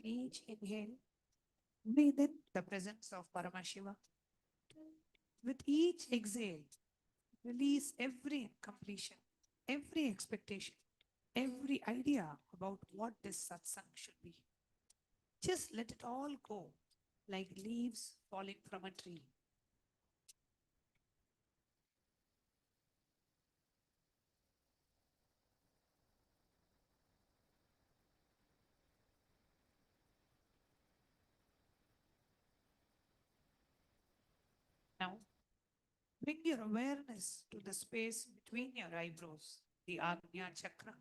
each inhale, breathe in the presence of Paramashiva. With each exhale, release every incompletion, every expectation, every idea about what this satsang should be. Just let it all go like leaves falling from a tree. Now, bring your awareness to the space between your eyebrows, the Agnya chakra,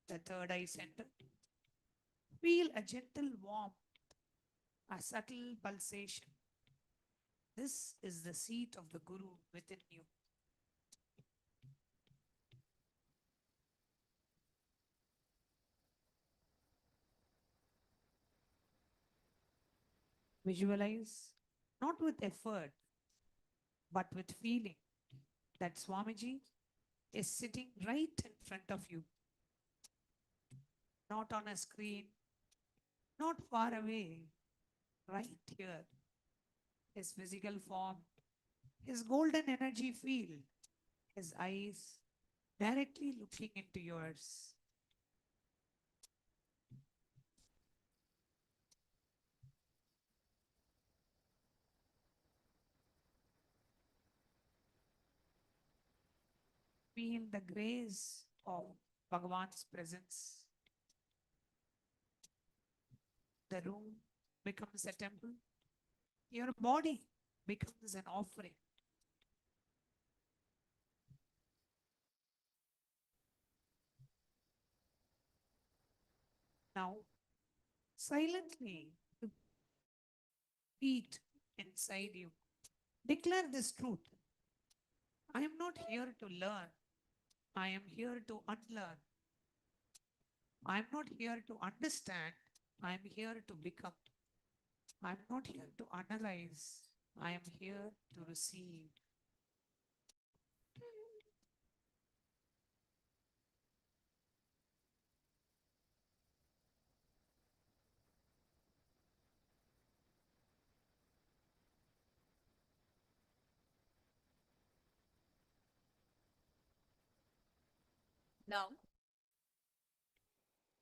the third eye center. Feel a gentle warmth, a subtle pulsation. This is the seat of the Guru within you. Visualize, not with effort, but with feeling, that Swamiji is sitting right in front of you, not on a screen, not far away, right here. His physical form, his golden energy field, his eyes directly looking into yours. Feel the grace of Bhagavan's presence. The room becomes a temple. Your body becomes an offering. Now, silently repeat inside you. Declare this truth. I am not here to learn. I am here to unlearn. I am not here to understand. I am here to become. I am not here to analyze. I am here to receive. Now,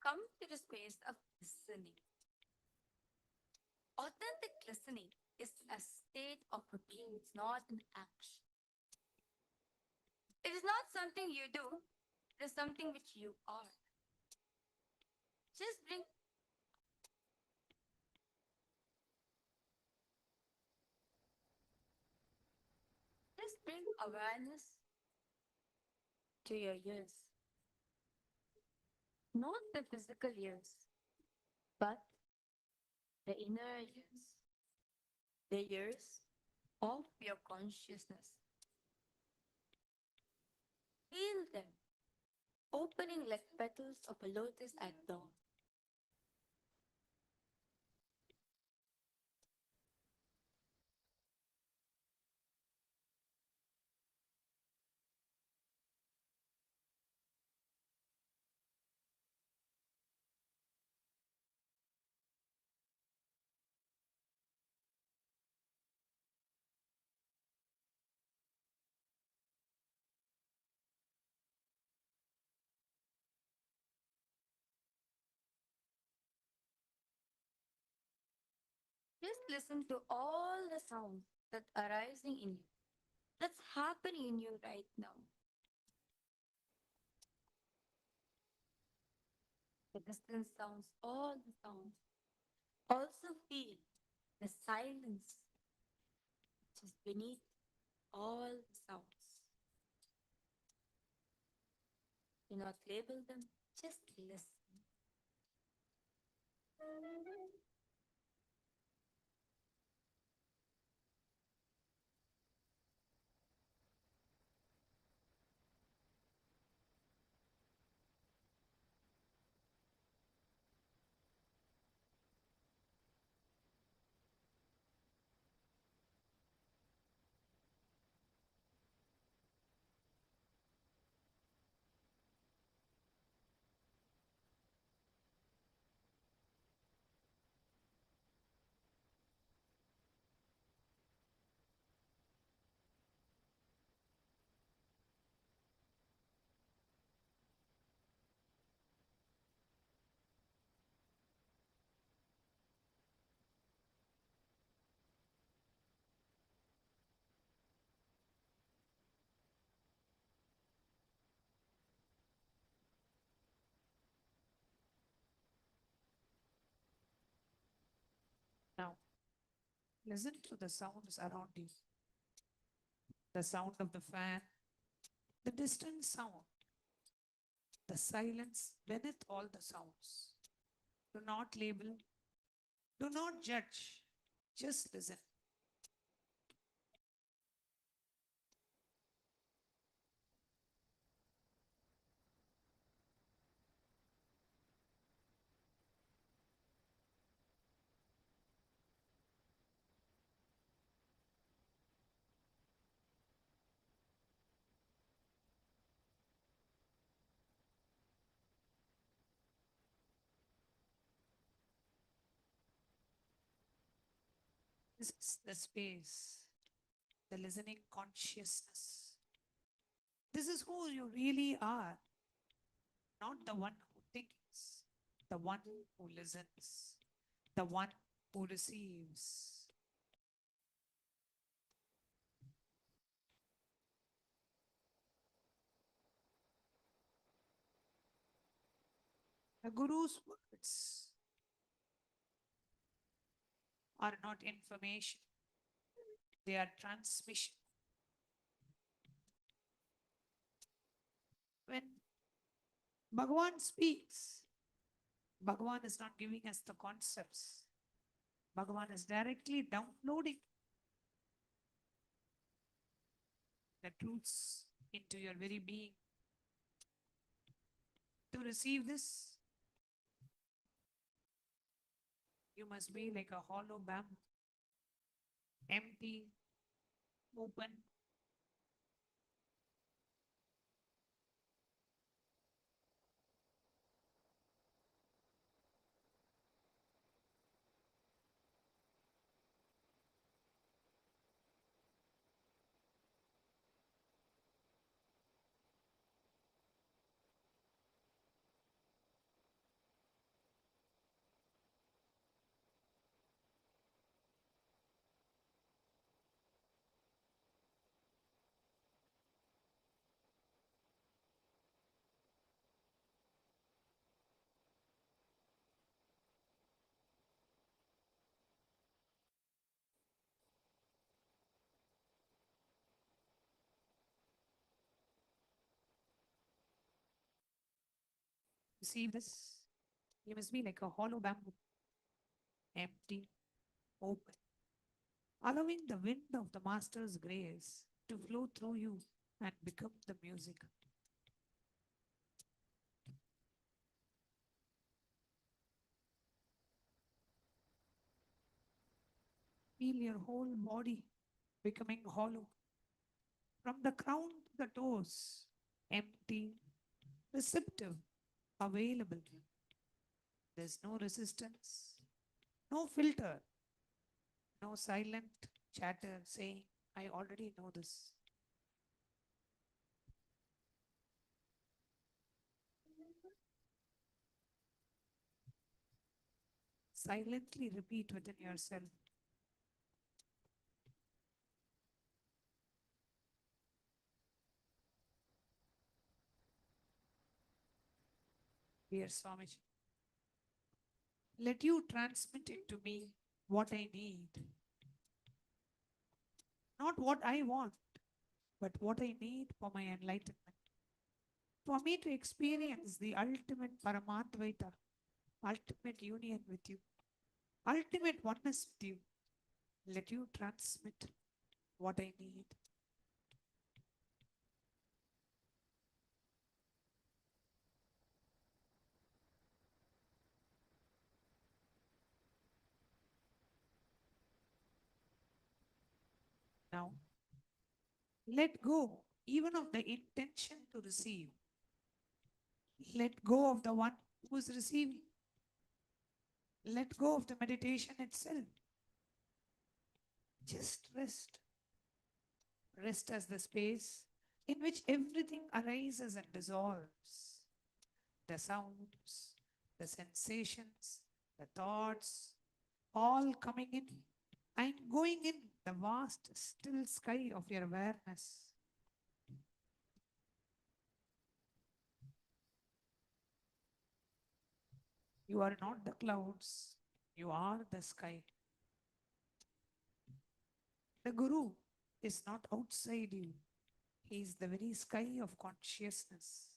come to the space of listening. Authentic listening is a state of being, it's not an action. It is not something you do, it is something which you are. Just bring awareness to your ears. Not the physical ears, but the inner ears. The ears of your consciousness. Feel them opening like petals of a lotus at dawn. Just listen to all the sounds that are arising in you, that's happening in you right now. The distant sounds, all the sounds. Also feel the silence which is beneath all the sounds. Do not label them, just listen. Listen to the sounds around you. The sound of the fan, the distant sound, the silence beneath all the sounds. Do not label, do not judge, just listen. This is the space, the listening consciousness. This is who you really are, not the one who thinks, the one who listens, the one who receives. The Guru's words are not information, they are transmission. When Bhagavan speaks, Bhagavan is not giving us the concepts. Bhagavan is directly downloading the truths into your very being. To receive this, you must be like a hollow bamboo, empty, open. Receive this, you must be like a hollow bamboo, empty, open, allowing the wind of the Master's grace to flow through you and become the music. Feel your whole body becoming hollow, from the crown to the toes, empty, receptive, available. There's no resistance, no filter, no silent chatter saying, I already know this. Silently repeat within yourself, dear Swamiji, let you transmit into me what I need, not what I want, but what I need for my enlightenment, for me to experience the ultimate Paramadvaita, ultimate union with you, ultimate oneness with you. Let you transmit what I need. Now, let go even of the intention to receive. Let go of the one who is receiving. Let go of the meditation itself. Just rest. Rest as the space in which everything arises and dissolves. The sounds, the sensations, the thoughts, all coming in and going in the vast, still sky of your awareness. You are not the clouds, you are the sky. The Guru is not outside you. He is the very sky of consciousness,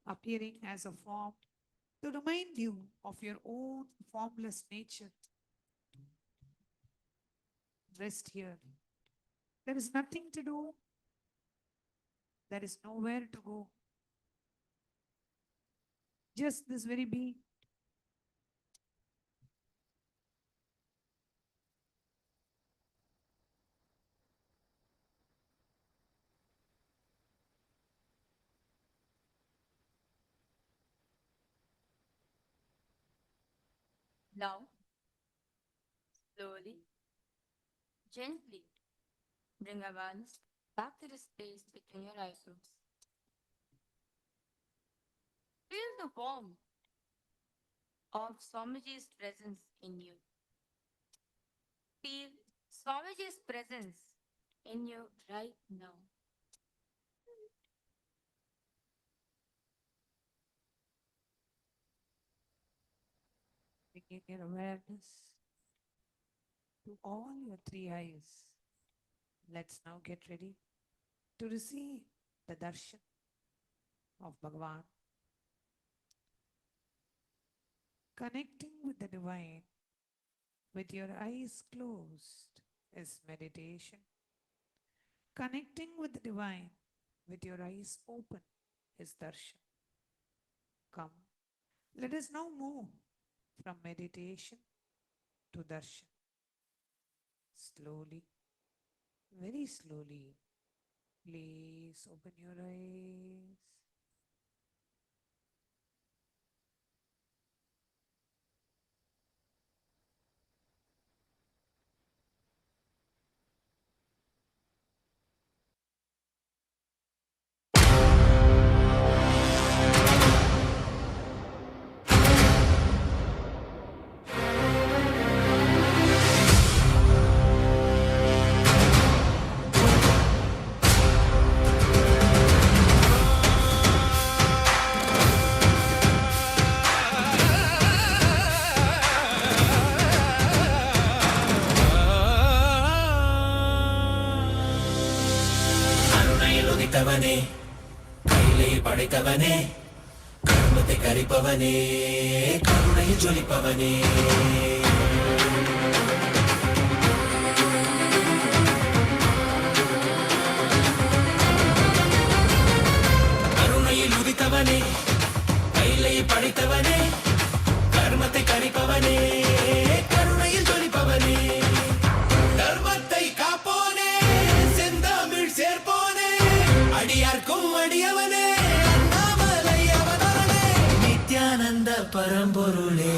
appearing as a form to remind you of your own formless nature. Rest here. There is nothing to do. There is nowhere to go. Just this very being. Now, slowly, gently, bring awareness back to the space between your eyebrows. Feel the warmth of Swamiji's presence in you. Feel Swamiji's presence in you right now. Bringing your awareness to all your three eyes. Let's now get ready to receive the darshan of Bhagavan. Connecting with the divine with your eyes closed is meditation. Connecting with the divine with your eyes open is darshan. Come, let us now move from meditation to darshan. Slowly, very slowly, please open your eyes. படைத்தவனே கையிலே படைத்தவனே கர்மத்தை கரிப்பவனே கருணையில் ஜொலிப்பவனே கருணையில் உதித்தவனே கையிலே படைத்தவனே கர்மத்தை கரிப்பவனே கருணையில் ஜொலிப்பவனே தர்மத்தை காப்போனே செந்தமிழ் சேர்ப்போனே அடியார்க்கும் அடியவனே அண்ணாமலை அவதாரனே நித்யானந்த பரம்பொருளே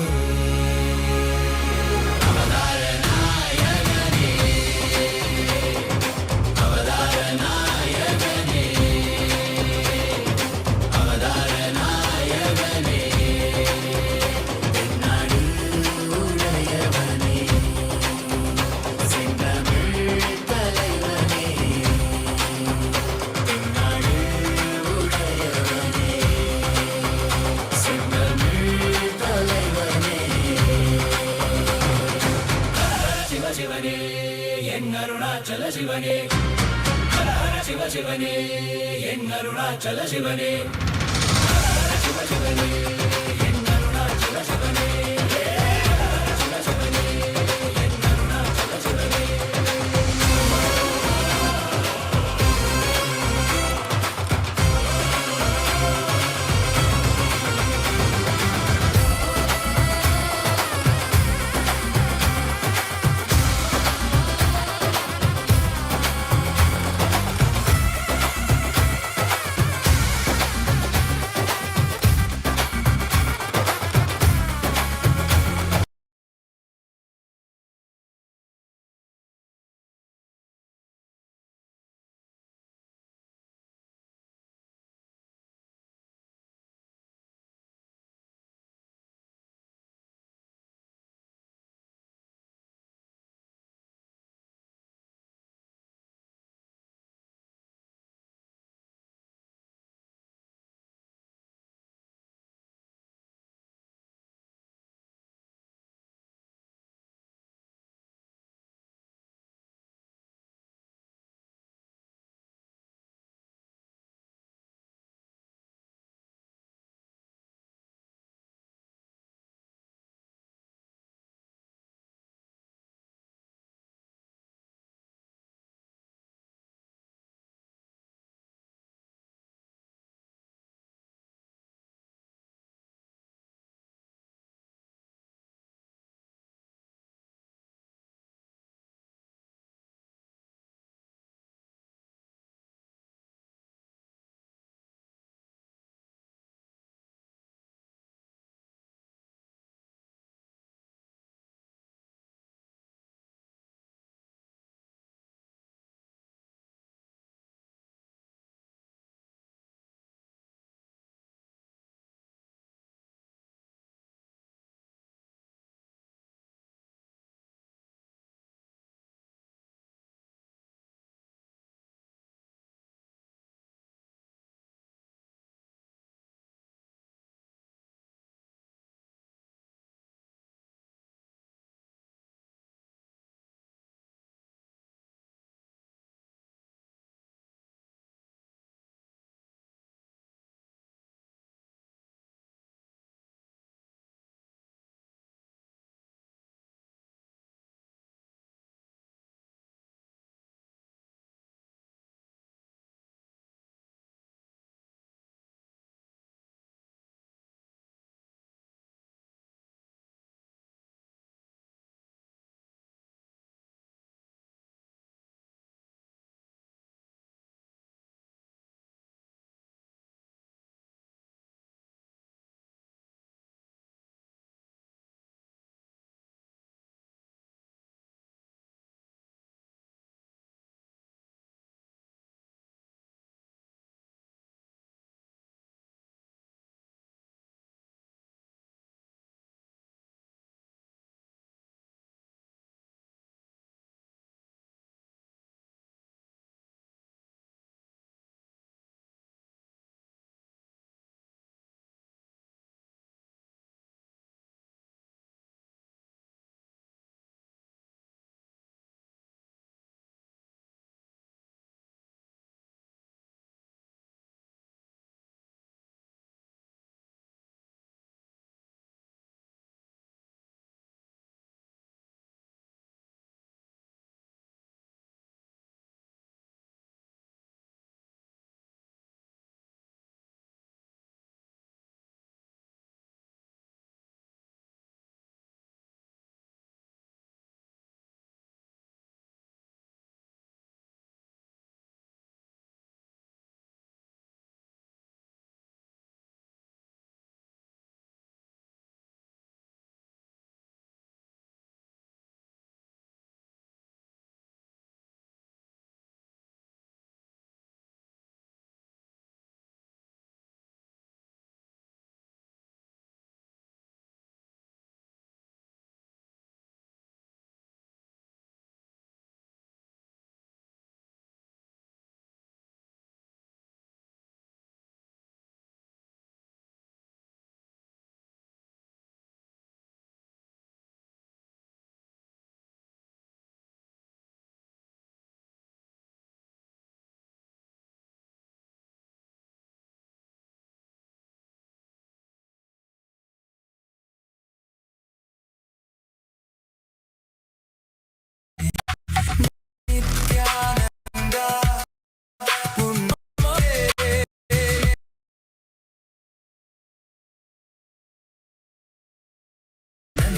அவதார நாயகனே அவதார நாயகனே அவதார நாயகனே தென்னாடு உடையவனே செந்தமிழ் தலைவனே தென்னாடு உடையவனே செந்தமிழ் தலைவனே சிவ சிவனே என் அருணாச்சல சிவனே ஹர ஹர சிவ சிவனே என் அருணாச்சல சிவனே ஹர ஹர சிவ சிவனே என் அருணாச்சல சிவனே ஹர ஹர சிவ சிவனே என் அருணாச்சல சிவனே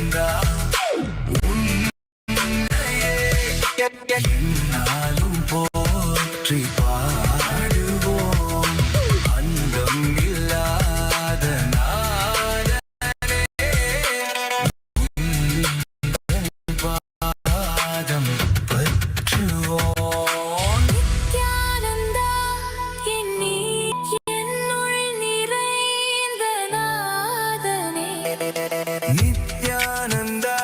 கந்தா என்னாலும் போற்றி பாடுவோம் அந்தம் இல்லாத பாதம் பற்றுவோம் நித்யானந்தா என்னுள் நிறைந்த நாதனே நித்யானந்தா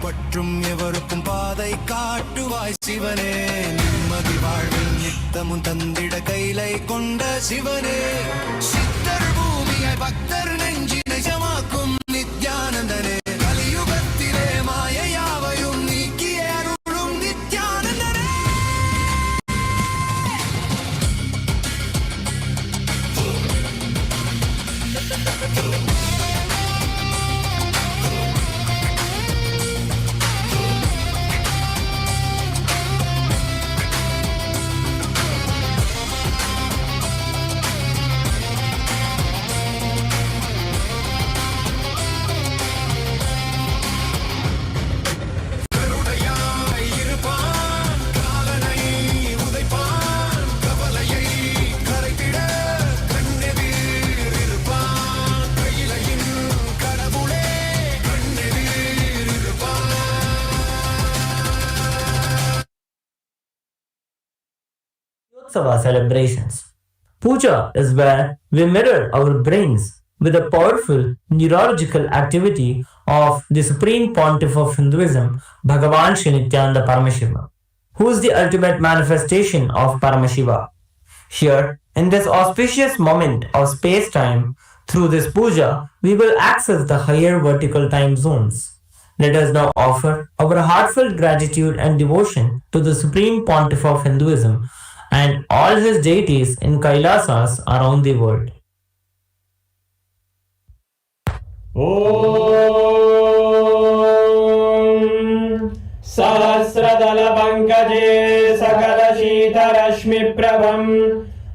பற்றும் எவருக்கும் பாதை காட்டுவாய் சிவனே நிம்மதி வாழ்வில் நித்தமும் தந்திட கைலை கொண்ட சிவனே சித்தர் பூமியை பக்தர் நெஞ்சினை சமாக்கும் நித்யானந்தனே கலியுகத்திலே மாயையாவையும் நீக்கிய அருளும் நித்யானந்தனே Of our celebrations. Puja is where we mirror our brains with the powerful neurological activity of the Supreme Pontiff of Hinduism, Bhagavan Sri Nithyananda Paramashivam, who is the ultimate manifestation of Paramashiva. Here, in this auspicious moment of space-time, through this puja, we will access the higher vertical time zones. Let us now offer our heartfelt gratitude and devotion to the Supreme Pontiff of Hinduism and all his deities in Kailasas around the world. Om Sahasradala Pankaje Sakala Shita Rashmi Prabham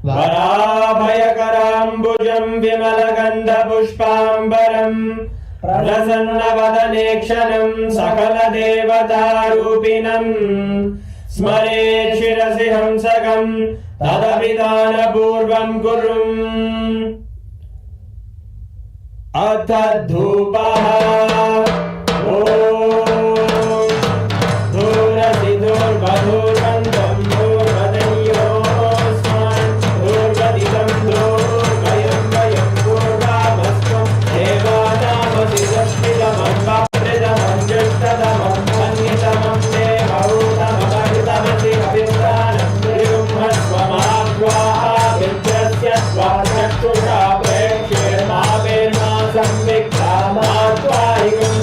Varabhayakarambujam Vimalagandha Pushpambaram Prasanna Vadanekshana Sakala Devata Rupinam Smare Shirasi Hamsakam Tadabhidana Purvam Kurum Atha Dhupaha Om Dhurasi Dhurvadhurvandam Dhurvadayosman Dhurvadidam Dhurvayam Vayam Dhurvabhasvam Devanamasi Saspidamam Vapridamam Jashtadamam Anyitamam Devahutam Abharitamasi Kavindanam Driyumhasvamagvaha Vidrasya Svachakshushā Prekshir Mavirma Samvikta Matvaikam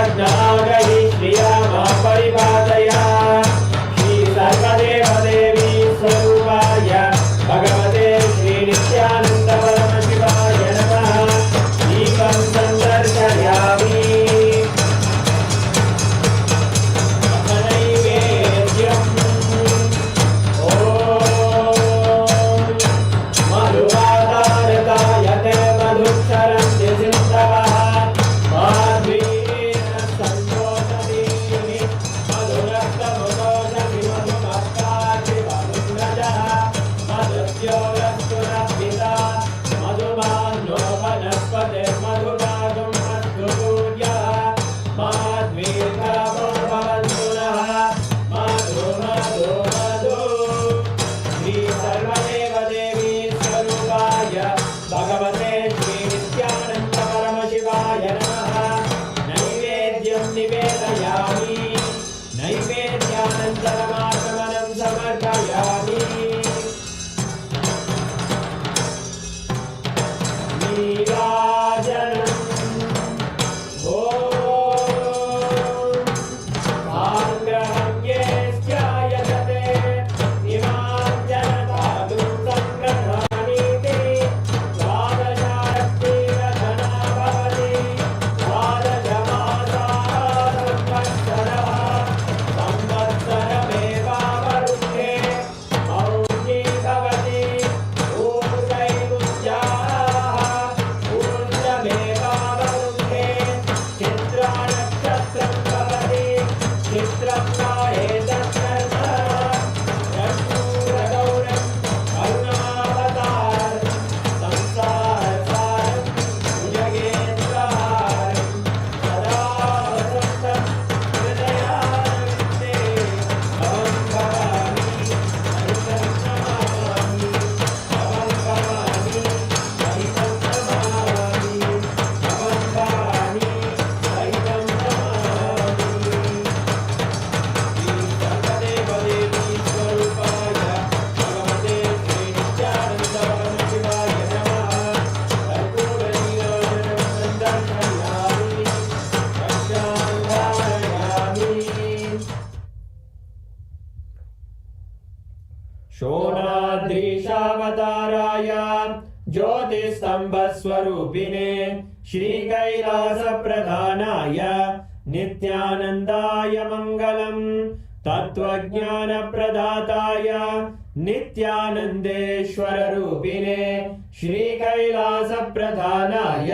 सर्वज्ञागहि Shriya मा परिपादया श्री सर्वदेवदेवी स्वरूपाय भगवते श्री नित्यानंद परमशिवाय नमः दीपं सन्दर्शयामि नैवेद्यम् मधुवादारताय ते मधुक्षरन्ति सिन्धवः माध्वीरेण सन्तोषदीनि मधुरक्तमुदोषधि मधुमत्ताति मधुग्रजः मधुद्योरस्तु नः मधुमान्यो वनस्पतिर्मधुरागं अस्तु सूर्यः माध्वीर्भवो भवन्तु नः मधु मधु मधु श्री सर्वदेवदेवी स्वरूपाय भगवते श्री नित्यानंद परमशिवाय नमः नैवेद्यं निवेदयामि नैवेद्यानन्तरमागमनं समर्पयामि नीराजनम् ॐ आग्रहज्ञेश्चायतते इमां जनतादुं सङ्ग्रहाणीति द्वादशारत्तिरधना भवति द्वादशमासाः संवत्सरः संवत्सरमेवावरुद्धे मौञ्जी भवति ऊर्ध्वैमुञ्जाः ऊर्ध्वमेवावरुद्धे चित्रानक्षत्रं भवति चित्रं नायेतत्कर्म रघुरगौरं करुणावतारं संसारसारं भुजगेन्द्रहारं सदा वसन्तं हृदयारविन्दे भवं भवानि हरितं नमामि भवं भवानि हरितं नमामि भवं भवानि हरितं नमामि श्री सर्वदेवदेवी स्वरूपाय भगवते श्री नित्यानंद परमशिवाय नमः कर्पूरनीराजनं सन्दर्शयामि रक्षां धारयामि शोणाद्रीशावताराय ज्योतिस्तम्भस्वरूपिणे श्रीकैलासप्रधानाय नित्यानन्दाय मङ्गलम् तत्त्वज्ञानप्रदाताय नित्यानन्देश्वररूपिणे श्रीकैलासप्रधानाय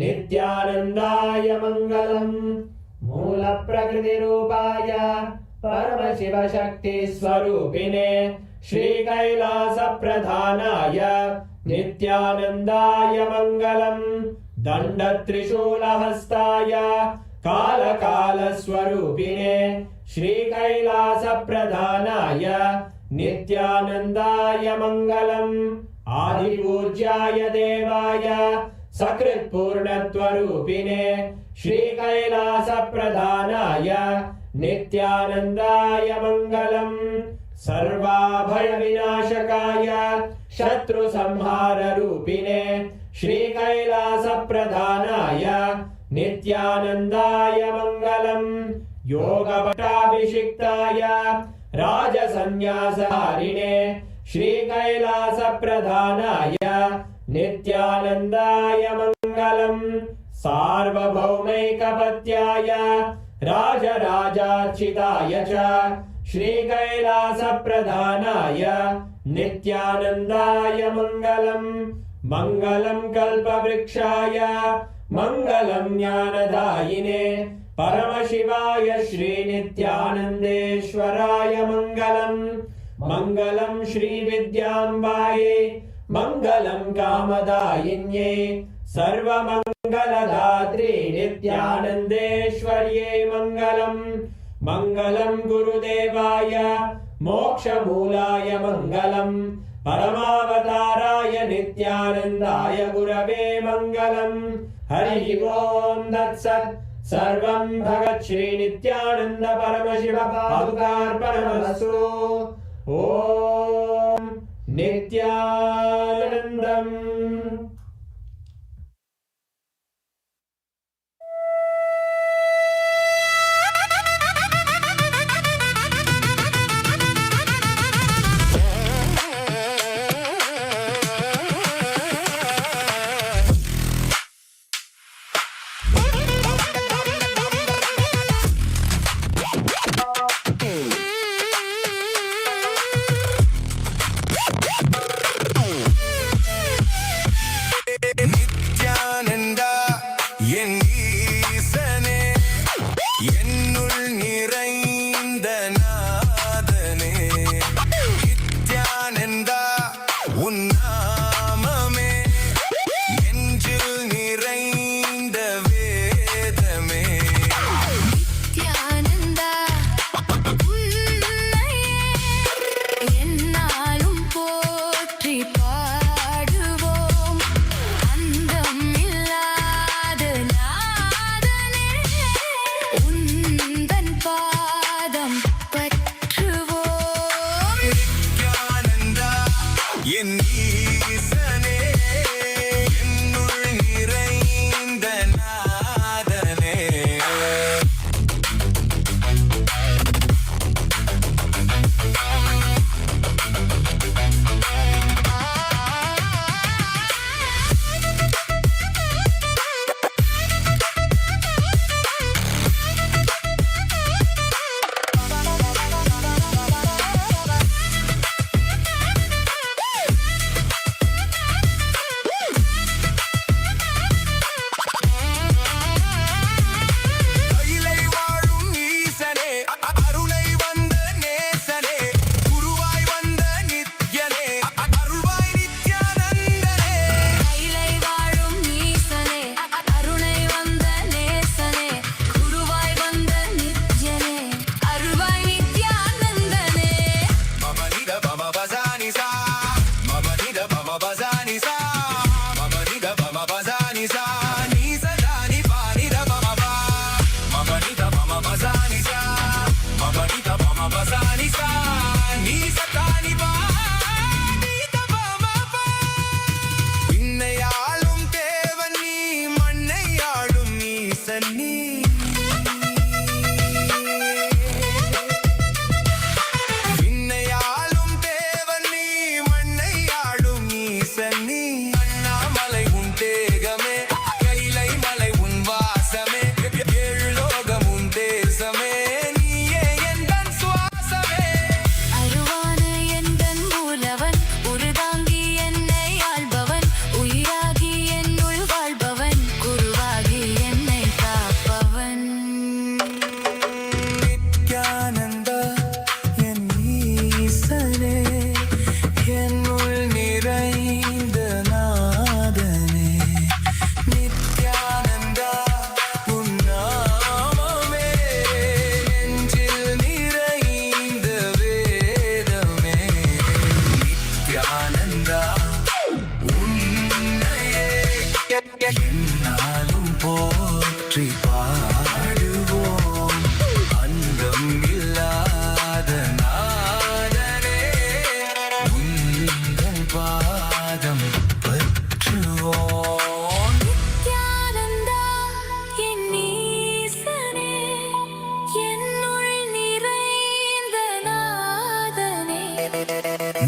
नित्यानन्दाय मङ्गलम् मूलप्रकृतिरूपाय परमशिवशक्तिस्वरूपिणे श्रीकैलासप्रधानाय नित्यानन्दाय मङ्गलम् दण्डत्रिशूलहस्ताय कालकालस्वरूपिणे श्रीकैलासप्रधानाय नित्यानन्दाय मङ्गलम् आदिपूज्याय देवाय सकृत्पूर्णत्वरूपिणे श्रीकैलासप्रधानाय नित्यानन्दाय मङ्गलम् सर्वाभयविनाशकाय शत्रुसंहाररूपिणे श्रीकैलासप्रधानाय नित्यानन्दाय मङ्गलम् योगपटाभिषिक्ताय राजसन्न्यासहारिणे श्रीकैलासप्रधानाय नित्यानन्दाय मङ्गलम् सार्वभौमैकपत्याय राजराजार्चिताय च श्रीकैलासप्रधानाय नित्यानन्दाय मङ्गलम् मङ्गलं कल्पवृक्षाय मङ्गलं ज्ञानदायिने परमशिवाय श्रीनित्यानन्देश्वराय मङ्गलम् मङ्गलं श्रीविद्याम्बायै मङ्गलं कामदायिन्यै सर्वमङ्गलदात्रे नित्यानन्देश्वर्यै मङ्गलम् मङ्गलं गुरुदेवाय मोक्षमूलाय मङ्गलम् परमावताराय नित्यानन्दाय गुरवे मङ्गलम् हरिः ओम् तत्सत् सर्वं भगत् श्री नित्यानन्द परमशिव पादुकार्पणमस्तु ॐ नित्यानन्दम्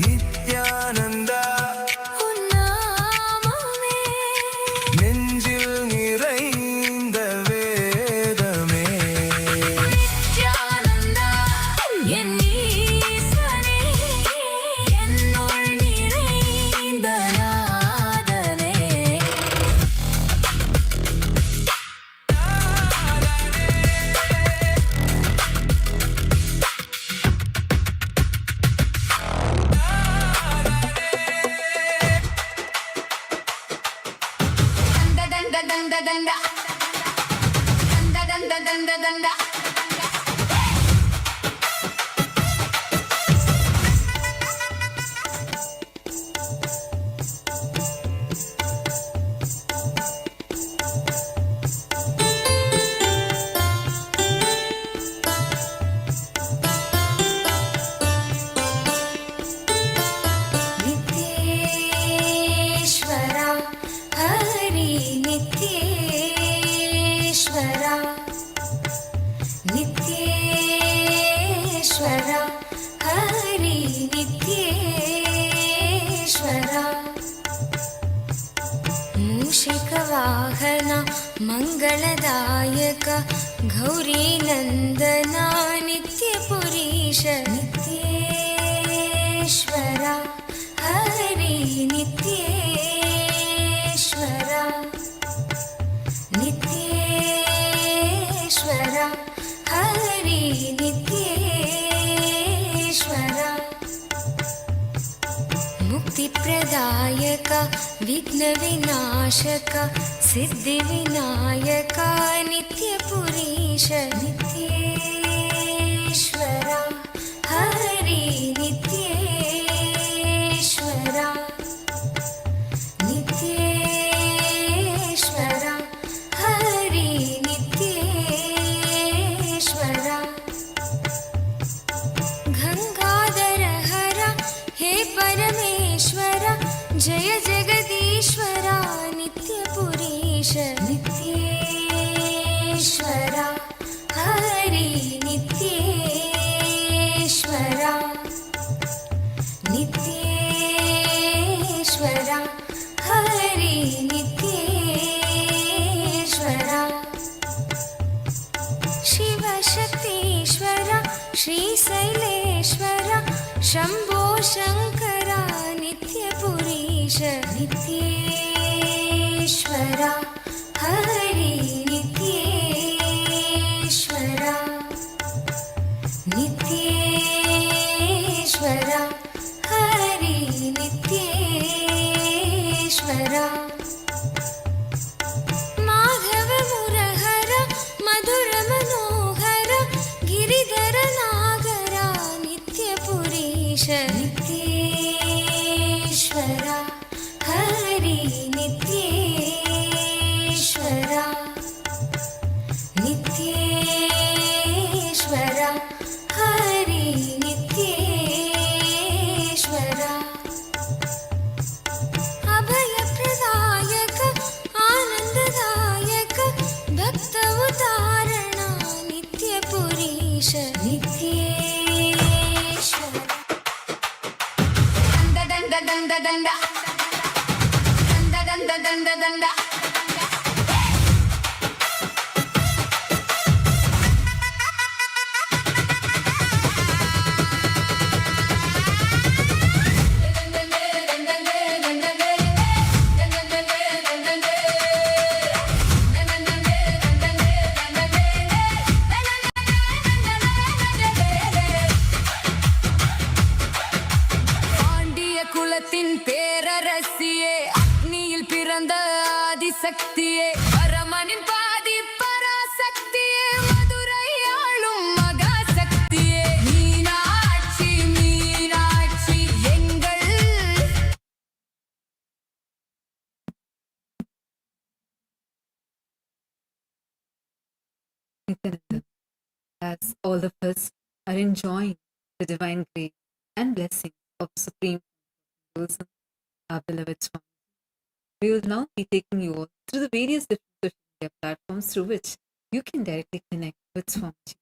நித்யானந்தா உன்னாமமே நெஞ்சில் நிறைந்த வேதமே நித்யானந்தா என் ஈசனே என்னுள் நிறைந்த நாதனே danda danda danda danda danda danda danda नित्येश्वरा Hari नित्येश्वरा नित्येश्वरा Hari नित्येश्वरा मूषिकवाहना मङ्गलदायक गौरीनन्दना नित्यपुरीश नित्येश्वरा हरि नित्येश्वरा नित्येश्वरा हरि नित्येश्वरा मुक्तिप्रदायक विघ्नविनाशक सिद्धिविनायक नित्यपुरीश नित्येश्वरा हरि नित्येश्वरा नित्येश्वरा हरि नित्येश्वरा गंगाधर हर हे परमेश्वर जय जगदीश्वरा नित्यपुरीश नित्येश्वरा हरि नित्येश्वरा नित्येश्वरा हरि नित्येश्वरा शिवशक्तीश्वर श्रीशैलेश्वर शम्भो शङ्करा नित्यपुरीश नित्येश्वरा हरि नित्येश्वरा नित्येश्वरा हरि नित्येश्वरा माधव मुरहर मधुर मनोहर गिरिधर नागरा नित्यपुरीश नित्येश्वरा हरि नित्येश्वरा नित्येश्वरा हरि नित्येश्वरा अभयप्रदायक आनन्ददायक भक्त उदाहरणा नित्यपुरीश नित्येश्वरा दण्ड दण्ड दण्ड दण्ड दण्ड दण्ड दण्ड பாண்டிய குலத்தின் பேரரசியே அக்னியில் பிறந்த ஆதிசக்தியே பரமனின் பாதி பராசக்தியே மதுரை ஆளும் மகாசக்தியே மீனாட்சி மீனாட்சி எங்கள் Nithyananda, as all of us are enjoying the divine grace and blessings of Supreme Hinduism, our beloved Swami, we will now be taking you all through the various different social media platforms through which you can directly connect with Swamiji.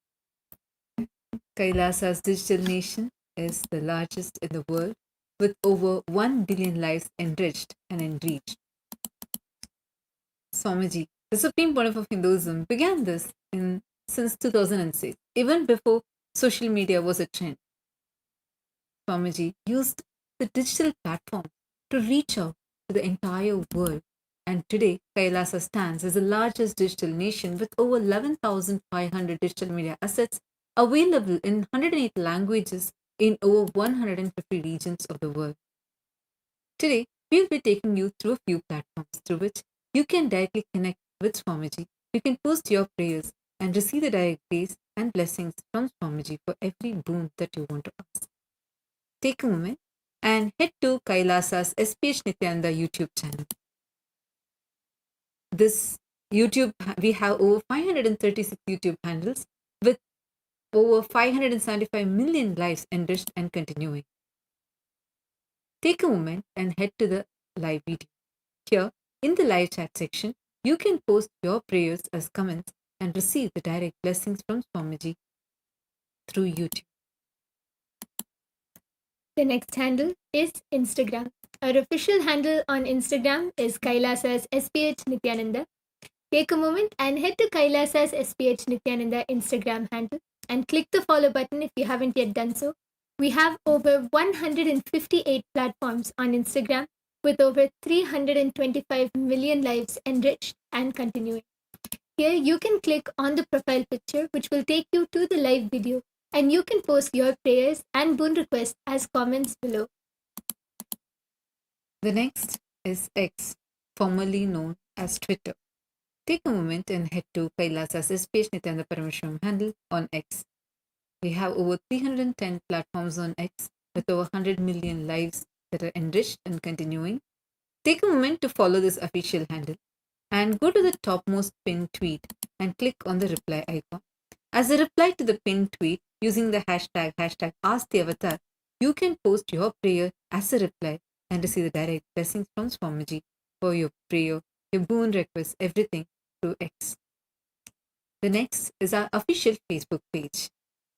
Kailasa's digital nation is the largest in the world with over 1 billion lives enriched and enriched. Swamiji, the Supreme Pontiff of Hinduism, began this since 2006, even before social media was a trend. Swamiji used the digital platform to reach out to the entire world. And today, Kailasa stands as the largest digital nation with over 11,500 digital media assets available in 108 languages in over 150 regions of the world. Today, we'll be taking you through a few platforms through which you can directly connect with Swamiji. You can post your prayers and receive the direct grace and blessings from Swamiji for every boon that you want to ask. Take a moment and head to Kailasa's SPH Nithyananda YouTube channel. This YouTube, we have over 536 YouTube handles with over 575 million lives enriched and continuing. Take a moment and head to the live video. Here, in the live chat section, you can post your prayers as comments and receive the direct blessings from Swamiji through YouTube. The next handle is Instagram. Our official handle on Instagram is Kailasa's SPH Nithyananda. Take a moment and head to Kailasa's SPH Nithyananda Instagram handle and click the follow button if you haven't yet done so. We have over 158 platforms on Instagram with over 325 million lives enriched and continuing. Here you can click on the profile picture, which will take you to the live video, and you can post your prayers and boon requests as comments below. The next is X, formerly known as Twitter. Take a moment and head to Kailasa's SPH Nithyananda Paramashivam handle on X. We have over 310 platforms on X with over 100 million lives that are enriched and continuing. Take a moment to follow this official handle and go to the topmost pinned tweet and click on the reply icon. As a reply to the pinned tweet using the hashtag #AskTheAvatar, you can post your prayer as a reply and receive the direct blessings from Swamiji for your prayer, your boon requests, everything through X. The next is our official Facebook page,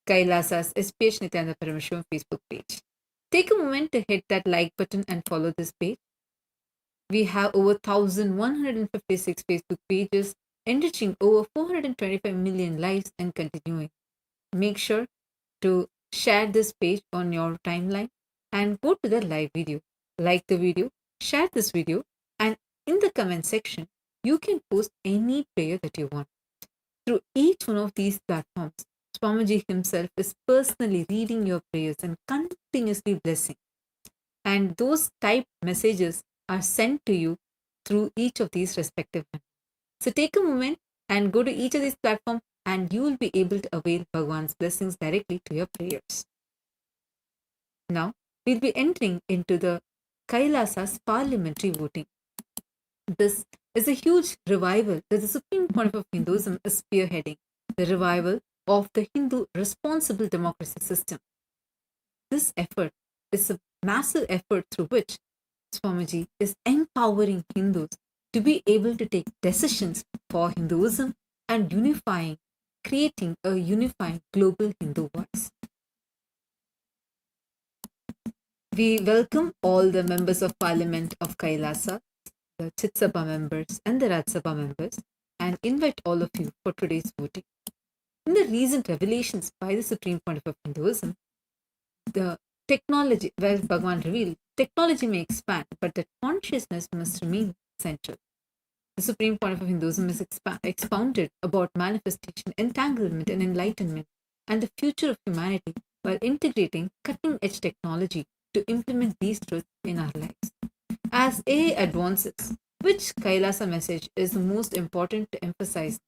Kailasa's SPH Nithyananda Paramashivam Facebook page. Take a moment to hit that like button and follow this page. We have over 1,156 Facebook pages, enriching over 425 million lives and continuing. Make sure to share this page on your timeline and go to the live video. Like the video, share this video, and in the comment section, you can post any prayer that you want. Through each one of these platforms, Swamiji himself is personally reading your prayers and continuously blessing. And those typed messages are sent to you through each of these respective handles. So take a moment and go to each of these platforms and you will be able to avail Bhagavan's blessings directly to your prayers. Now, we'll be entering into the Kailasa's parliamentary voting. This is a huge revival that the Supreme Pontiff of Hinduism is spearheading, the revival of the Hindu responsible democracy system. This effort is a massive effort through which Swamiji is empowering Hindus to be able to take decisions for Hinduism and creating a unifying global Hindu voice. We welcome all the members of Parliament of Kailasa, the Chit Sabha members and the Raj Sabha members, and invite all of you for today's voting. In the recent revelations by the Supreme Pontiff of Hinduism, the technology, where Bhagavan revealed, technology may expand, but the consciousness must remain central. The Supreme Pontiff of Hinduism is expounded about manifestation, entanglement, and enlightenment, and the future of humanity while integrating cutting-edge technology to implement these truths in our lives. As AI advances, which Kailasa message is the most important to emphasize?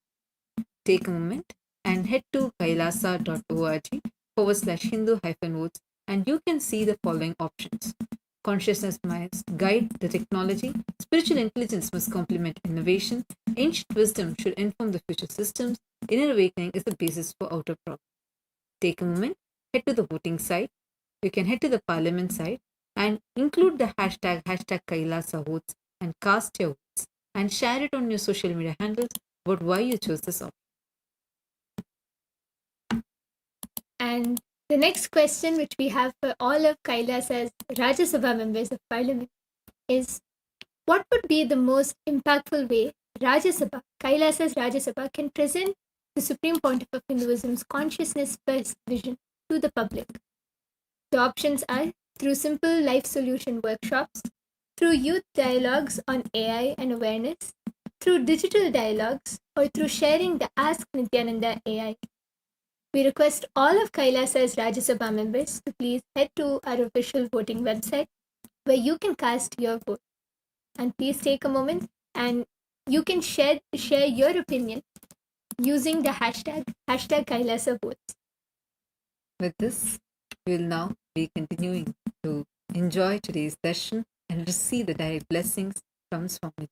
Take a moment and head to kailasa.org/Hindu-votes and you can see the following options. Consciousness must guide the technology, spiritual intelligence must complement innovation, ancient wisdom should inform the future systems, inner awakening is the basis for outer progress. Take a moment, head to the voting site. You can head to the parliament site and include the hashtag Kailasa votes and cast your votes and share it on your social media handles about why you chose this option. And The next question which we have for all of Kailasa's Rajya Sabha members of Parliament is, what would be the most impactful way Rajya Sabha, Kailasa's Rajya Sabha, can present the Supreme Pontiff of Hinduism's consciousness-first vision to the public? The options are through simple life solution workshops, through youth dialogues on AI and awareness, through digital dialogues, or through sharing the Ask Nithyananda AI. We request all of Kailasa's Rajya Sabha members to please head to our official voting website where you can cast your vote. And please take a moment and you can share your opinion using the hashtag Kailasa votes. With this, we will now be continuing to enjoy today's session and receive the direct blessings from Swami.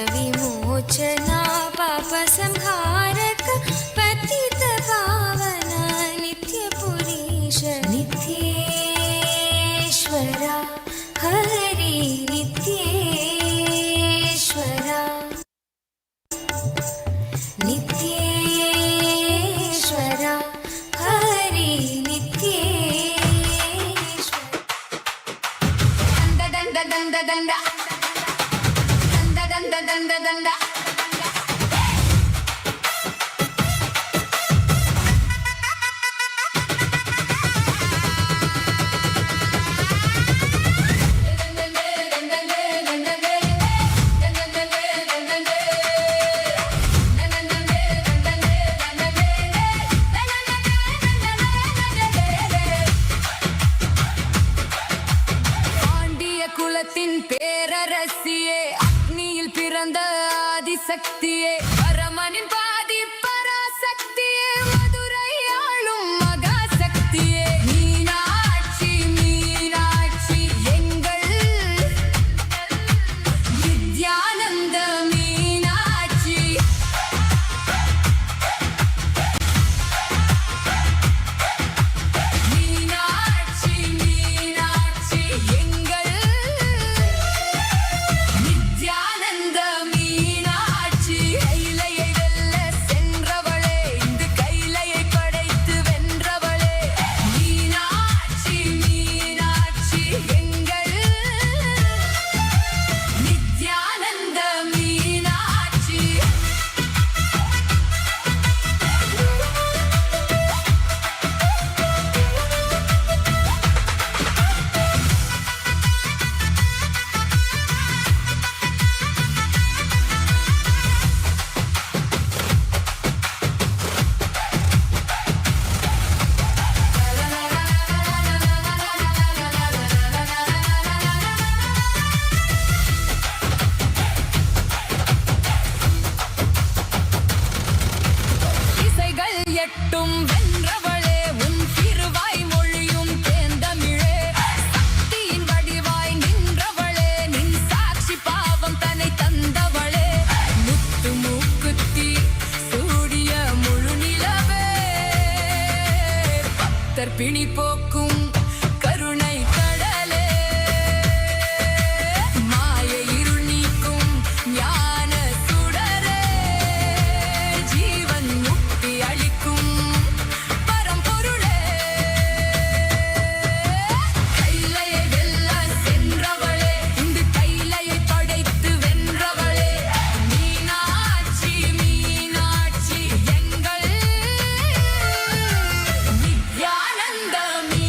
बन्धविमोचना पापसंहारक पतित पावन नित्यपुरीश नित्येश्वरा हरि नित्येश्वरा नित्येश्वरा हरि नित्येश्वरा दंड दंड दंड दंड दंड दंड பேரரசியே அக்னியில் பிறந்த ஆதிசக்தியே பரமனின் பாதி பராசக்தியே மதுரை ஆளும் மகாசக்தியே மீனாட்சி மீனாட்சி எங்கள் நித்யானந்த மீனாட்சி மீனாட்சி மீனாட்சி எங்கள் நித்யானந்த மீனாட்சி கைலையை வெல்ல சென்றவளே இந்த கைலையை படைத்து வென்றவளே மீனாட்சி மீனாட்சி எங்கள் நித்யானந்த மீனாட்சி இசைகள் எட்டும் வென்றவளே உன் திருவாய் மொழியும் தேந்தமிழே சக்தியின் வடிவாய் நின்றவளே நின் சாட்சி பாவம் தன்னை தந்தவளே முத்து மூக்குத்தி சூடிய முழு நிலவே பக்தர் பிணி போக்கும் கருணை கடலே மாய இருள் நீக்கும் ஞான சுடரே ஜீவன் முக்தி அளிக்கும் பரம்பொருளே கைலையை வெல்ல சென்றவளே இந்த கைலையை படைத்து வென்றவளே மீனாட்சி மீனாட்சி எங்கள் நித்யானந்த மீனாட்சி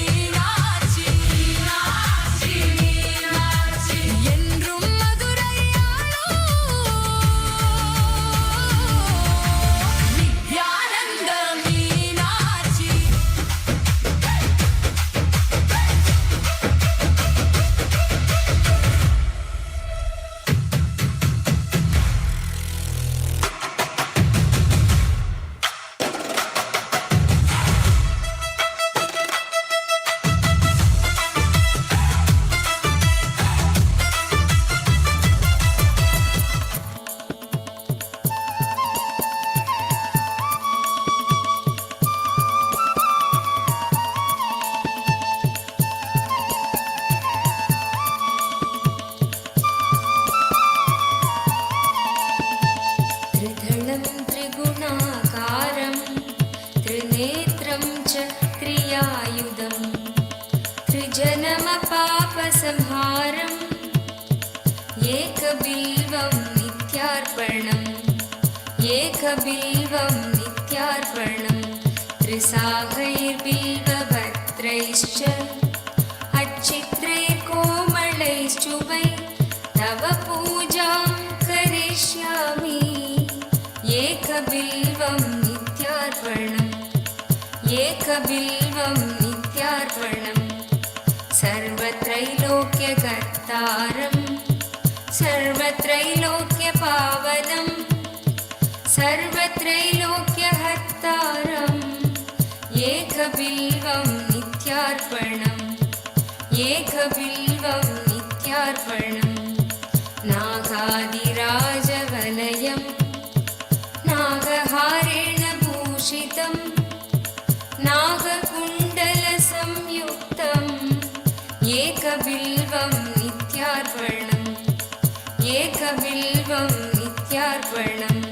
त्रिगुणाकारं त्रिनेत्रं च त्रियायुधं त्रिजन्मपापसंहारम् एकबिल्वं नित्यार्पणम् एकबिल्वं नित्यार्पणम् त्रिसागैर्बिल्वभद्रैश्च अच्छित्रैर्कोमलैश्चुभै तव पूजां करिष्यामि एकबिल्वं नित्यार्पणम् एकबिल्वं नित्यार्पणम् सर्वत्रैलोक्यकर्तारम् सर्वत्रैलोक्यपावनम् सर्वत्रैलोक्यहर्तारम् एकबिल्वं नित्यार्पणम् एकबिल्वं नित्यार्पणम् नागादिराजवलयं नागहारेण भूषितं नागकुण्डलसंयुक्तम् एकबिल्वं नित्यार्पणम् एकबिल्वं नित्यार्पणम्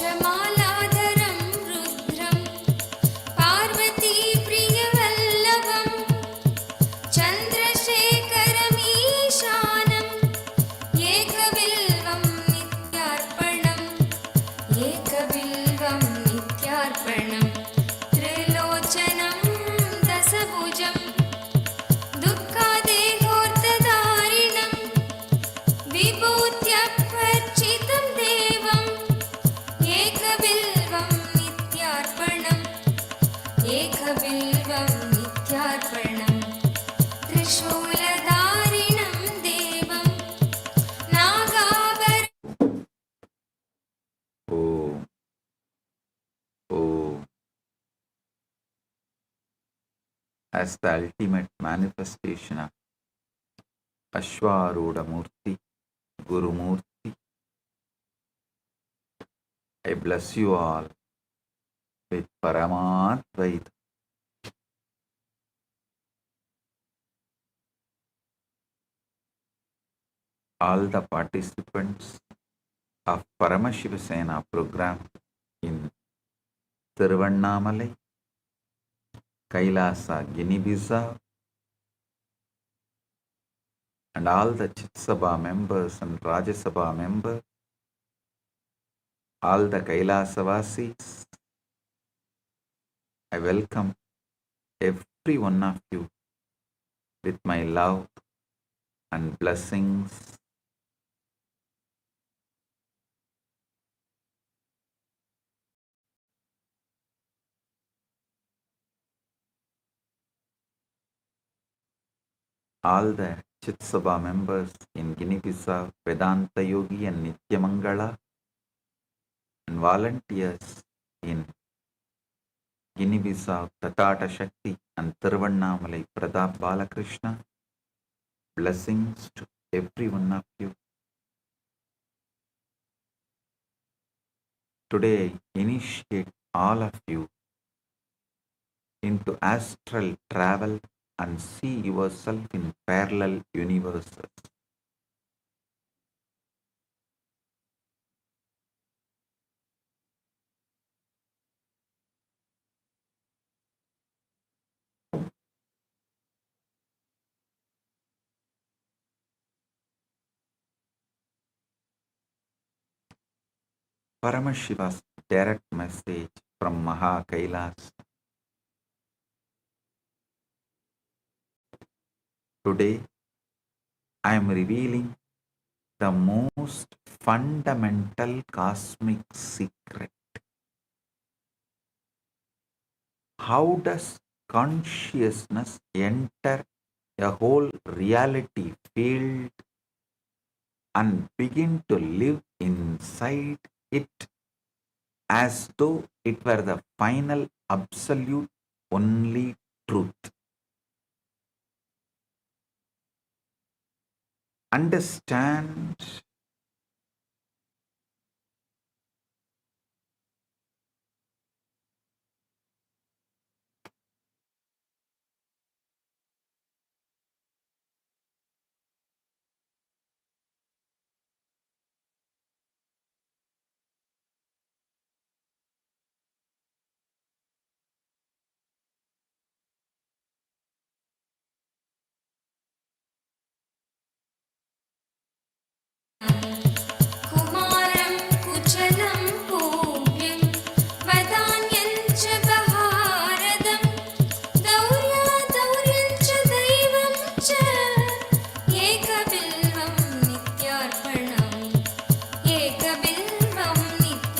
अक्षमालाधरं रुद्रं पार्वतीप्रियवल्लभं चन्द्रशेखरमीशानम् एकबिल्वं नित्यार्पणम् एकबिल्वं नित्यार्पणम् त्रिलोचनं दशभुजं दुःखादेहोर्तधारिणं विभूत्यपर्चितं देवम् एकबिल्वं नित्यार्पणम् एकबिल्वं नित्यार्पणम् त्रिशूलधारिणं देवं नागाभरणं Om. Om. As the ultimate manifestation of Ashwarudha Murti, Guru Murti, I bless you all with Paramadvaita. All the participants of Paramashiva program in Tiruvannamalai, Kailasa, Guinea-Bissau, and all the Chitsabha members and Rajasabha members, all the Kailasa-vasis, I welcome every one of you with my love and blessings. All the Chitsabha members in Guinea-Bissau, Vedanta Yogi and Nityamangala, and volunteers in Guinea-Bissau, Tatata Shakti and Tiruvannamalai, Pradap Balakrishna. Blessings to every one of you. Today I initiate all of you into astral travel and see yourself in parallel universes. Paramashiva's direct message from Maha Kailasa. Today, I am revealing the most fundamental cosmic secret. How does consciousness enter a whole reality field and begin to live inside it as though it were the final, absolute, only truth? Understand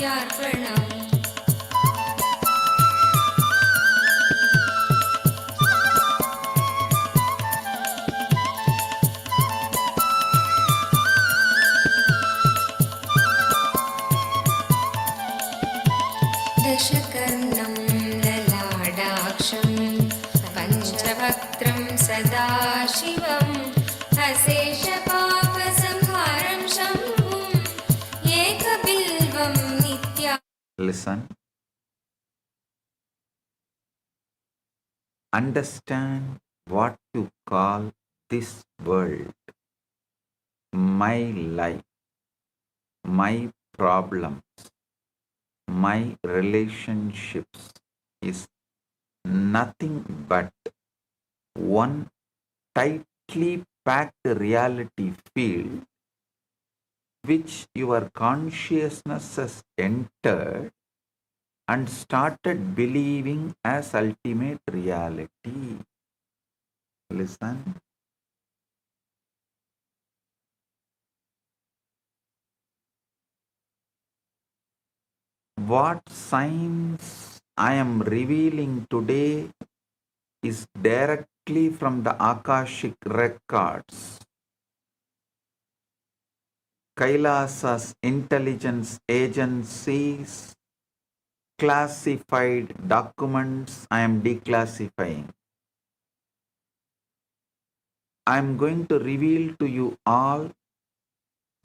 नित्यार्पणम् दशकर्णं ललाडाक्षं पञ्चवक्त्रं Sadasivam अशेषपापसंहारं शम्भुम् एकबिल्वं नित्या. Listen. Understand what you call this world. My life, my problems, my relationships is nothing but one tightly packed reality field which your consciousness has entered and started believing as ultimate reality. Listen. What science I am revealing today is directly from the Akashic records. Kailasa's intelligence agencies classified documents I am declassifying. I am going to reveal to you all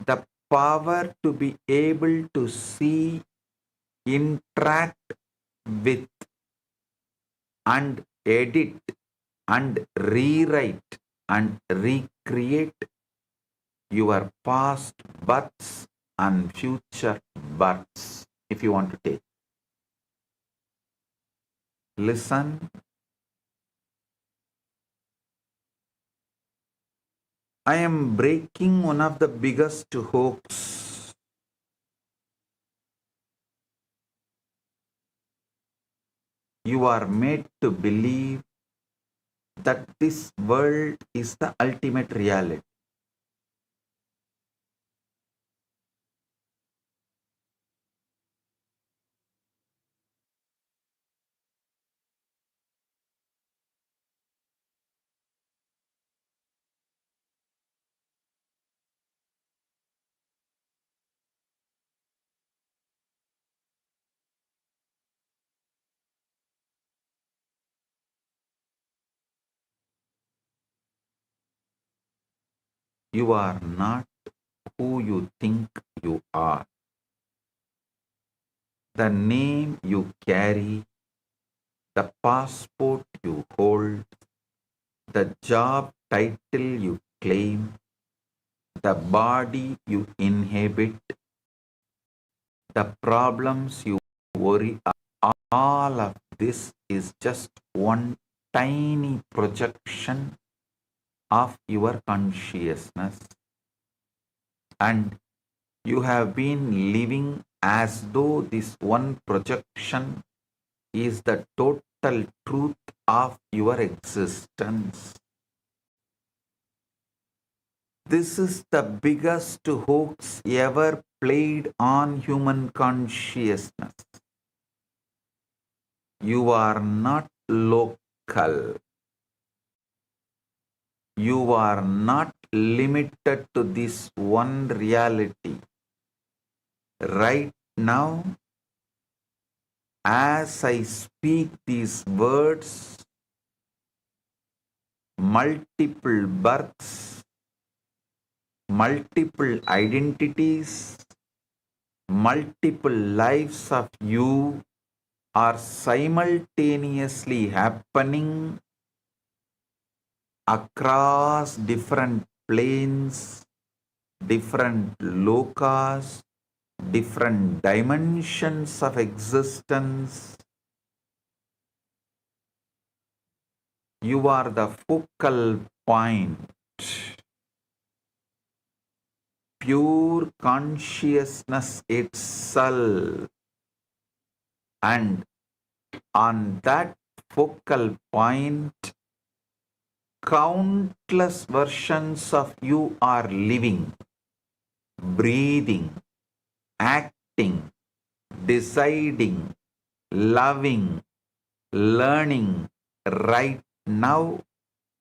the power to be able to see, interact with, and edit, and rewrite, and recreate your past births and future births, if you want to take. Listen. I am breaking one of the biggest hoax. You are made to believe that this world is the ultimate reality. You are not who you think you are. The name you carry, the passport you hold, the job title you claim, the body you inhabit, the problems you worry about, all of this is just one tiny projection of your consciousness. And you have been living as though this one projection is the total truth of your existence. This is the biggest hoax ever played on human consciousness. You are not local. You are not limited to this one reality. Right now, as I speak these words, multiple births, multiple identities, multiple lives of you are simultaneously happening across different planes, different lokas, different dimensions of existence. You are the focal point. Pure consciousness itself. And on that focal point, countless versions of you are living, breathing, acting, deciding, loving, learning right now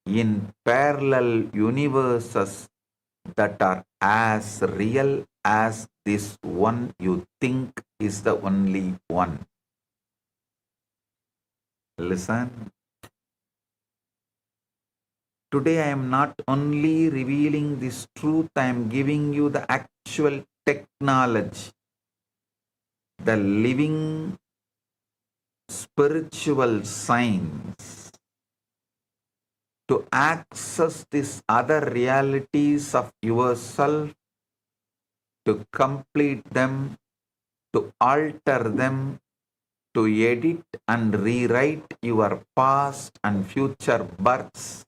in parallel universes that are as real as this one you think is the only one. Listen. Today I am not only revealing this truth, I am giving you the actual technology, the living spiritual science to access these other realities of yourself, to complete them, to alter them, to edit and rewrite your past and future births,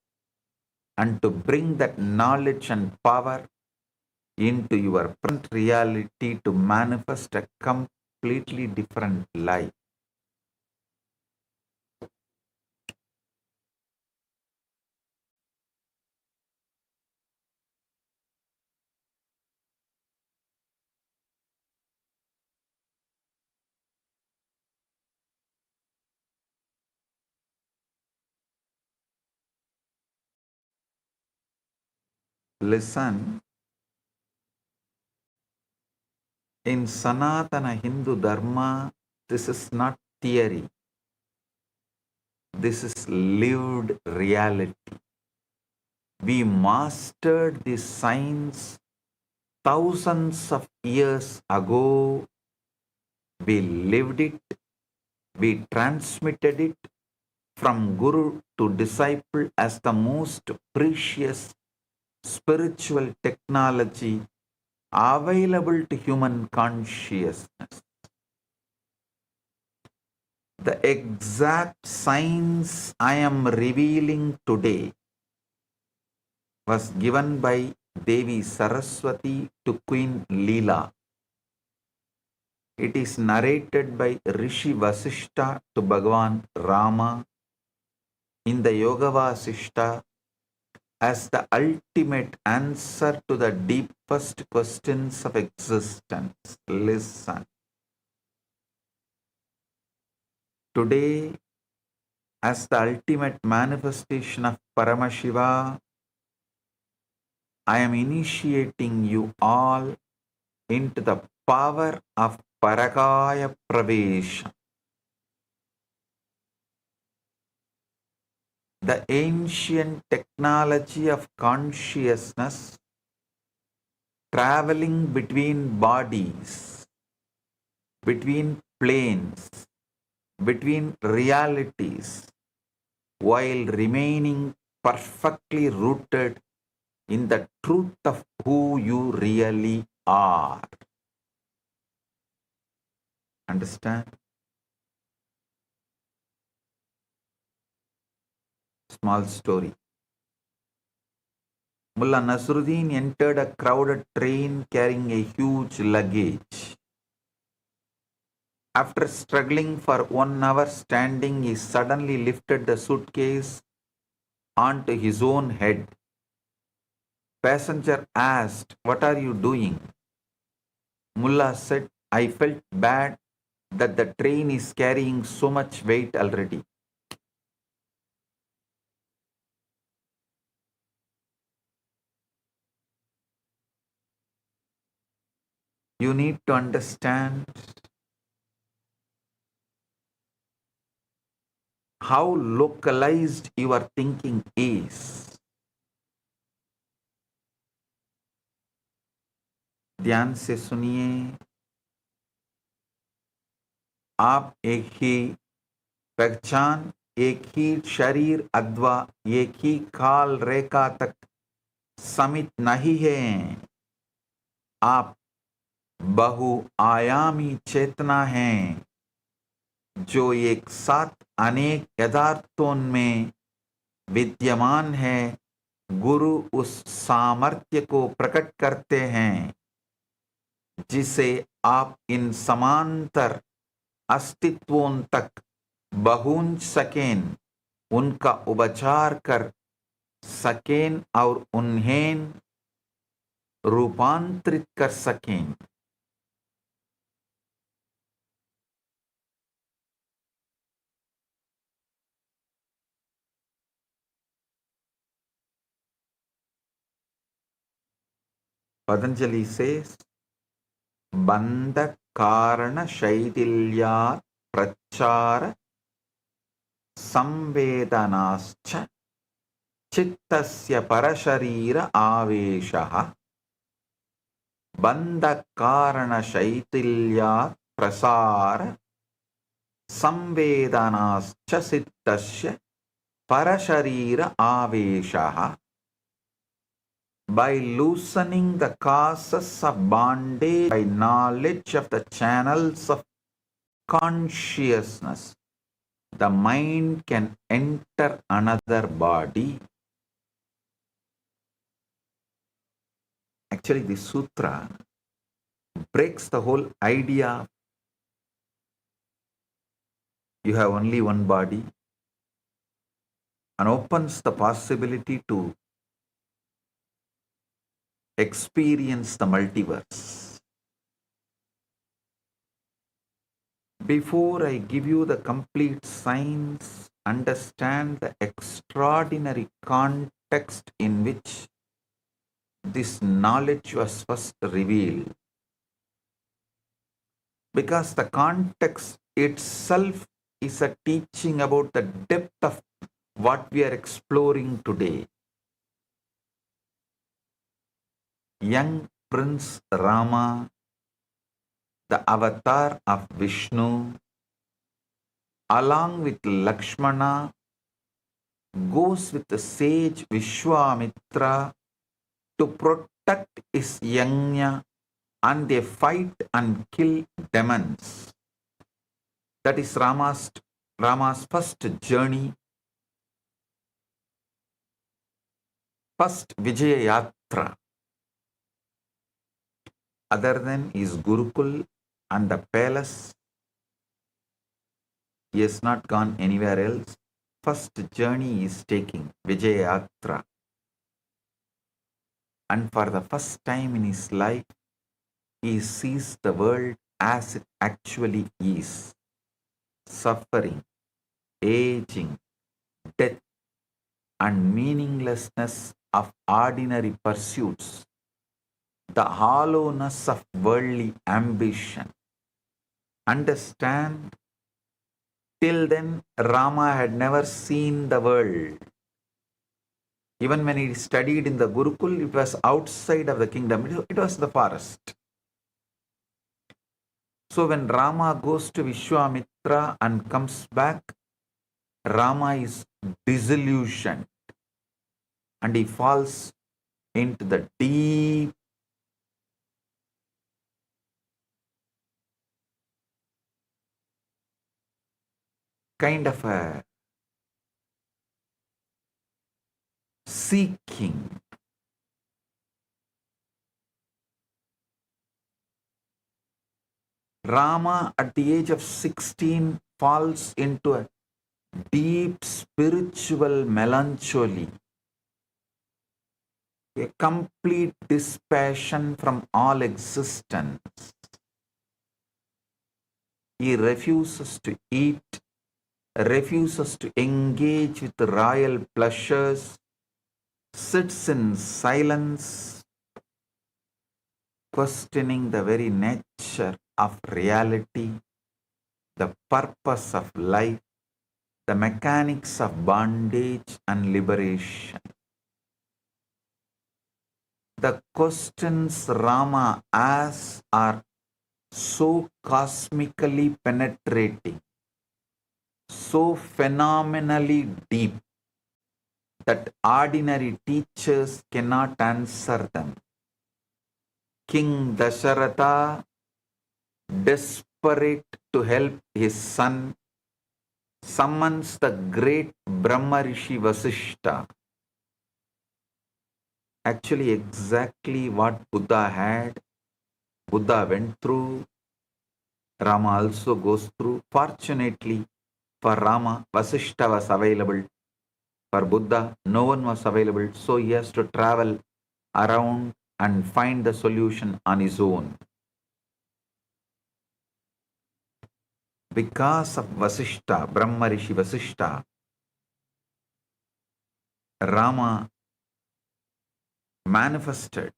and to bring that knowledge and power into your present reality to manifest a completely different life. Listen, in Sanatana Hindu Dharma, this is not theory. This is lived reality. We mastered this science thousands of years ago. We lived it. We transmitted it from Guru to disciple as the most precious spiritual technology available to human consciousness. The exact science I am revealing today was given by Devi Saraswati to Queen Leela. It is narrated by Rishi Vasishta to Bhagavan Rama in the Yoga Vasishta as the ultimate answer to the deepest questions of existence. Listen. Today, as the ultimate manifestation of Paramashiva, I am initiating you all into the power of Parakaya Pravesha, the ancient technology of consciousness traveling between bodies, between planes, between realities, while remaining perfectly rooted in the truth of who you really are. Understand? Small story. Mullah Nasruddin entered a crowded train carrying a huge luggage. After struggling for 1 hour standing, he suddenly lifted the suitcase onto his own head. Passenger asked, "What are you doing?" Mullah said, "I felt bad that the train is carrying so much weight already." You need to understand how localized your thinking is. ध्यान से सुनिए, आप एक ही पहचान, एक ही शरीर अथवा एक ही काल रेखा तक सीमित नहीं हैं। आप बहुआयामी चेतना हैं, जो एक साथ अनेक यथार्थों में विद्यमान है। गुरु उस सामर्थ्य को प्रकट करते हैं जिसे आप इन समांतर अस्तित्वों तक पहुंच सकें, उनका उपचार कर सकें और उन्हें रूपांतरित कर सकें। Patanjali says, Bandha Karana Shaitilyat Prachara Samvedanascha Chittasya Parasharira Aveshaha Bandha Karana Shaitilyat Prasara Samvedanascha Chittasya Parasharira Aveshaha. By loosening the causes of bondage by knowledge of the channels of consciousness, the mind can enter another body. Actually, this sutra breaks the whole idea you have only one body and opens the possibility to experience the multiverse. Before I give you the complete science, understand the extraordinary context in which this knowledge was first revealed. Because the context itself is a teaching about the depth of what we are exploring today. Young Prince Rama, the avatar of Vishnu, along with Lakshmana, goes with the sage Vishwamitra to protect his yajna, and they fight and kill demons. That is Rama's first journey, first Vijaya Yatra. Other than his Gurukul and the palace, he has not gone anywhere else. First journey he is taking, Vijaya Yatra. And for the first time in his life, he sees the world as it actually is. Suffering, aging, death, and meaninglessness of ordinary pursuits. The hollowness of worldly ambition. Understand, till then Rama had never seen the world. Even when he studied in the Gurukul, it was outside of the kingdom. It was the forest. So when Rama goes to Vishwamitra and comes back, Rama is disillusioned and he falls into the deep kind of a seeking. Rama at the age of 16 falls into a deep spiritual melancholy, a complete dispassion from all existence. He refuses to eat, refuses to engage with royal pleasures, sits in silence, questioning the very nature of reality, the purpose of life, the mechanics of bondage and liberation. The questions Rama asks are so cosmically penetrating, so phenomenally deep, that ordinary teachers cannot answer them. King Dasharatha, desperate to help his son, summons the great Brahma Rishi Vasishta. Actually, exactly what Buddha had, Buddha went through, Rama also goes through. Fortunately for Rama, Vasishta was available. For Buddha, no one was available, so he has to travel around and find the solution on his own. Because of Vasishta, Brahma Rishi Vasishta, Rama manifested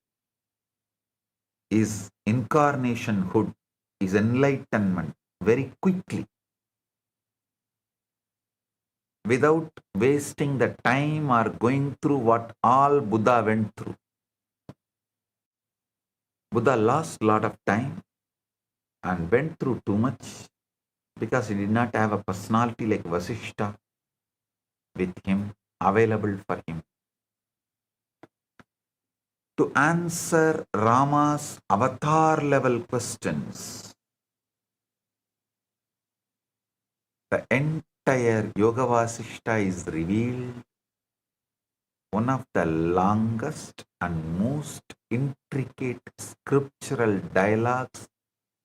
is incarnationhood, is enlightenment very quickly, without wasting the time or going through what all Buddha went through. Buddha lost a lot of time and went through too much because he did not have a personality like Vasishta with him, available for him. To answer Rama's avatar level questions, the entire Yoga Vasishta is revealed, one of the longest and most intricate scriptural dialogues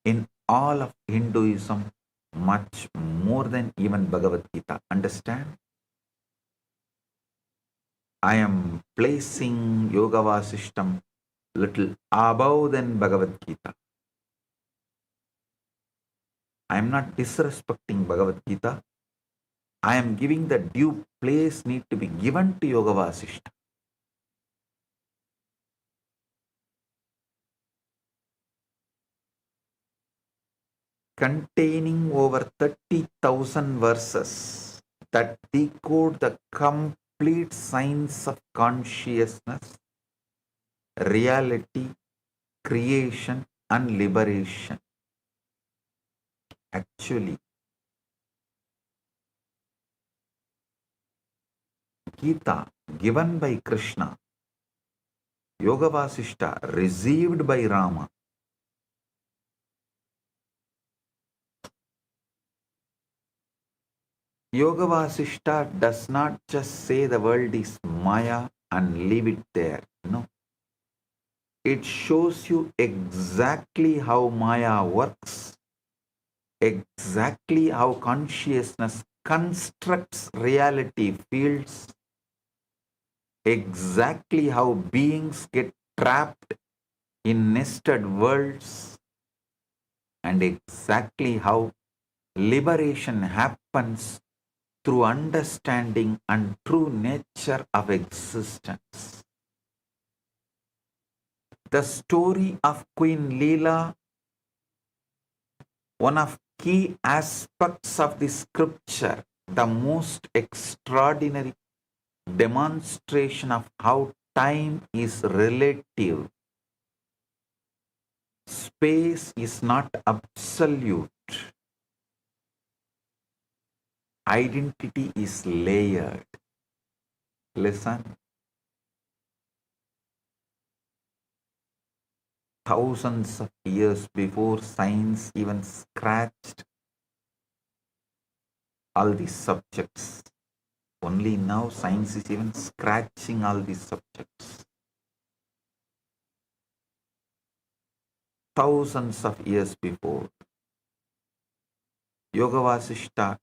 in all of Hinduism, much more than even Bhagavad Gita. Understand? I am placing Yoga Vasishtam little above than Bhagavad Gita. I am not disrespecting Bhagavad Gita. I am giving the due place need to be given to Yoga Vasishta. Containing over 30,000 verses that decode the complete science of consciousness, reality, creation, and liberation. Actually, Gita given by Krishna, Yoga Vasishta received by Rama. Yoga Vasishta does not just say the world is Maya and leave it there. No. It shows you exactly how Maya works, exactly how consciousness constructs reality fields, exactly how beings get trapped in nested worlds, and exactly how liberation happens through understanding and true nature of existence. The story of Queen Leela, one of key aspects of the scripture, the most extraordinary demonstration of how time is relative. Space is not absolute. Identity is layered. Listen. Thousands of years before science even scratched all these subjects. Only now science is even scratching all these subjects. Thousands of years before, Yoga Vasishta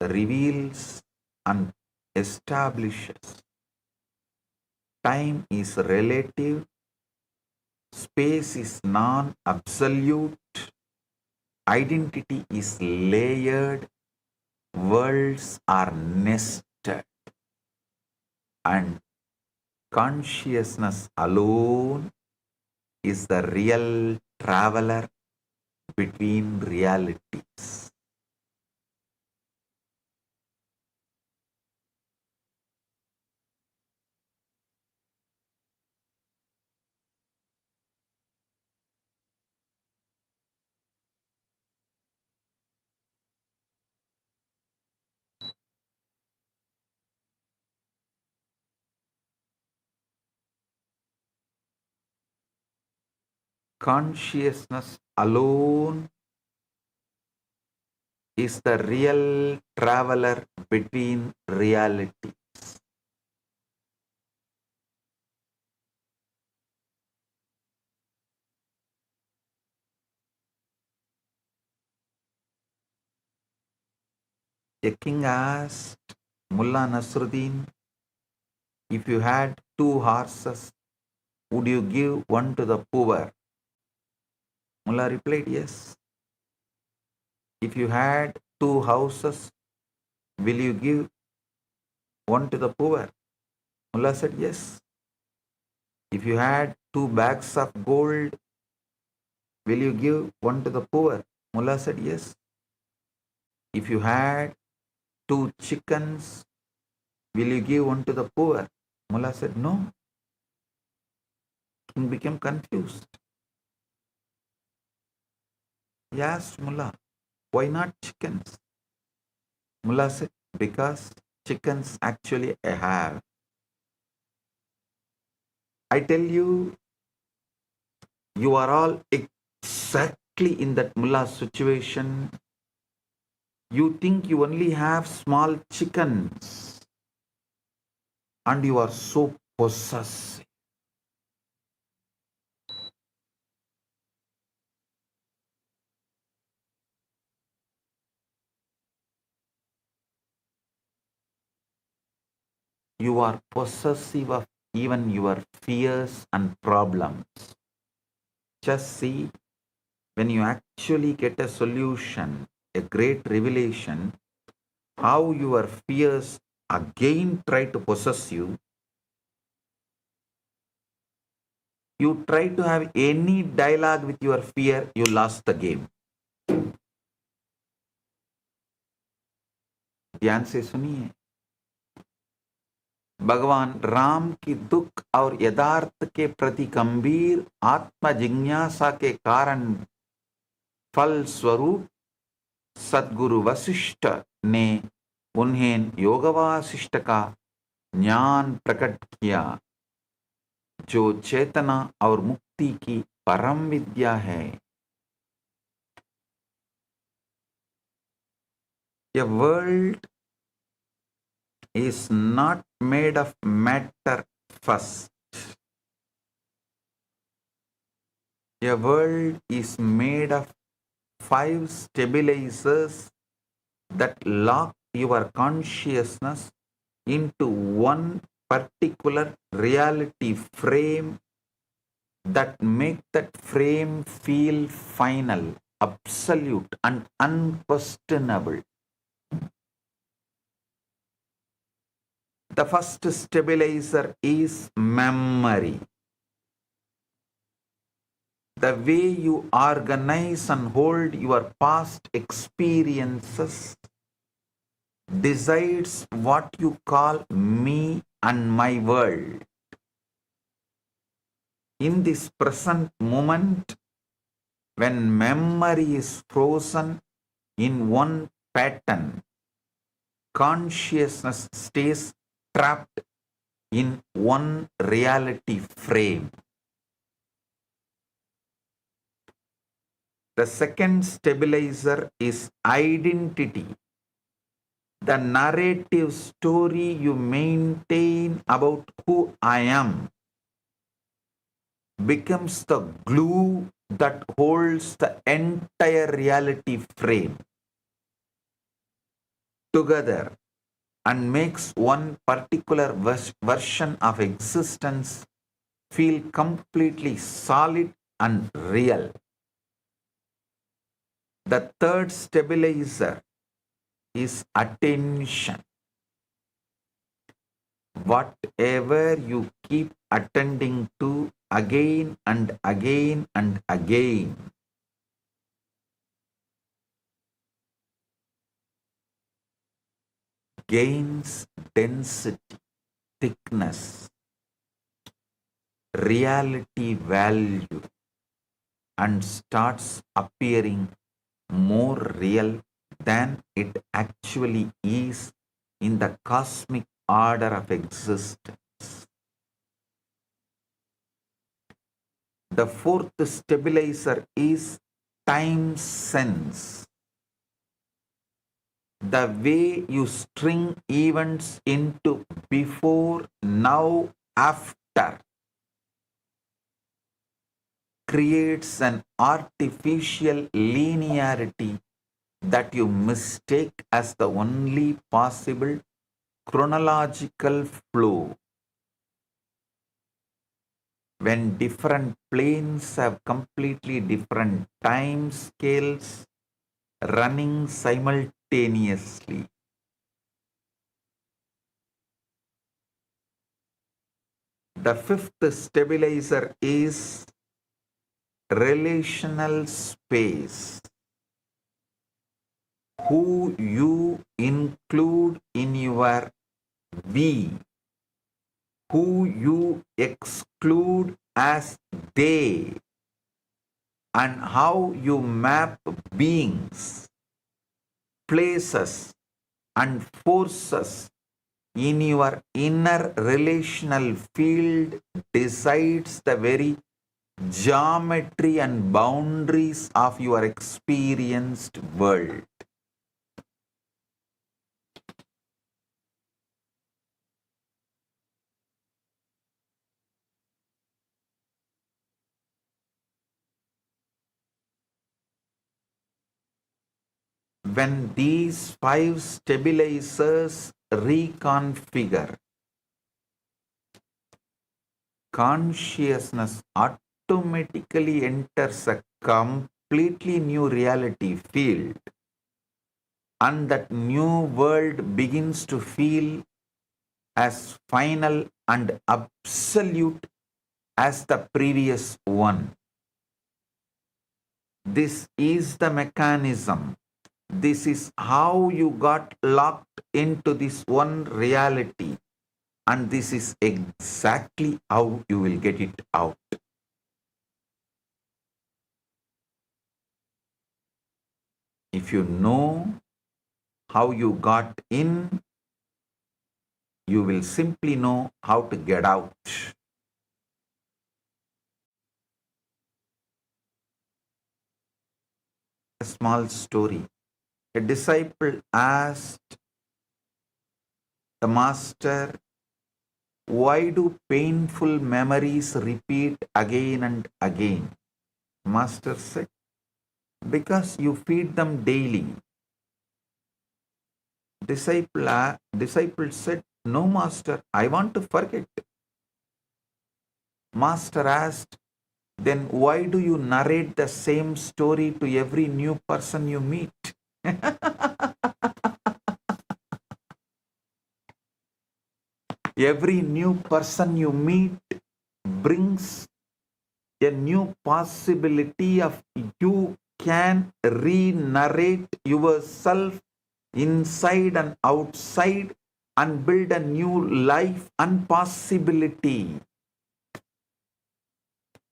reveals and establishes time is relative, space is non-absolute, identity is layered, worlds are nested, and consciousness alone is the real traveler between realities. Consciousness alone is the real traveler between realities. A king asked Mullah Nasruddin, if you had 2 horses, would you give one to the poor? Mullah replied, yes. If you had 2 houses, will you give one to the poor? Mullah said, yes. If you had 2 bags of gold, Will you give one to the poor? Mullah said, yes. If you had 2 chickens, will you give one to the poor? Mullah said, no. King became confused. He asked Mullah, why not chickens? Mullah said, because chickens actually I have. I tell you, you are all exactly in that mullah situation. You think you only have small chickens and you are so possessive. You are possessive of even your fears and problems. Just see, when you actually get a solution, a great revelation, how your fears again try to possess you. You try to have any dialogue with your fear, you lost the game. ध्यान से सुनिए, भगवान राम की दुख और यथार्थ के प्रति गंभीर आत्म जिज्ञासा के कारण फल स्वरूप सद्गुरु वशिष्ठ ने उन्हें योग वासिष्ठ का ज्ञान प्रकट किया, जो चेतना और मुक्ति की परम विद्या है। A world is not made of matter first. A world is made of 5 stabilizers that lock your consciousness into one particular reality frame, that make that frame feel final, absolute and unquestionable. The first stabilizer is memory. The way you organize and hold your past experiences decides what you call me and my world. In this present moment, when memory is frozen in one pattern, consciousness stays trapped in one reality frame. The second stabilizer is identity. The narrative story you maintain about who I am becomes the glue that holds the entire reality frame together and makes one particular version of existence feel completely solid and real. The third stabilizer is attention. Whatever you keep attending to again and again and again gains density, thickness, reality value, and starts appearing more real than it actually is in the cosmic order of existence. The fourth stabilizer is time sense. The way you string events into before, now, after creates an artificial linearity that you mistake as the only possible chronological flow. When different planes have completely different time scales running simultaneously. The fifth stabilizer is relational space, who you include in your we, who you exclude as they, and how you map beings, places, and forces in your inner relational field decides the very geometry and boundaries of your experienced world. When these five stabilizers reconfigure, consciousness automatically enters a completely new reality field, and that new world begins to feel as final and absolute as the previous one. This is the mechanism. This is how you got locked into this one reality. And this is exactly how you will get it out. If you know how you got in, you will simply know how to get out. A small story. A disciple asked the master, why do painful memories repeat again and again? Master said, because you feed them daily. Disciple said, no, master, I want to forget. Master asked, then why do you narrate the same story to every new person you meet? Every new person you meet brings a new possibility of you can re-narrate yourself inside and outside and build a new life and possibility.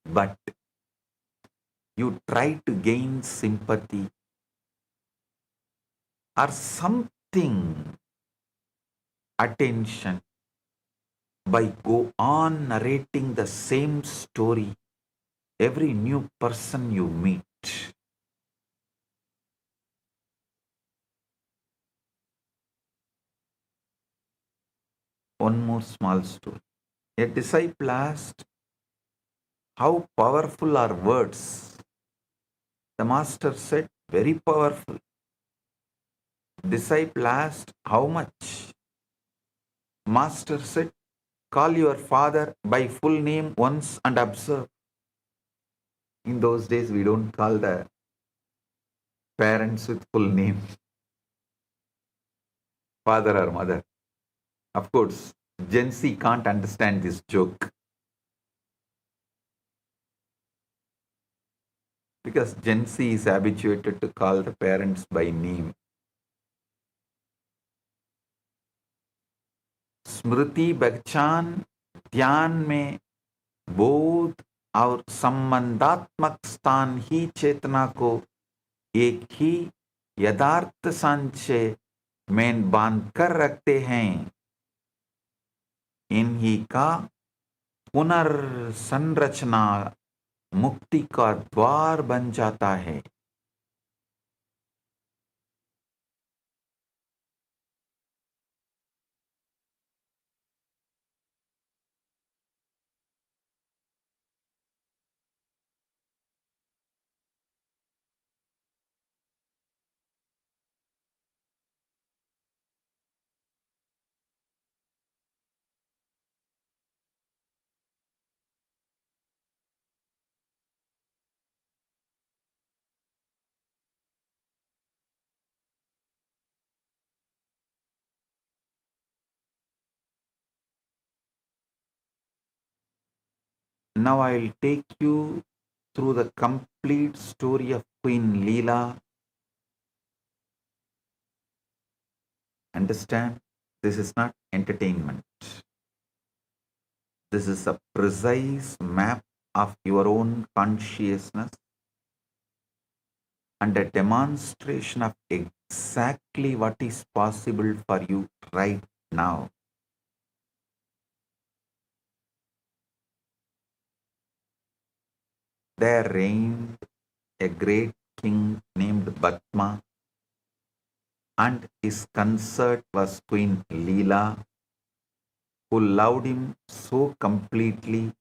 But you try to gain sympathy or something, attention, by go on narrating the same story every new person you meet. One more small story. A disciple asked, how powerful are words? The master said, very powerful. Disciple asked, how much? Master said, call your father by full name once and observe. In those days, we don't call the parents with full name, father or mother. Of course, Gen Z can't understand this joke because Gen Z is habituated to call the parents by name. स्मृति बगचान ध्यान में बोध और संबंधात्मक स्थान ही चेतना को एक ही यथार्थ संचय में बांध कर रखते हैं. इन्हीं का पुनर्संरचना मुक्ति का द्वार बन जाता है. Now I will take you through the complete story of Queen Leela. Understand? This is not entertainment. This is a precise map of your own consciousness and a demonstration of exactly what is possible for you right now. There reigned a great king named Batma, and his consort was Queen Leela, who loved him so completely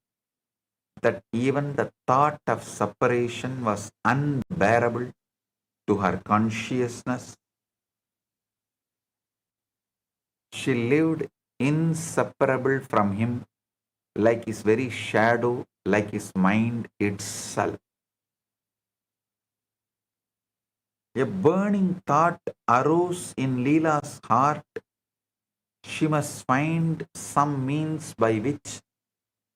that even the thought of separation was unbearable to her consciousness. She lived inseparable from him, like his very shadow, like his mind itself. A burning thought arose in Leela's heart. She must find some means by which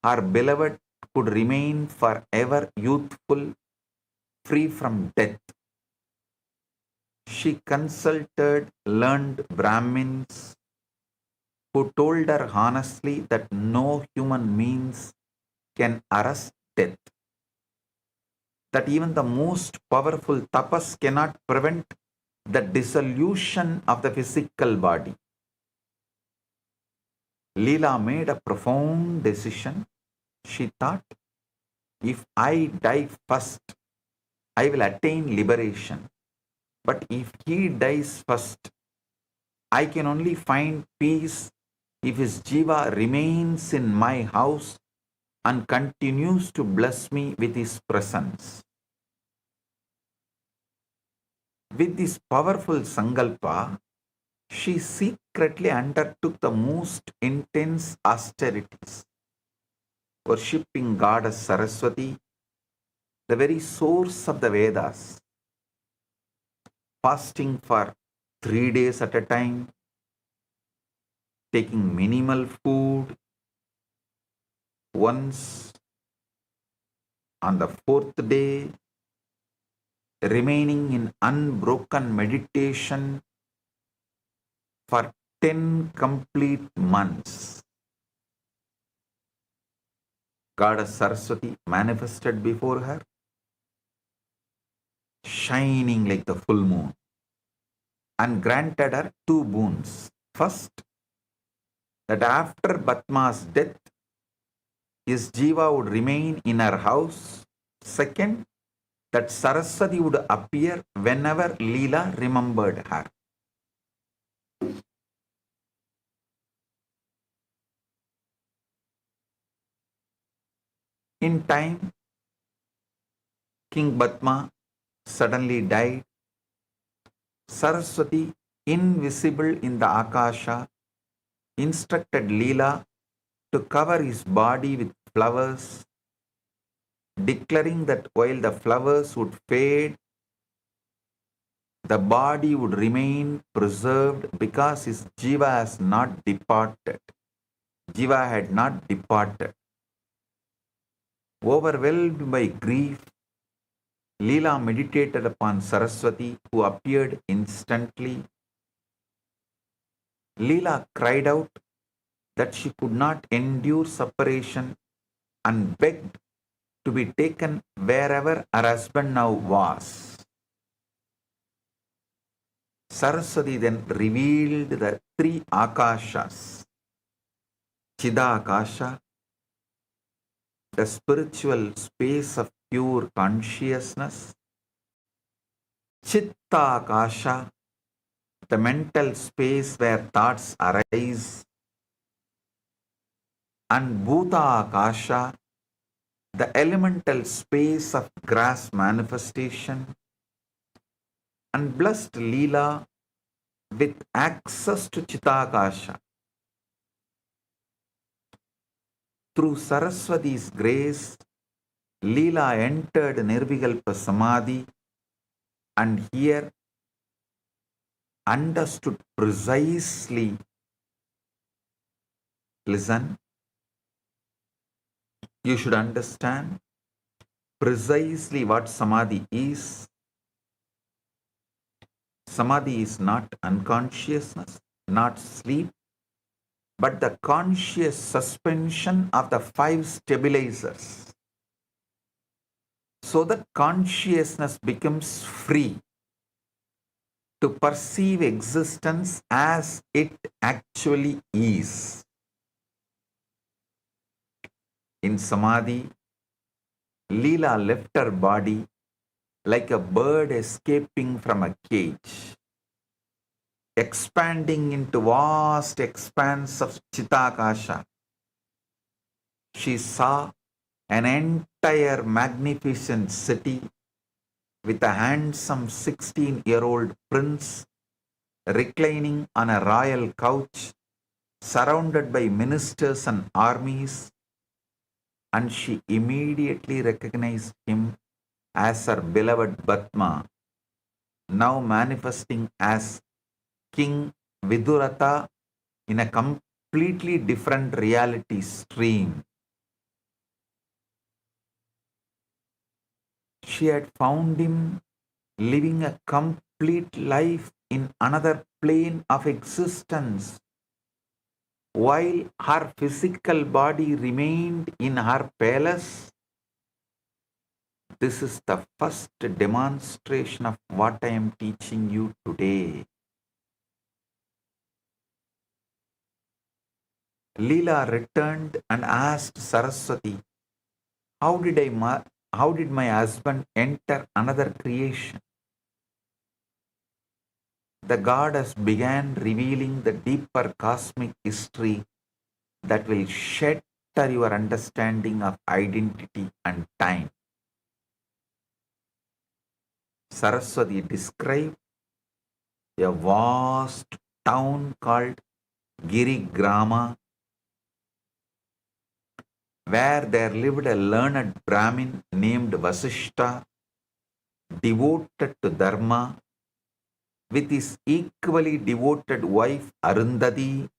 her beloved could remain forever youthful, free from death. She consulted learned Brahmins who told her honestly that no human means can arrest death, that even the most powerful tapas cannot prevent the dissolution of the physical body. Leela made a profound decision. She thought, if I die first, I will attain liberation. But if he dies first, I can only find peace if his jiva remains in my house and continues to bless me with his presence. With this powerful sankalpa, she secretly undertook the most intense austerities, worshipping goddess Saraswati, the very source of the Vedas, fasting for 3 days at a time, taking minimal food, once on the 4th day, remaining in unbroken meditation for 10 complete months. Goddess Saraswati manifested before her, shining like the full moon, and granted her 2 boons. First, that after Batma's death, his jiva would remain in her house. Second, that Saraswati would appear whenever Leela remembered her. In time, King Batma suddenly died. Saraswati, invisible in the Akasha, instructed Leela to cover his body with flowers, declaring that while the flowers would fade, the body would remain preserved because his jiva has not departed. Jiva had not departed. Overwhelmed by grief, Leela meditated upon Saraswati, who appeared instantly. Leela cried out that she could not endure separation and begged to be taken wherever her husband now was. Saraswati then revealed the 3 Akashas: Chidakasha, the spiritual space of pure consciousness; Chittakasha, the mental space where thoughts arise; and Bhutakasha, the elemental space of grass manifestation. And blessed Leela with access to Chittakasha. Through Saraswati's grace, Leela entered Nirvikalpa Samadhi and here understood precisely. Listen, you should understand precisely what samadhi is. Samadhi is not unconsciousness, not sleep, but the conscious suspension of the 5 stabilizers. So that consciousness becomes free to perceive existence as it actually is. In Samadhi, Leela left her body like a bird escaping from a cage, expanding into vast expanse of Chitakasha. She saw an entire magnificent city with a handsome 16-year-old prince reclining on a royal couch, surrounded by ministers and armies, and she immediately recognized him as her beloved Batma, now manifesting as King Viduratha in a completely different reality stream. She had found him living a complete life in another plane of existence, while her physical body remained in her palace. This is the first demonstration of what I am teaching you today. Leela returned and asked Saraswati, how did my husband enter another creation? The goddess began revealing the deeper cosmic history that will shatter your understanding of identity and time. Saraswati described a vast town called Girigrama, where there lived a learned Brahmin named Vasishta, devoted to Dharma, with his equally devoted wife Arundhati.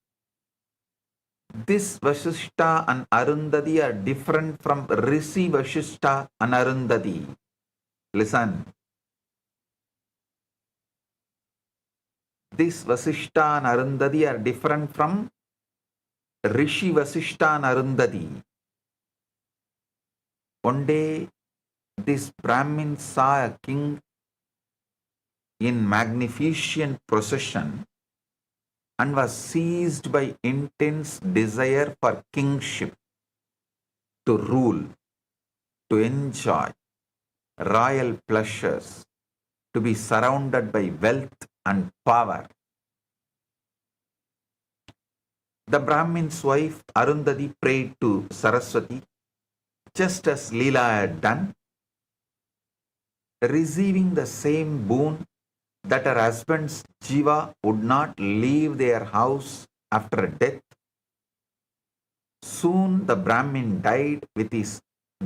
This Vasishta and Arundhati are different from Rishi Vasishta and Arundhati. Listen. This Vasishta and Arundhati are different from Rishi Vasishta and Arundhati. One day, this Brahmin saw a king in magnificent procession and was seized by intense desire for kingship, to rule, to enjoy royal pleasures, to be surrounded by wealth and power. The Brahmin's wife Arundhati prayed to Saraswati, just as Leela had done, receiving the same boon that her husband's jiva would not leave their house after death. Soon the Brahmin died with his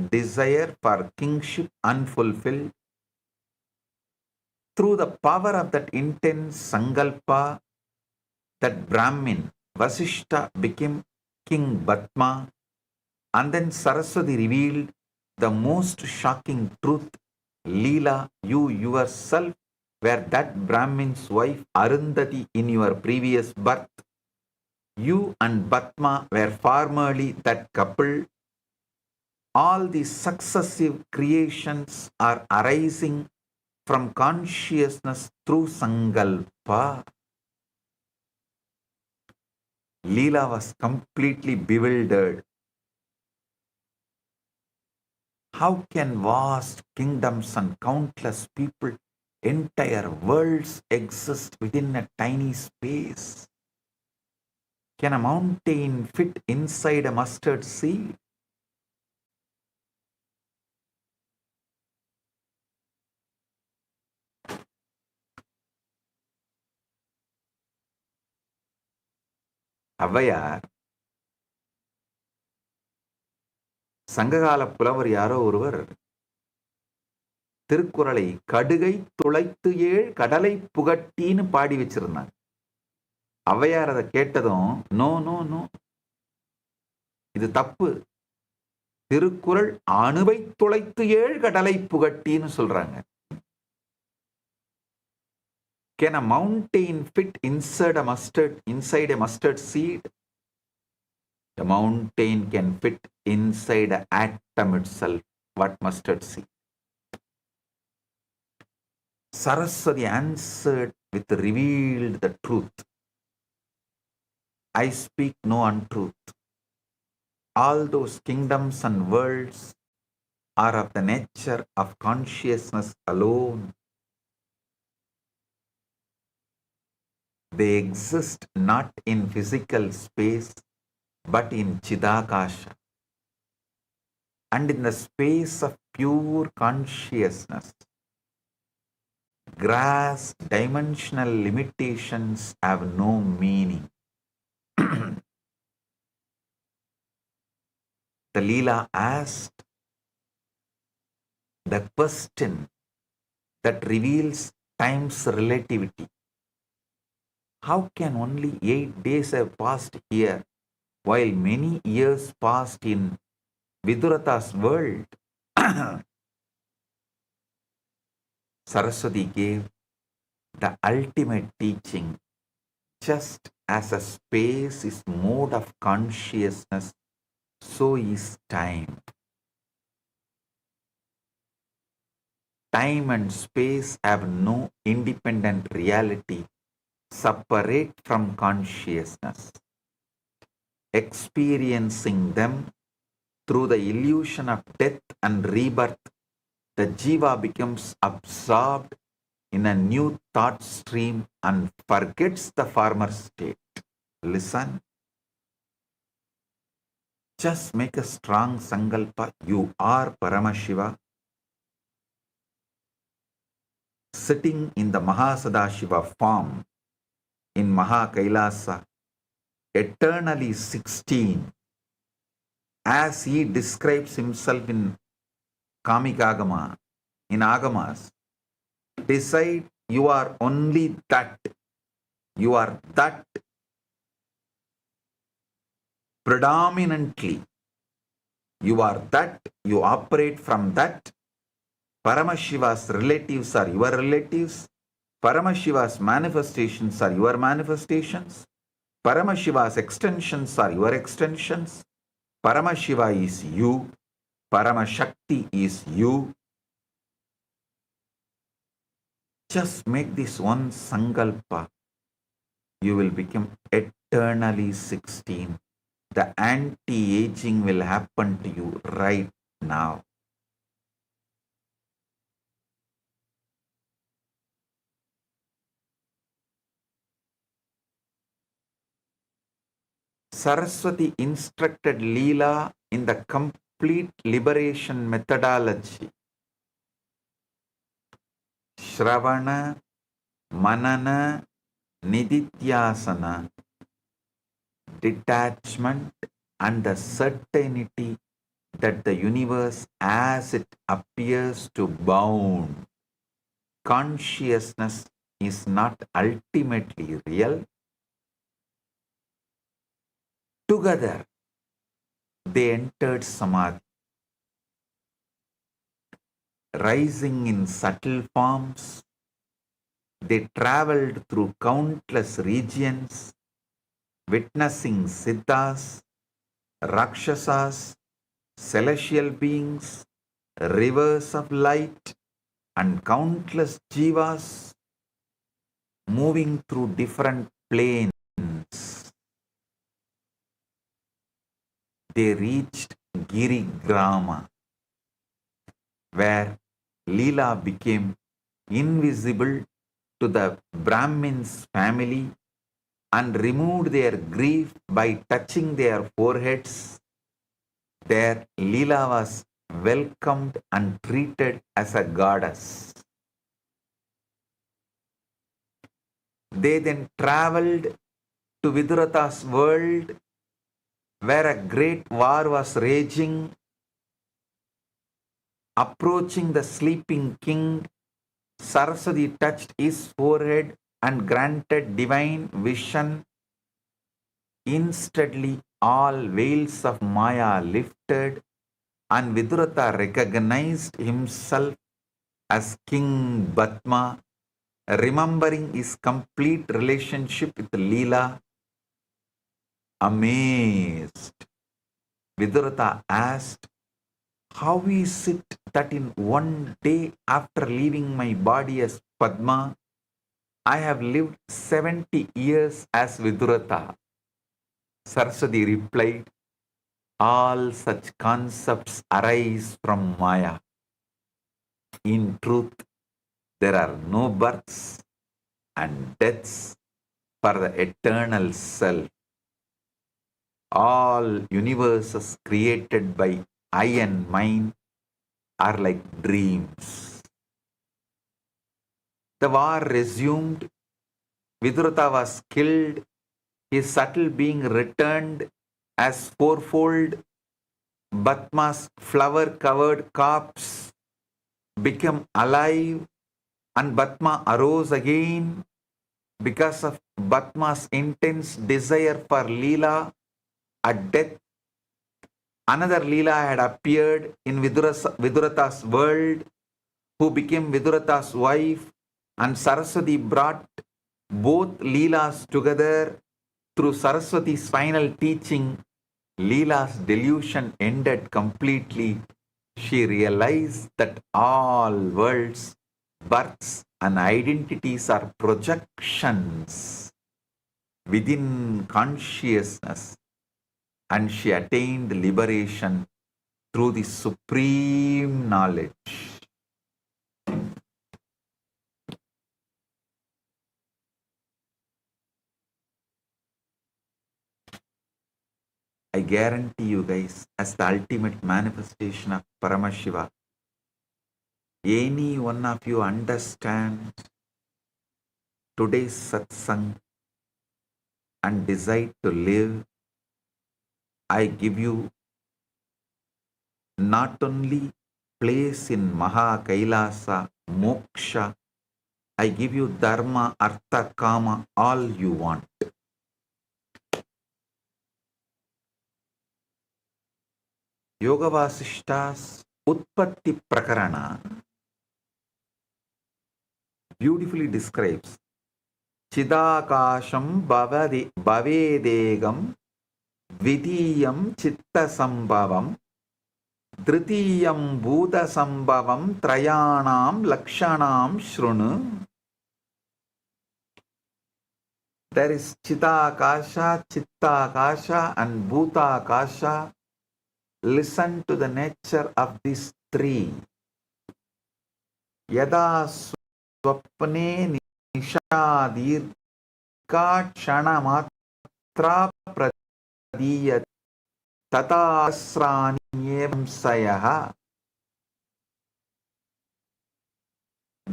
desire for kingship unfulfilled. Through the power of that intense sankalpa, that Brahmin, Vasishta, became King Batma, and then Saraswati revealed the most shocking truth. Leela, you yourself were that Brahmin's wife Arundhati in your previous birth. You and Batma were formerly that couple. All the successive creations are arising from consciousness through sankalpa. Leela was completely bewildered. How can vast kingdoms and countless people, entire worlds exist within a tiny space? Can a mountain fit inside a mustard seed? Avvaiyar சங்ககால புலவர் யாரோ ஒருவர் திருக்குறளை கடுகை துளைத்து ஏழ் கடலை புகட்டின்னு பாடி வச்சிருந்தாங்க. ஔவையார் அதை கேட்டதும் நோ நோ நோ, இது தப்பு, திருக்குறள் அணுவை துளைத்து 7 கடலை புகட்டின்னு சொல்றாங்க. Can a mountain fit inside a mustard seed? The mountain can fit inside an atom itself. What mustard seed? Saraswati answered with revealed the truth. I speak no untruth. All those kingdoms and worlds are of the nature of consciousness alone. They exist not in physical space, but in Chidakasha. And in the space of pure consciousness, gross dimensional limitations have no meaning. The Leela asked the question that reveals time's relativity. How can only 8 days have passed here while many years passed in Vidurata's world? Saraswati gave the ultimate teaching. Just as a space is mode of consciousness, so is time. Time and space have no independent reality separate from consciousness. Experiencing them through the illusion of death and rebirth, the jiva becomes absorbed in a new thought stream and forgets the former state. Listen. Just make a strong sankalpa. You are Paramashiva, sitting in the Mahasadashiva form in Maha Kailasa, eternally 16, as he describes himself in Kamikagama, in Agamas. Decide you are only that. You are that predominantly. You are that. You operate from that. Paramashiva's relatives are your relatives. Paramashiva's manifestations are your manifestations. Paramashiva's extensions are your extensions. Paramashiva is you. Paramashakti is you. Just make this one sankalpa. You will become eternally 16. The anti-aging will happen to you right now. Saraswati instructed Leela in the complete liberation methodology. Shravana, Manana, Nididhyasana, detachment, and the certainty that the universe as it appears to bound. Consciousness is not ultimately real. Together, they entered Samadhi. Rising in subtle forms, they traveled through countless regions, witnessing Siddhas, Rakshasas, celestial beings, rivers of light, and countless jivas moving through different planes. They reached Giri Grama, where Leela became invisible to the Brahmin's family and removed their grief by touching their foreheads. There Leela was welcomed and treated as a goddess. They then traveled to Vidurata's world, where a great war was raging. Approaching the sleeping king, Saraswati touched his forehead and granted divine vision. Instantly, all veils of Maya lifted And Vidurata recognized himself as King Bhatma, remembering his complete relationship with Leela. Amazed, Vidurata asked, how is it that in one day after leaving my body as Padma, I have lived 70 years as Vidurata? Saraswati replied, all such concepts arise from Maya. In truth, there are no births and deaths for the eternal self. All universes created by I and mine are like dreams. The war resumed. Vidurata was killed, his subtle being returned as fourfold. Bhatma's flower-covered corpse became alive, and Bhatma arose again because of Bhatma's intense desire for Leela. At death, another Leela had appeared in Vidurata's world, who became Vidurata's wife, and Saraswati brought both Leelas together. Through Saraswati's final teaching, Leela's delusion ended completely. She realized that all worlds, births, and identities are projections within consciousness, and she attained liberation through the supreme knowledge. I guarantee you guys, as the ultimate manifestation of Paramashiva, any one of you understand today's satsang and decide to live, I give you not only place in Maha Kailasa, Moksha, I give you Dharma, Artha, Kama, all you want. Yoga Vasishta's Utpatti Prakarana beautifully describes Chidakasham Bhavedegam Vidiyam Chitta Sambhavam Dritiyam Bhuta Sambhavam Trayanam Lakshanam Shrunu. There is Chidakasha, Chittakasha, and Bhutakasha. Listen to the nature of these three. Yada swapne nishadirka kshanamatra pradiyat tata asrani sayaha.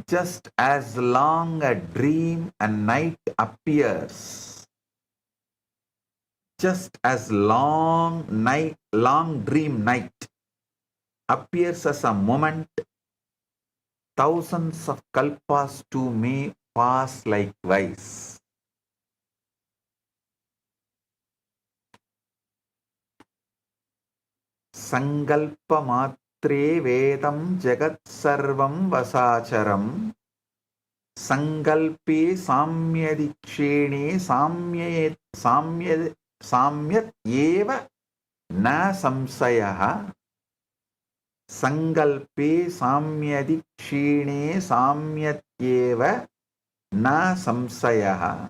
Just as long a dream and night appears, just as long dream night appears as a moment, thousands of kalpas too may pass likewise. Sankalpa matre vedam jagat sarvam vasacharam sankalpe samyadikshene samyat eva na samsayaha. Sankalpe samyadikshene samyat eva na samsayaha.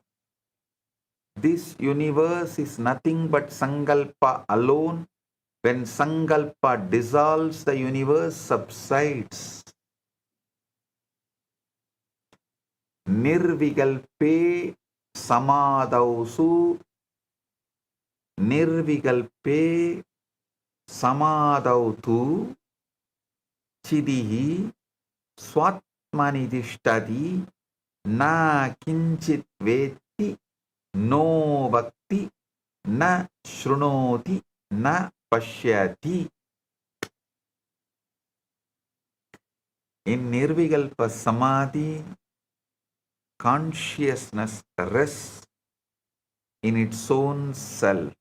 This universe is nothing but sankalpa alone. When sankalpa dissolves, the universe subsides. Nirvikalpe samadausu Nirvikalpe samadautu chidihi swatmanidishtadi na kinchit veti no bhakti na shrunoti na pashyati. In Nirvikalpa Samadhi, consciousness rests in its own self.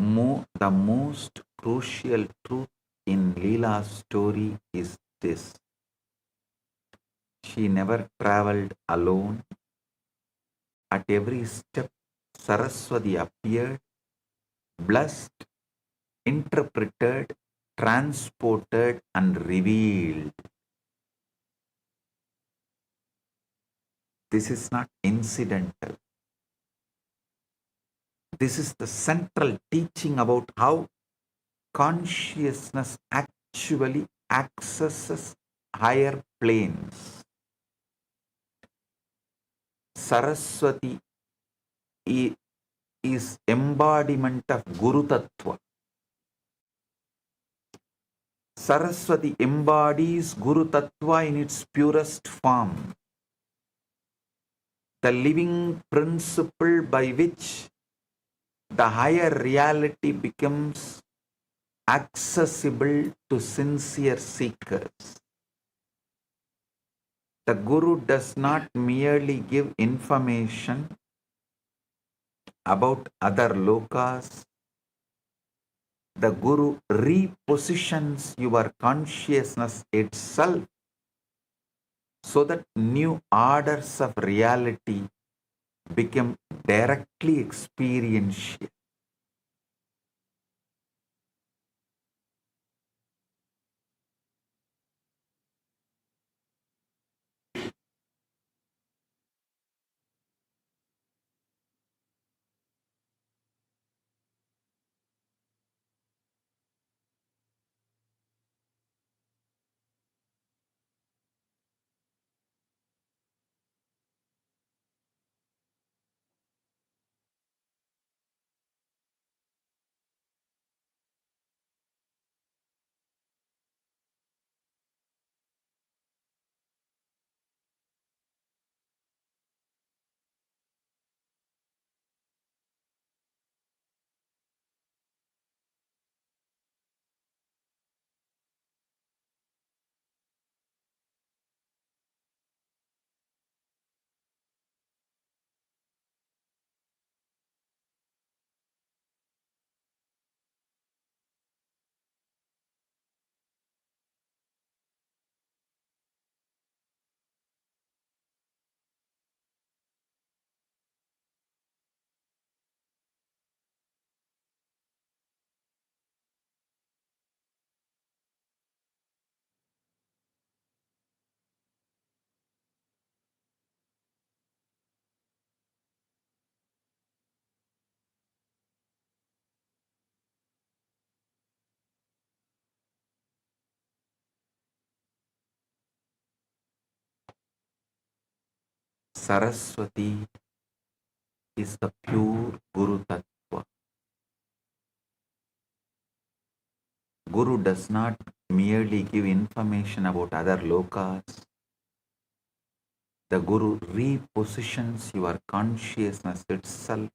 the most crucial truth in Leela's story is this. She never traveled alone. At every step, Saraswati appeared, blessed, interpreted, transported, and revealed. This is not incidental. This is the central teaching about how consciousness actually accesses higher planes. Saraswati is embodiment of Guru Tattva. Saraswati embodies Guru Tattva in its purest form, the living principle by which the higher reality becomes accessible to sincere seekers. The Guru does not merely give information about other lokas. The Guru repositions your consciousness itself so that new orders of reality become directly experiential. Saraswati is the pure Guru Tattva. Guru does not merely give information about other lokas. The Guru repositions your consciousness itself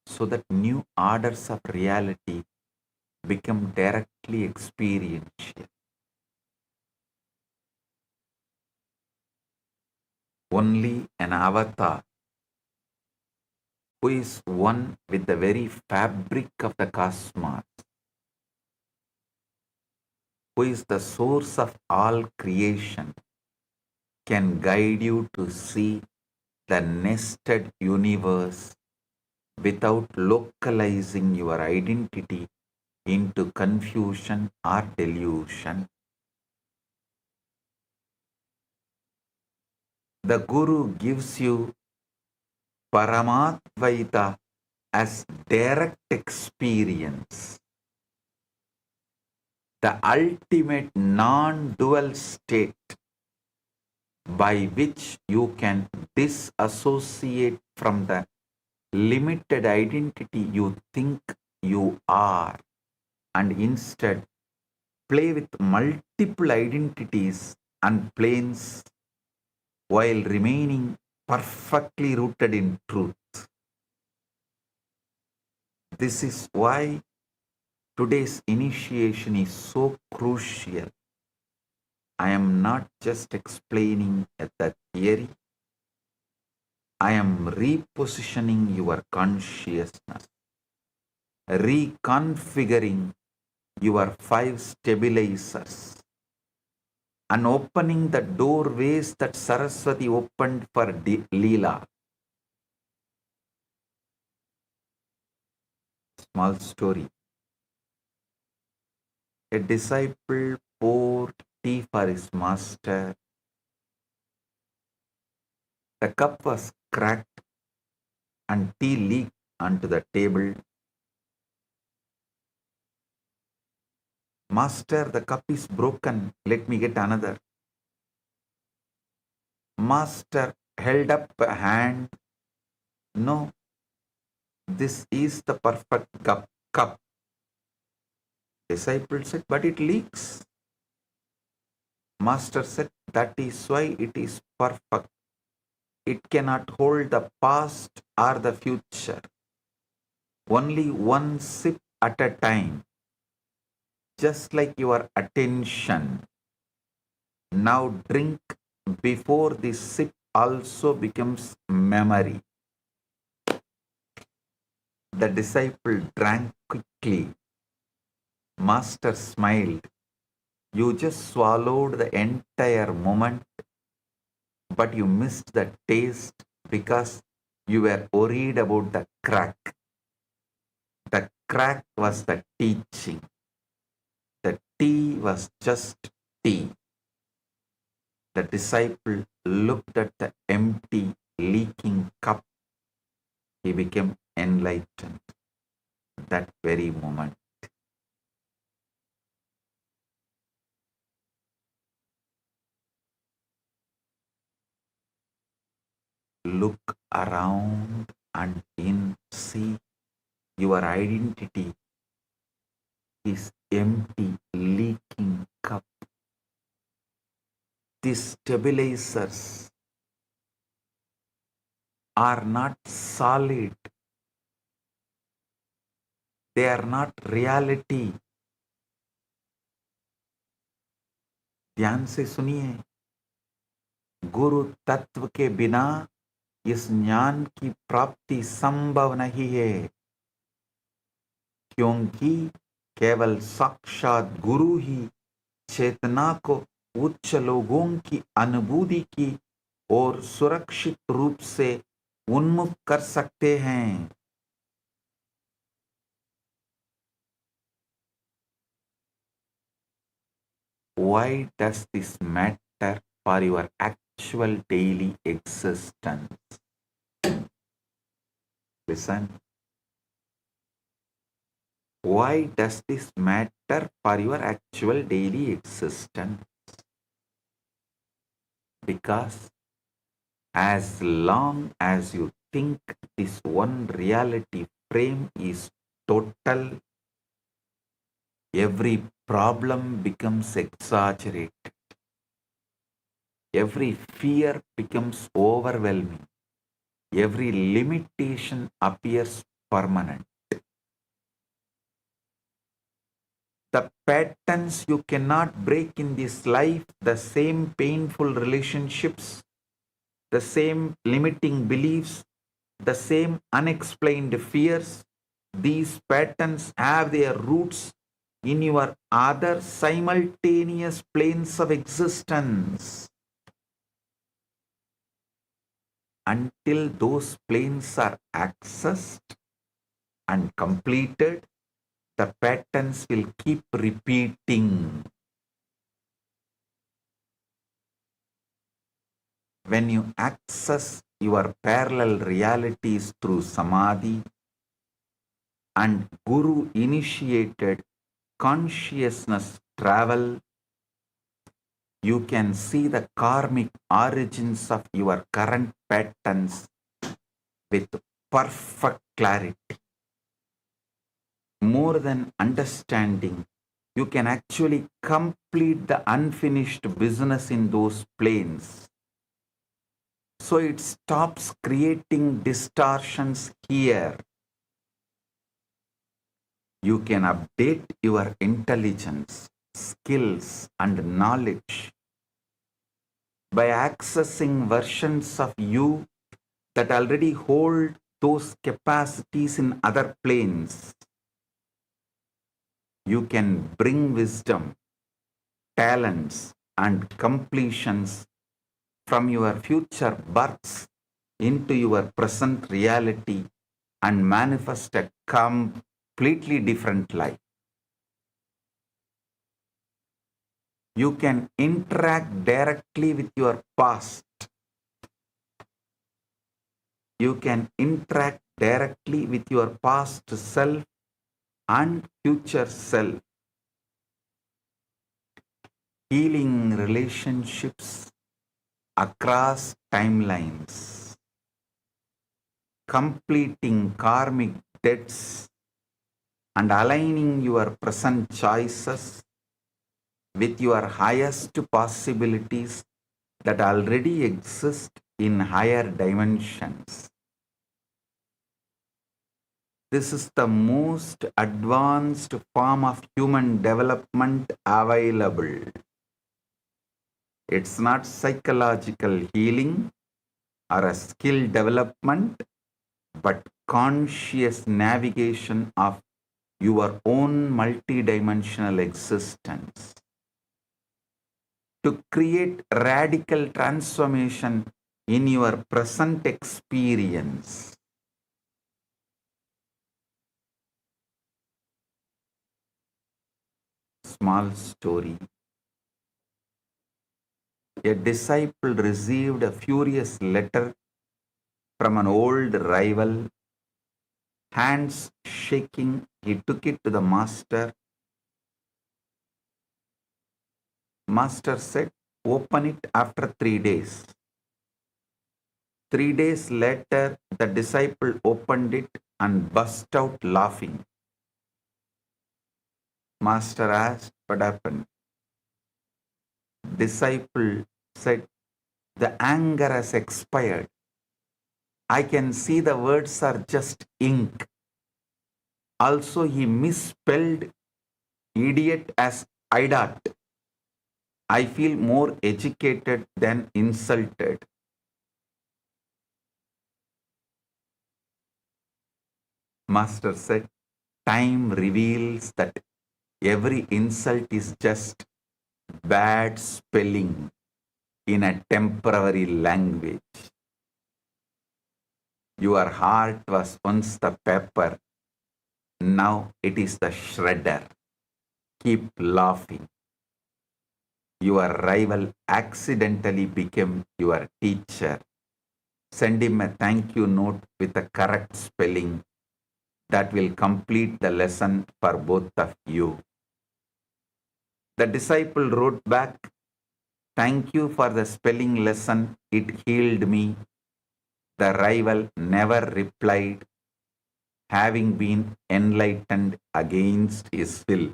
so that new orders of reality become directly experiential. Only an avatar who is one with the very fabric of the cosmos, who is the source of all creation, can guide you to see the nested universe without localizing your identity into confusion or delusion. The Guru gives you Paramadvaita as direct experience, the ultimate non-dual state by which you can disassociate from the limited identity you think you are and instead play with multiple identities and planes while remaining perfectly rooted in truth. This is why today's initiation is so crucial. I am not just explaining the theory, I am repositioning your consciousness. reconfiguring your 5 stabilizers and opening the doorways that Saraswati opened for Leela. Small story. A disciple poured tea for his master. The cup was cracked and tea leaked onto the table. Master, the cup is broken. Let me get another. Master held up a hand. No, this is the perfect cup. Disciple said, but it leaks. Master said, that is why it is perfect. It cannot hold the past or the future. Only one sip at a time. Just like your attention. Now drink before the sip also becomes memory. The disciple drank quickly. Master smiled. You just swallowed the entire moment, but you missed the taste because you were worried about the crack. The crack was the teaching. The tea was just tea. The disciple looked at the empty, leaking cup. He became enlightened that very moment. Look around and see your identity is empty, leaking cup. These stabilizers are not solid. They are not reality. ध्यान से सुनिए, गुरु तत्व के बिना इस ज्ञान की प्राप्ति संभव नहीं है, क्योंकि केवल साक्षात गुरु ही चेतना को उच्च लोगों की अनुभूति की और सुरक्षित रूप से उन्मुख कर सकते हैं। Why does this matter for your actual daily existence? Listen. Why does this matter for your actual daily existence? Because as long as you think this one reality frame is total, every problem becomes exaggerated. Every fear becomes overwhelming. Every limitation appears permanent. The patterns you cannot break in this life, the same painful relationships, the same limiting beliefs, the same unexplained fears, these patterns have their roots in your other simultaneous planes of existence. Until those planes are accessed and completed, the patterns will keep repeating. When you access your parallel realities through samadhi and Guru initiated consciousness travel, you can see the karmic origins of your current patterns with perfect clarity. More than understanding, you can actually complete the unfinished business in those planes. So it stops creating distortions here. You can update your intelligence, skills, and knowledge by accessing versions of you that already hold those capacities in other planes. You can bring wisdom, talents, and completions from your future births into your present reality and manifest a completely different life. You can interact directly with your past. You can interact directly with your past self and future self, healing relationships across timelines, completing karmic debts, and aligning your present choices with your highest possibilities that already exist in higher dimensions. This is the most advanced form of human development available. It's not psychological healing or a skill development, but conscious navigation of your own multidimensional existence. To create radical transformation in your present experience. Small story. A disciple received a furious letter from an old rival. Hands shaking, he took it to the master. Master said, "Open it after 3 days." 3 days later, the disciple opened it and burst out laughing. Master asked, "What happened?" Disciple said, "The anger has expired. I can see the words are just ink." Also, he misspelled idiot as idiot. I feel more educated than insulted. Master said, time reveals that every insult is just bad spelling in a temporary language. Your heart was once the paper, now it is the shredder. Keep laughing. Your rival accidentally became your teacher. Send him a thank you note with a correct spelling. That will complete the lesson for both of you. The disciple wrote back, "Thank you for the spelling lesson. It healed me." The rival never replied, having been enlightened against his will.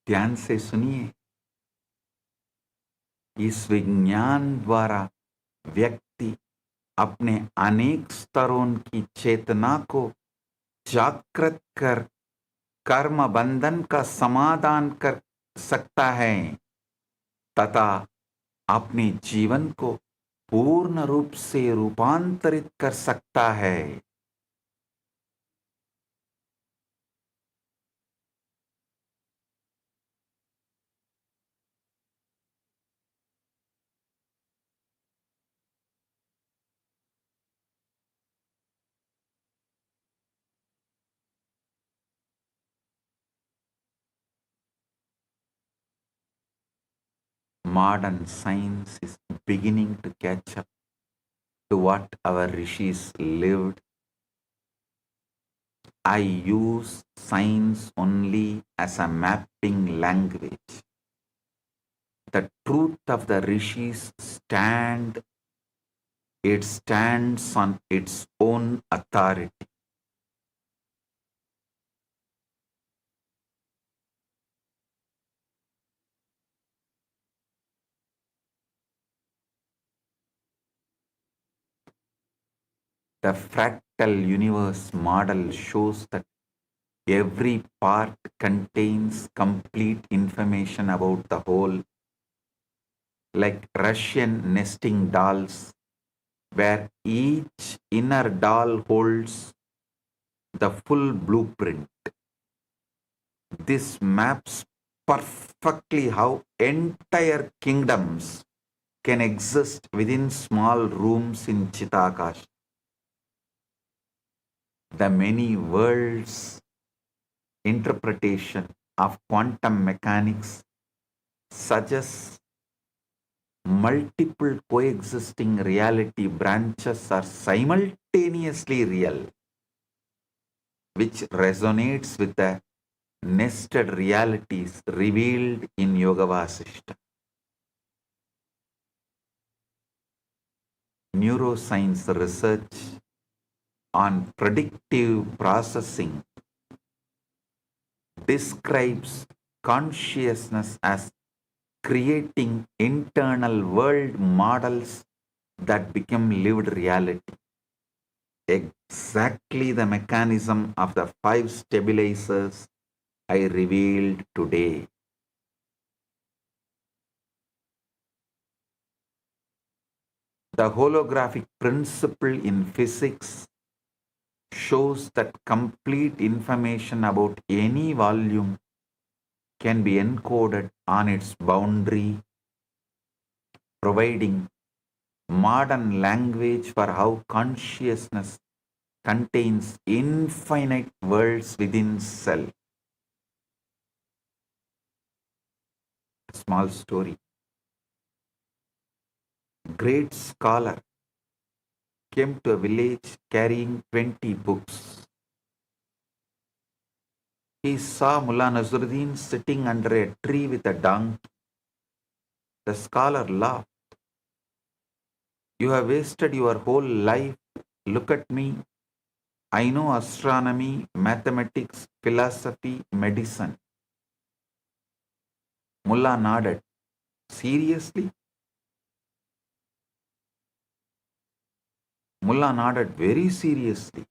ध्यान से सुनिए। इस विज्ञान द्वारा व्यक्ति अपने अनेक स्तरों की चेतना को जागृत कर कर्म बंधन का समाधान कर सकता है तथा अपने जीवन को पूर्ण रूप से रूपांतरित कर सकता है। Modern science is beginning to catch up to what our rishis lived. I use science only as a mapping language. The truth of the rishis stands on its own authority. The fractal universe model shows that every part contains complete information about the whole, like Russian nesting dolls, where each inner doll holds the full blueprint. This maps perfectly how entire kingdoms can exist within small rooms in Chitakash. The many worlds interpretation of quantum mechanics suggests multiple coexisting reality branches are simultaneously real, which resonates with the nested realities revealed in Yoga Vasishta. Neuroscience research on predictive processing describes consciousness as creating internal world models that become lived reality. Exactly the mechanism of the 5 stabilizers I revealed today. The holographic principle in physics shows that complete information about any volume can be encoded on its boundary, providing modern language for how consciousness contains infinite worlds within self. A small story. Great scholar came to a village carrying 20 books. He saw Mullah Nasruddin sitting under a tree with a donkey. The scholar laughed. You have wasted your whole life. Look at me. I know astronomy, mathematics, philosophy, medicine. Mullah nodded. Seriously? Mullah nodded very seriously.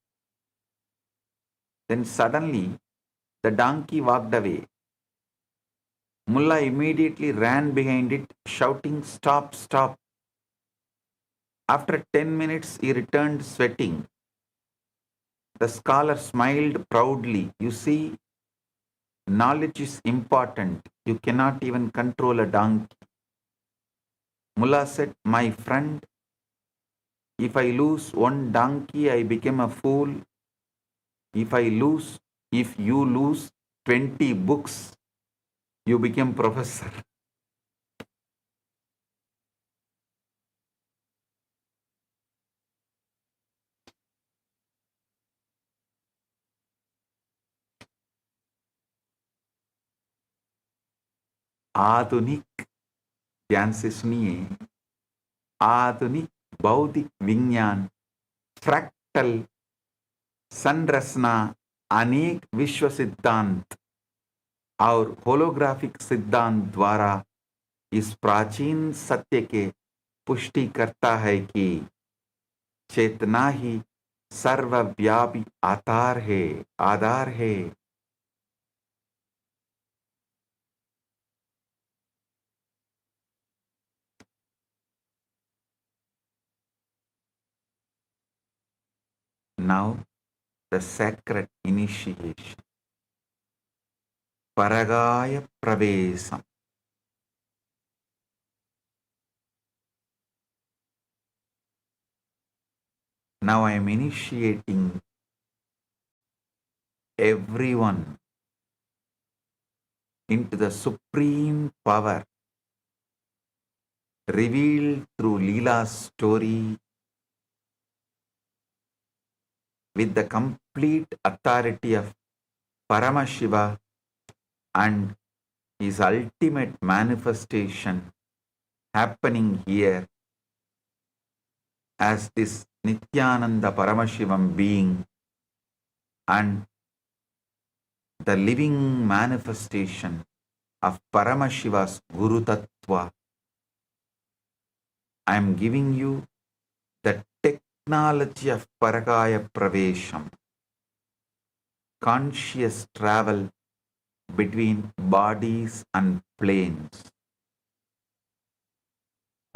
Then suddenly the donkey walked away. Mullah immediately ran behind it, shouting, Stop, stop. After 10 minutes, he returned sweating. The scholar smiled proudly. You see, knowledge is important. You cannot even control a donkey. Mullah said, My friend, if I lose one donkey, I become a fool. If you lose 20 books, you become professor. आधुनिक ध्यान से सुनिए आधुनिक बौद्धिक विज्ञान fractal संरचना अनेक विश्व सिद्धांत और होलोग्राफिक सिद्धांत द्वारा इस प्राचीन सत्य के पुष्टि करता है कि चेतना ही सर्वव्यापी आधार है Now the sacred initiation. Paragaya Pravesam. Now I am initiating everyone into the supreme power revealed through Leela's story with the complete authority of Paramashiva and his ultimate manifestation happening here as this Nithyananda Paramashivam being and the living manifestation of Paramashiva's Guru Tattva. I am giving you the technology of Paragaya Pravesham, conscious travel between bodies and planes.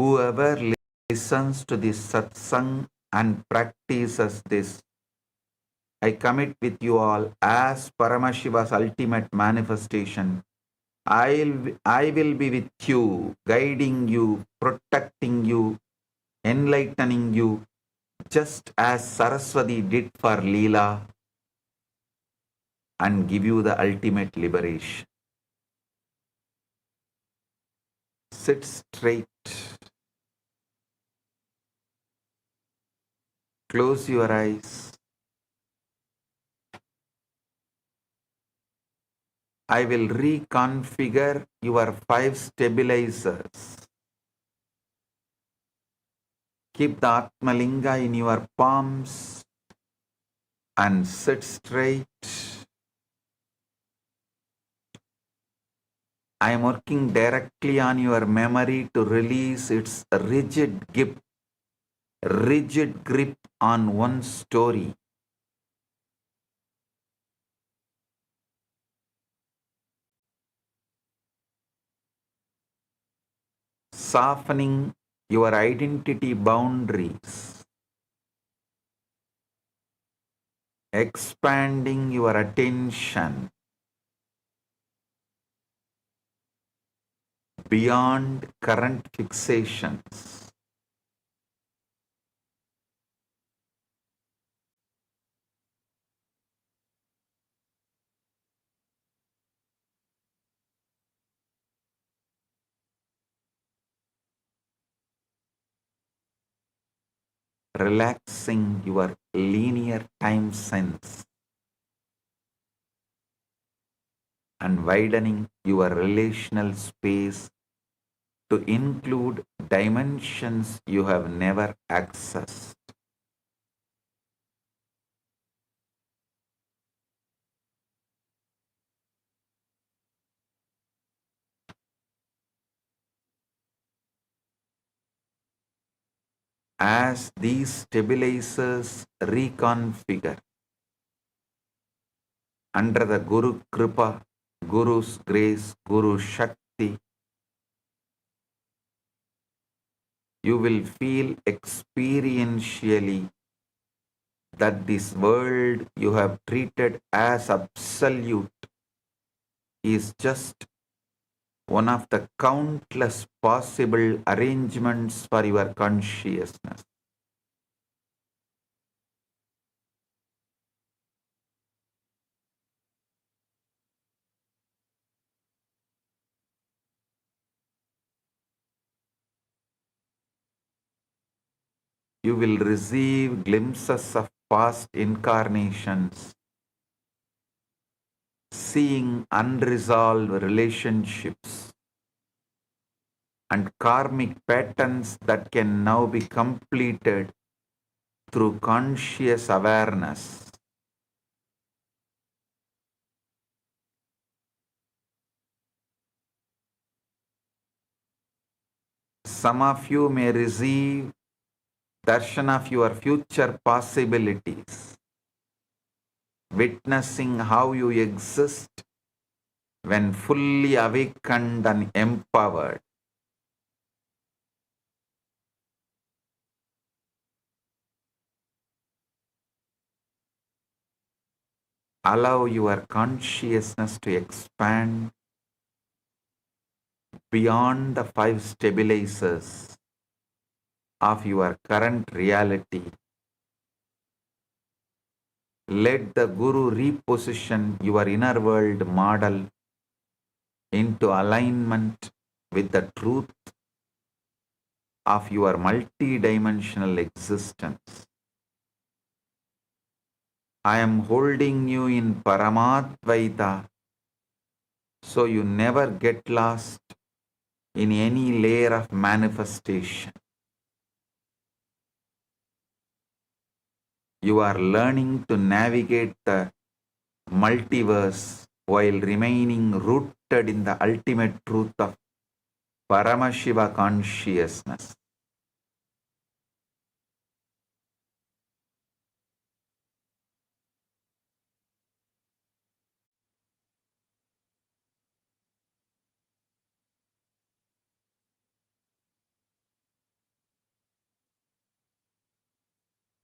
Whoever listens to this satsang and practices this, I commit with you all as Paramashiva's ultimate manifestation. I will be with you, guiding you, protecting you, enlightening you, just as Saraswati did for Leela, and give you the ultimate liberation. Sit straight. Close your eyes. I will reconfigure your 5 stabilizers. Keep the Atmalinga in your palms and sit straight. I am working directly on your memory to release its rigid grip on one story. Softening your identity boundaries. Expanding your attention beyond current fixations. Relaxing your linear time sense and widening your relational space to include dimensions you have never accessed. As these stabilizers reconfigure under the Guru Kripa, Guru's grace, Guru Shakti, you will feel experientially that this world you have treated as absolute is just one of the countless possible arrangements for your consciousness. You will receive glimpses of past incarnations, seeing unresolved relationships and karmic patterns that can now be completed through conscious awareness. Some of you may receive darshan of your future possibilities, witnessing how you exist when fully awakened and empowered. Allow your consciousness to expand beyond the 5 stabilizers of your current reality. Let the Guru reposition your inner world model into alignment with the truth of your multidimensional existence. I am holding you in Paramadvaita so you never get lost in any layer of manifestation. You are learning to navigate the multiverse while remaining rooted in the ultimate truth of Paramashiva consciousness.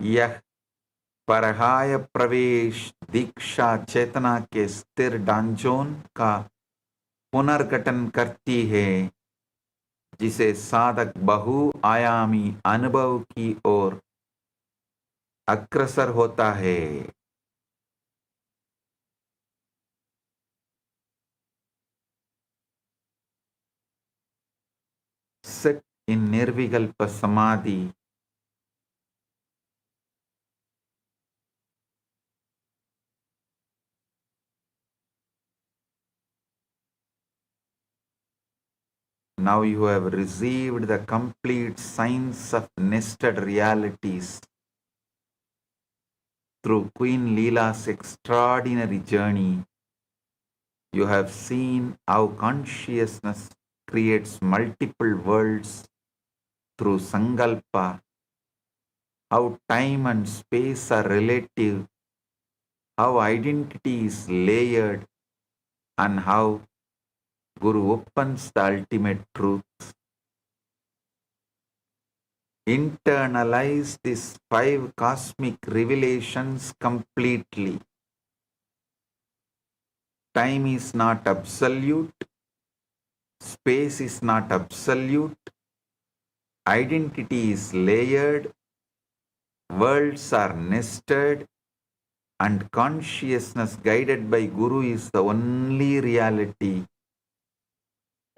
यह परहाय प्रवेश दीक्षा चेतना के स्थिर डांजोन का पुनर्गठन करती है, जिसे साधक बहुआयामी अनुभव की ओर अग्रसर होता है। Sit in Nirvikalpa Samadhi. Now you have received the complete science of nested realities through Queen Leela's extraordinary journey. You have seen how consciousness creates multiple worlds through Sankalpa, how time and space are relative, how identity is layered, and how Guru opens the ultimate truth. Internalize these 5 cosmic revelations completely. Time is not absolute, space is not absolute, identity is layered, worlds are nested, and consciousness guided by Guru is the only reality.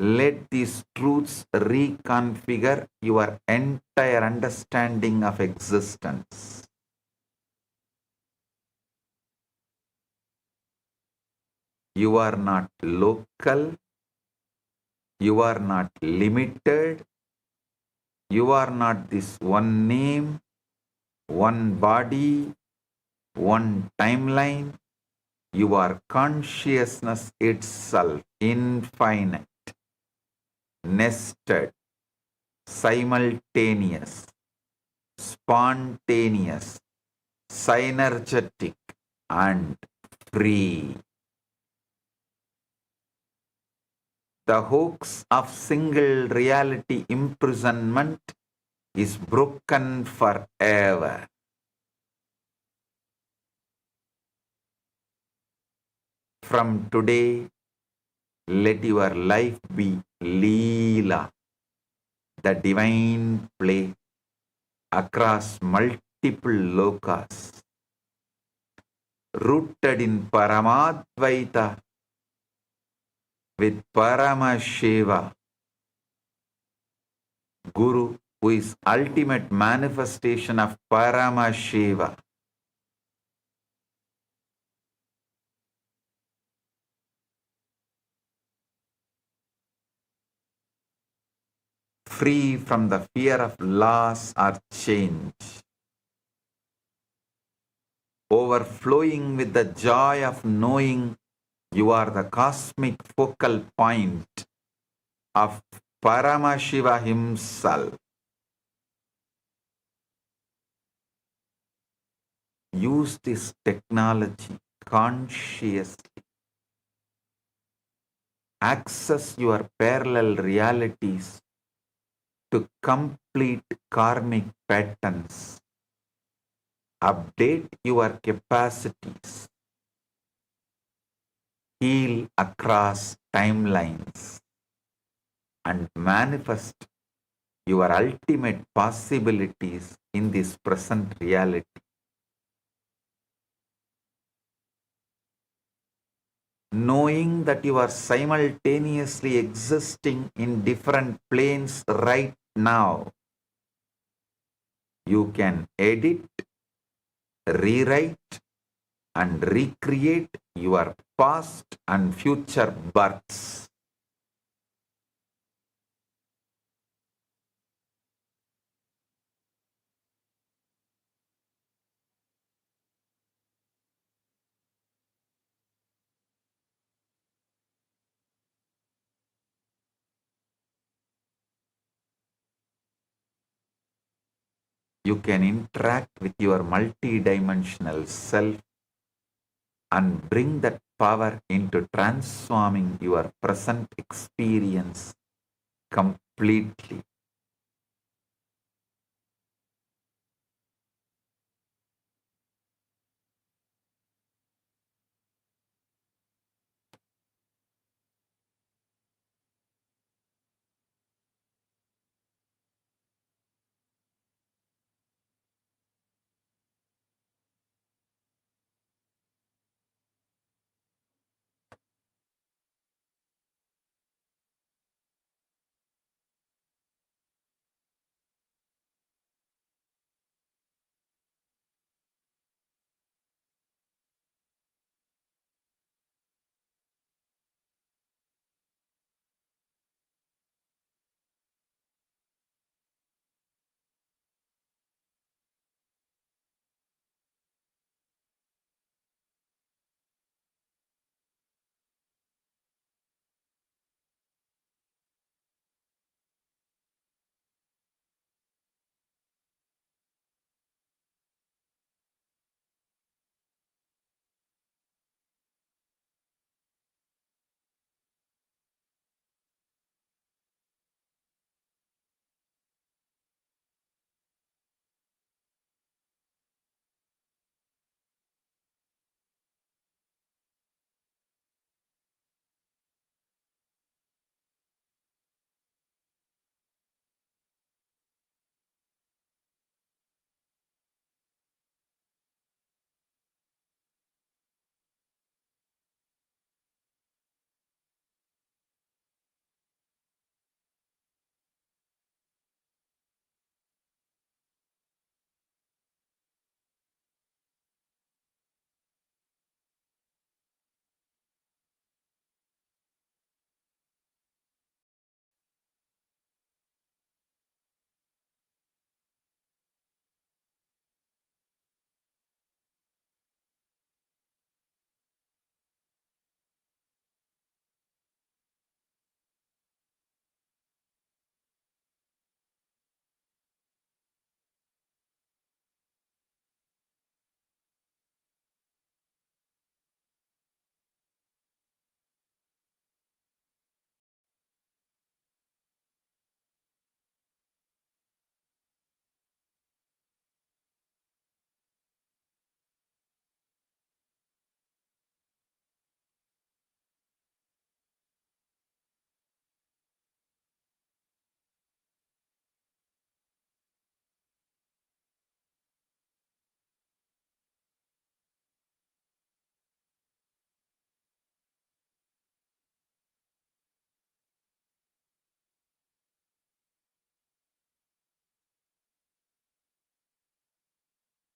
Let these truths reconfigure your entire understanding of existence. You are not local, you are not limited, you are not this one name, one body, one timeline. You are consciousness itself, infinite, nested, simultaneous, spontaneous, synergetic, and free. The hoax of single reality imprisonment is broken forever. From today, let your life be Leela, the divine play across multiple lokas, rooted in Paramadvaita with Paramashiva, Guru, who is ultimate manifestation of Paramashiva. Free from the fear of loss or change, overflowing with the joy of knowing you are the cosmic focal point of Paramashiva himself. Use this technology consciously. Access your parallel realities to complete karmic patterns. Update your capacities. Heal across timelines and manifest your ultimate possibilities in this present reality. Knowing that you are simultaneously existing in different planes right now, you can edit, rewrite, and recreate your past and future births. You can interact with your multidimensional self and bring that power into transforming your present experience completely.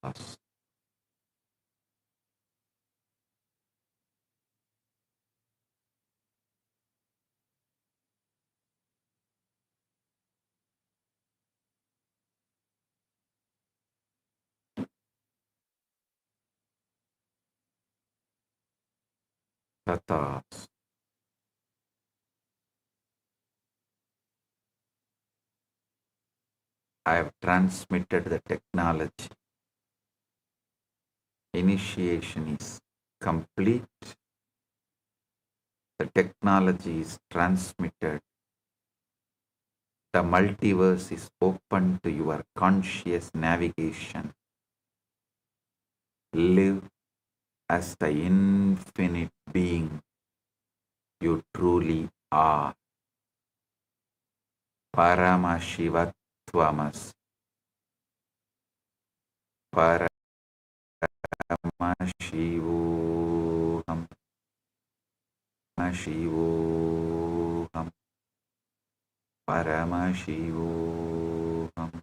Tathas. I have transmitted the technology. Initiation is complete. The technology is transmitted. The multiverse is open to your conscious navigation. Live as the infinite being you truly are. Paramashivatvamas. Paramashivoham. Paramashivoham. Paramashivoham.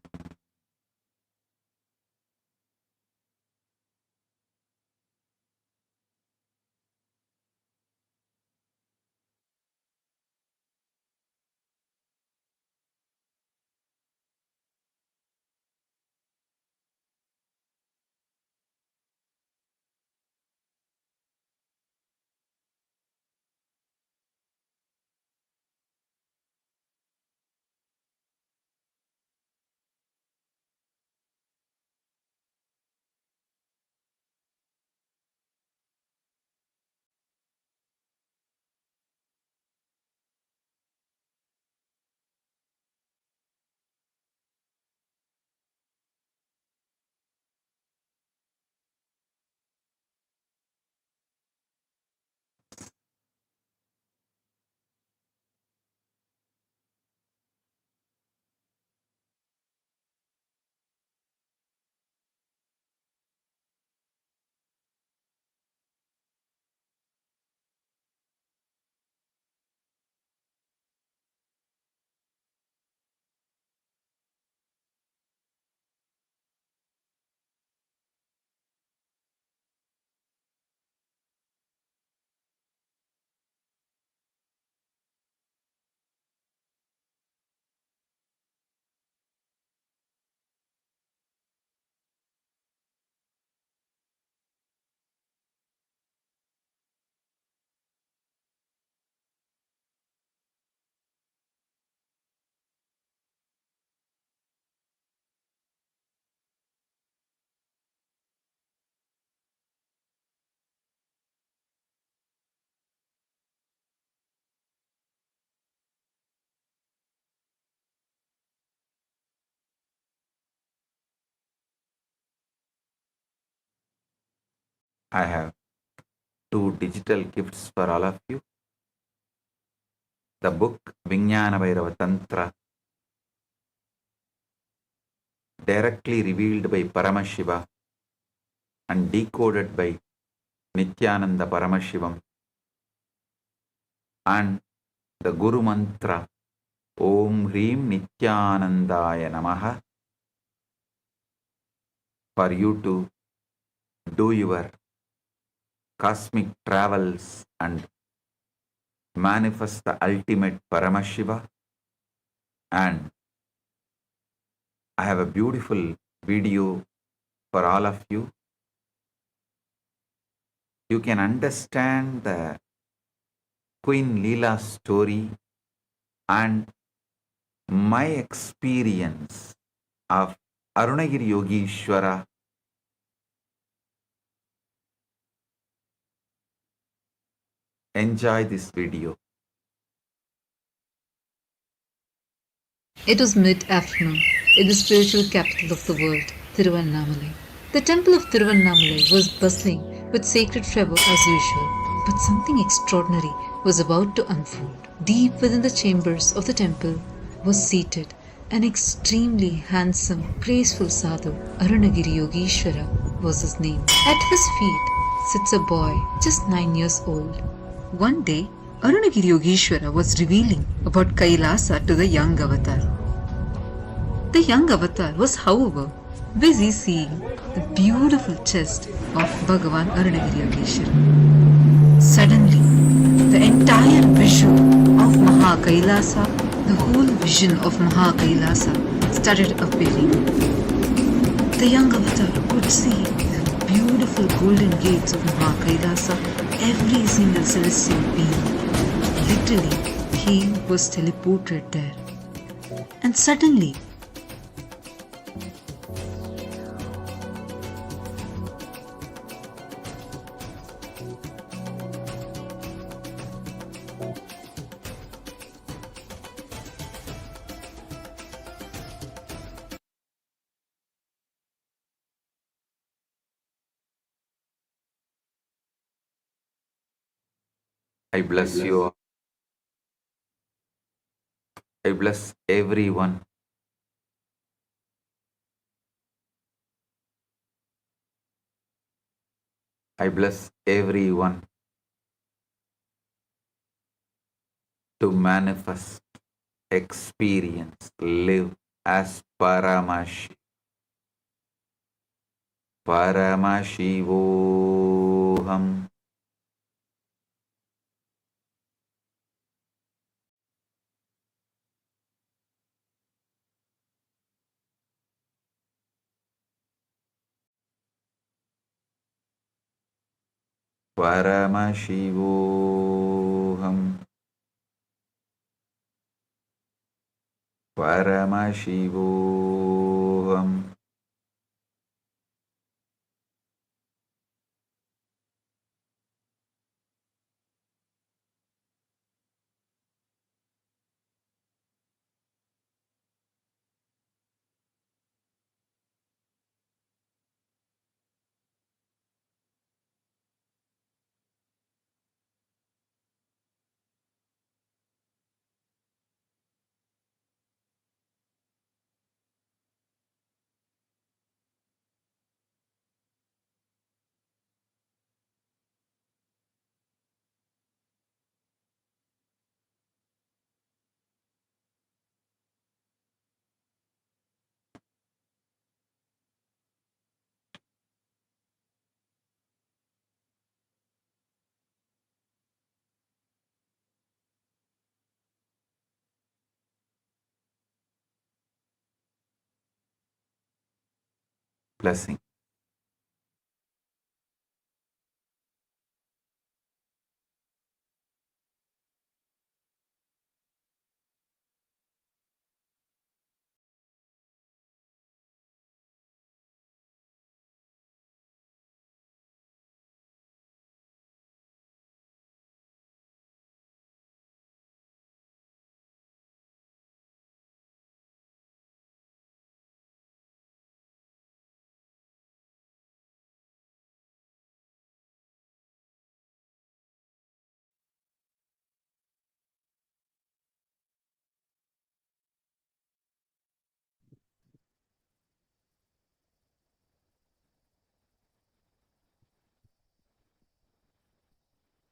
I have 2 digital gifts for all of you. The book Vijnana Bhairava Tantra, directly revealed by Paramashiva and decoded by Nithyananda Paramashivam, and the Guru Mantra Om Hrim Nithyanandaya Namaha, for you to do your cosmic travels and manifest the ultimate Paramashiva. And I have a beautiful video for all of you. You can understand the Queen Leela's story and my experience of Arunagiri Yogishwara. Enjoy this video. It was mid-afternoon in the spiritual capital of the world, Thiruvannamalai. The temple of Thiruvannamalai was bustling with sacred fervor as usual, but something extraordinary was about to unfold. Deep within the chambers of the temple was seated an extremely handsome, graceful sadhu. Arunagiri Yogishwara was his name. At his feet sits a boy just 9 years old. One day, Arunagiri Yogishwara was revealing about Kailasa to the young avatar. The young avatar was, however, busy seeing the beautiful chest of Bhagavan Arunagiriyogeshwara. Suddenly, the entire visual of Kailasa, the whole vision of Kailasa started appearing. The young avatar could see the beautiful golden gates of Kailasa, every single celestial being. Literally, he was teleported there. And suddenly, I bless you all. I bless everyone. I bless everyone to manifest, experience, live as Paramashivoham. Paramashivoham. Paramashivoham. Blessing.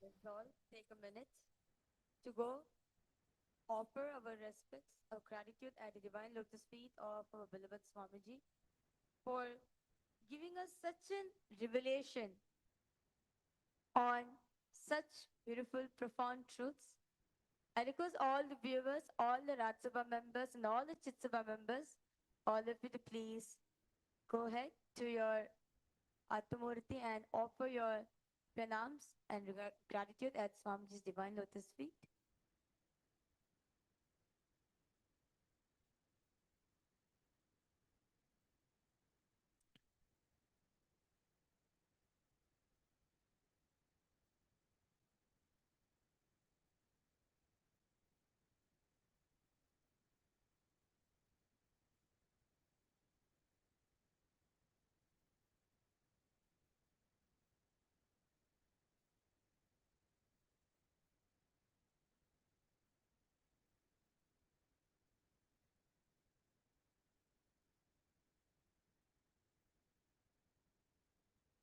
Let's all take a minute to go offer our respects, our gratitude at the divine lotus feet of our beloved Swamiji for giving us such a revelation on such beautiful, profound truths. I request all the viewers, all the Ratsabha members, and all the Chitsabha members, all of you to please go ahead to your Atmamurti and offer your pranams and gratitude at Swamiji's divine lotus feet.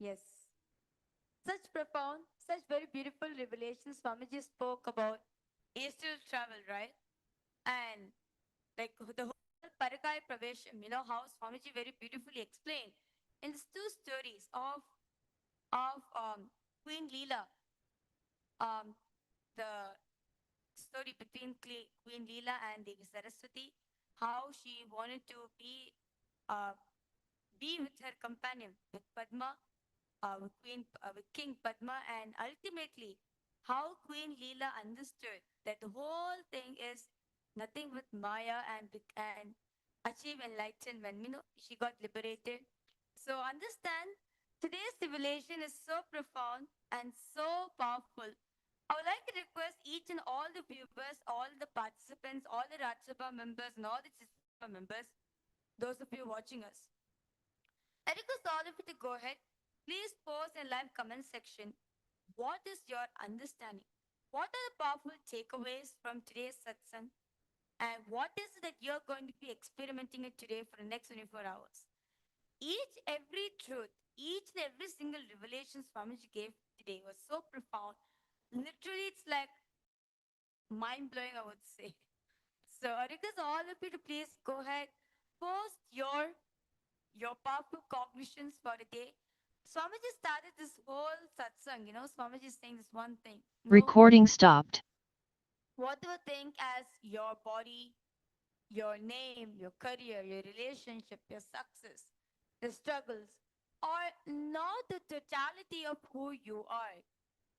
Yes. Such profound, such very beautiful revelations Swamiji spoke about astral travel, right? And like the whole Parakai Pravesham, you know how Swamiji very beautifully explained in these two stories of Queen Leela, um, the story between Queen Leela and Devi Saraswati, how she wanted to uh, be with her companion, with Padma, with King Padma, and ultimately how Queen Leela understood that the whole thing is nothing but Maya and achieve enlightenment. You know, she got liberated. So understand, today's civilization is so profound and so powerful. I would like to request each and all the viewers, all the participants, all the Rajya Sabha members, and all the Chitra Sabha members, those of you watching us, I request all of you to go ahead. Please post in live comment section. What is your understanding? What are the powerful takeaways from today's satsang? And what is it that you're going to be experimenting it today for the next 24 hours? Every truth, each and every single revelation Swamiji gave today was so profound. Literally, it's like mind blowing, I would say. So I request all of you to please go ahead, post your powerful cognitions for the day. Swamiji started this whole satsang, you know, Swamiji is saying this one thing. Recording stopped. Whatever think as your body, your name, your career, your relationship, your success, the struggles, are not the totality of who you are.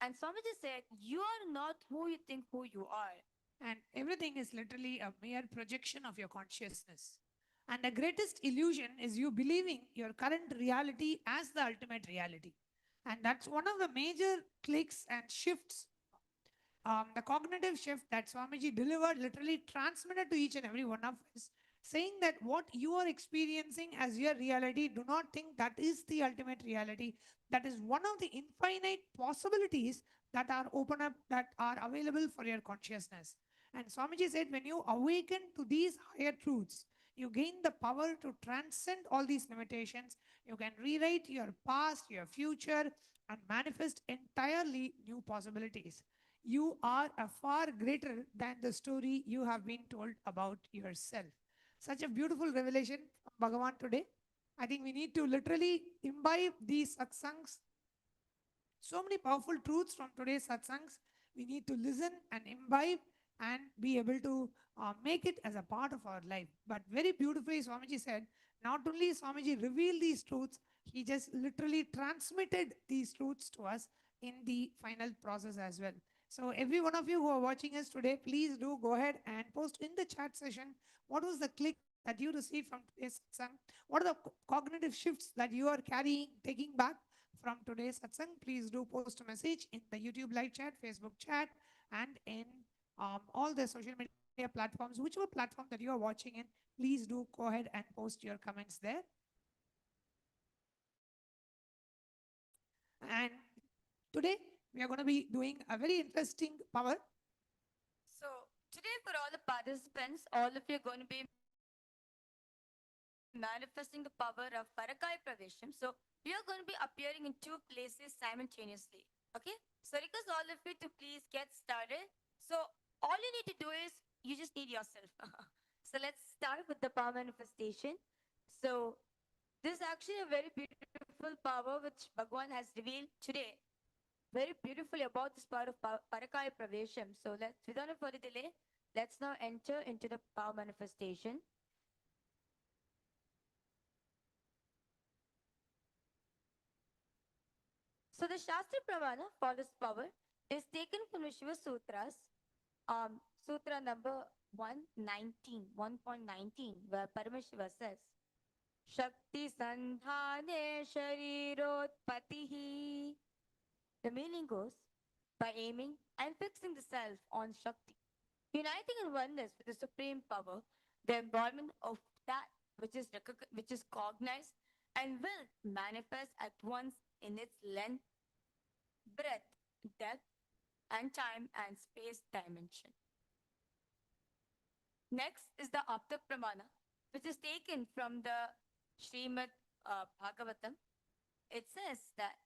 And Swamiji said, you are not who you think who you are. And everything is literally a mere projection of your consciousness. And the greatest illusion is you believing your current reality as the ultimate reality. And that's one of the major clicks and shifts, the cognitive shift that Swamiji delivered, literally transmitted to each and every one of us, saying that what you are experiencing as your reality, do not think that is the ultimate reality. That is one of the infinite possibilities that are open up, that are available for your consciousness. And Swamiji said, when you awaken to these higher truths, you gain the power to transcend all these limitations. You can rewrite your past, your future, and manifest entirely new possibilities. You are a far greater than the story you have been told about yourself. Such a beautiful revelation from Bhagavan today. I think we need to literally imbibe these satsangs. So many powerful truths from today's satsangs. We need to listen and imbibe and be able to make it as a part of our life. But very beautifully, Swamiji said, not only Swamiji revealed these truths, he just literally transmitted these truths to us in the final process as well. So every one of you who are watching us today, please do go ahead and post in the chat session what was the click that you received from today's satsang. What are the cognitive shifts that you are carrying, taking back from today's satsang? Please do post a message in the YouTube live chat, Facebook chat, and in all the social media platforms, whichever platform that you are watching in. Please do go ahead and post your comments there. And today we are going to be doing a very interesting power. So today for all the participants, all of you are going to be manifesting the power of Parakai Pravesham. So we are going to be appearing in two places simultaneously. Okay? So request all of you to please get started. So all you need to do is you just need yourself. So let's start with the power manifestation. So this is actually a very beautiful power which Bhagwan has revealed today very beautifully about this power of Parakai Pravesham. So let's, without a further delay, let's now enter into the power manifestation. So the Shastra Pramana for this power is taken from the Shiva Sutras, Sutra number 119, 1.19, where Paramashiva says, Shakti Sandhane Sharirotpatihi. The meaning goes, by aiming and fixing the self on Shakti, uniting in oneness with the supreme power, the embodiment of that which is cognized and will manifest at once in its length, breadth, depth, and time and space dimension. Next is the Apta Pramana, which is taken from the Srimad Bhagavatam. It says that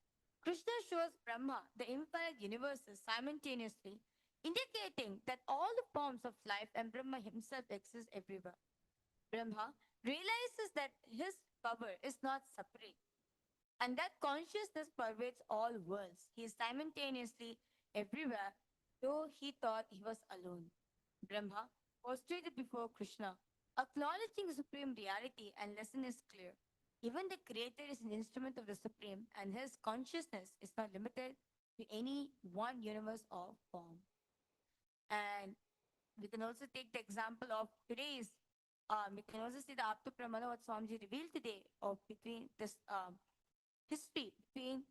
Krishna shows Brahma the infinite universes simultaneously, indicating that all the forms of life and Brahma himself exist everywhere. Brahma realizes that his power is not separate and that consciousness pervades all worlds. He is simultaneously everywhere, though he thought he was alone. Brahma prostrated before Krishna, acknowledging supreme reality, and lesson is clear. Even the creator is an instrument of the supreme, and his consciousness is not limited to any one universe or form. And we can also take the example of today's. We can also see the Apta Pramana what Swamiji revealed today of between this history between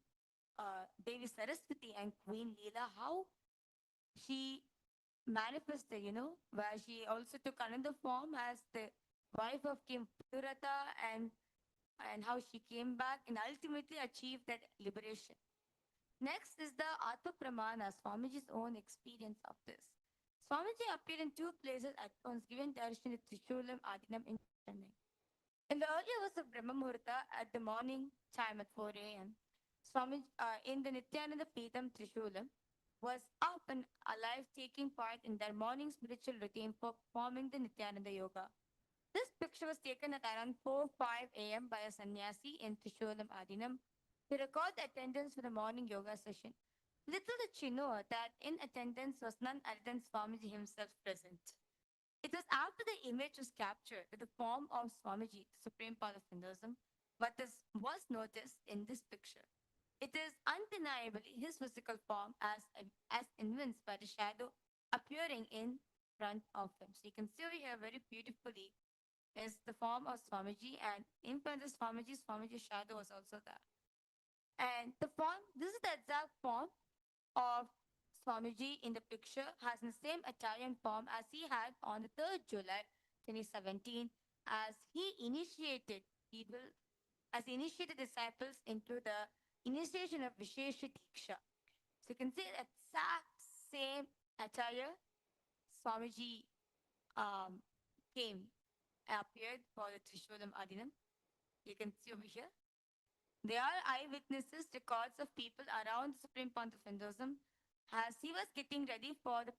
Devi Saraswati and Queen Leela, how she manifested, where she also took another form as the wife of King Purata and how she came back and ultimately achieved that liberation. Next is the Atma Pramana, Swamiji's own experience of this. Swamiji appeared in two places at once, giving darshan at Trishulam Adinam in Chennai. In the early hours of Brahma Muhurta at the morning time at 4 a.m., Swami in the Nithyananda Peetham Trishulam was up and alive taking part in their morning spiritual routine for performing the Nithyananda Yoga. This picture was taken at around 4:05 a.m. by a sannyasi in Trishulam Adinam to record the attendance for the morning yoga session. Little did she know that in attendance was none other than Swamiji himself present. It was after the image was captured that the form of Swamiji, the supreme part of Hinduism, was noticed in this picture. It is undeniably his physical form as evinced by the shadow appearing in front of him. So you can see over here very beautifully is the form of Swamiji, and in front of Swamiji's shadow was also there. And the form, this is the exact form of Swamiji in the picture, has the same attire and form as he had on the 3rd July 2017 as he initiated people, as he initiated disciples into the initiation of Vishesha Diksha. So you can see the exact same attire Swamiji came, appeared for the Trishulam Adinam. You can see over here. They are eyewitnesses, records of people around the Supreme Panth of Hinduism as he was getting ready for the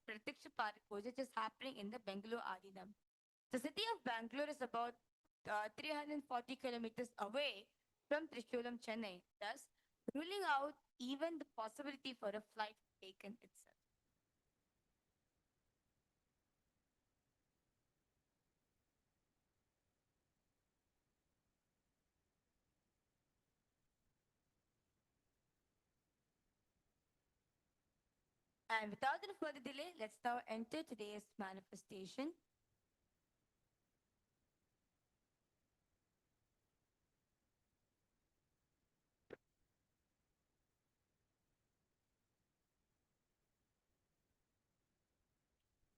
Pratiksha Parak Puja, which is happening in the Bangalore Adinam. The city of Bangalore is about 340 kilometers away from Trishulam, Chennai, thus ruling out even the possibility for a flight taken itself. And without any further delay, let's now enter today's manifestation.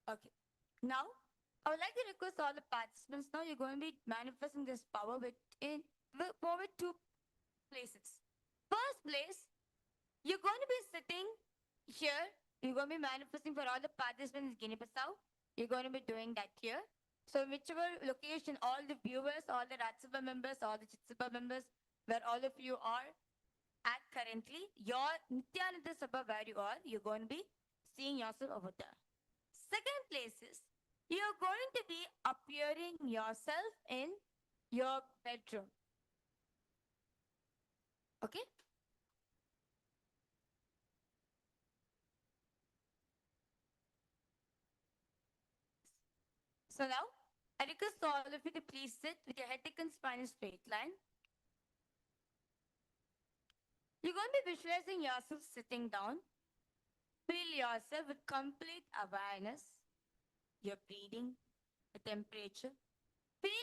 Okay. Now, I would like to request all the participants. Now you're going to be manifesting this power with two places. First place, you're going to be sitting here. You're going to be manifesting for all the participants in Guinea-Bissau. You're going to be doing that here. So whichever location, all the viewers, all the Ratsabha members, all the Chitsabha members, where all of you are at currently, your Nithyananda Sabha where you are, you're going to be seeing yourself over there. Second place is, you're going to be appearing yourself in your bedroom. Okay? So now, I request all of you to please sit with your head taken spine in straight line. You're going to be visualizing yourself sitting down. Feel yourself with complete awareness. Your breathing, the temperature. See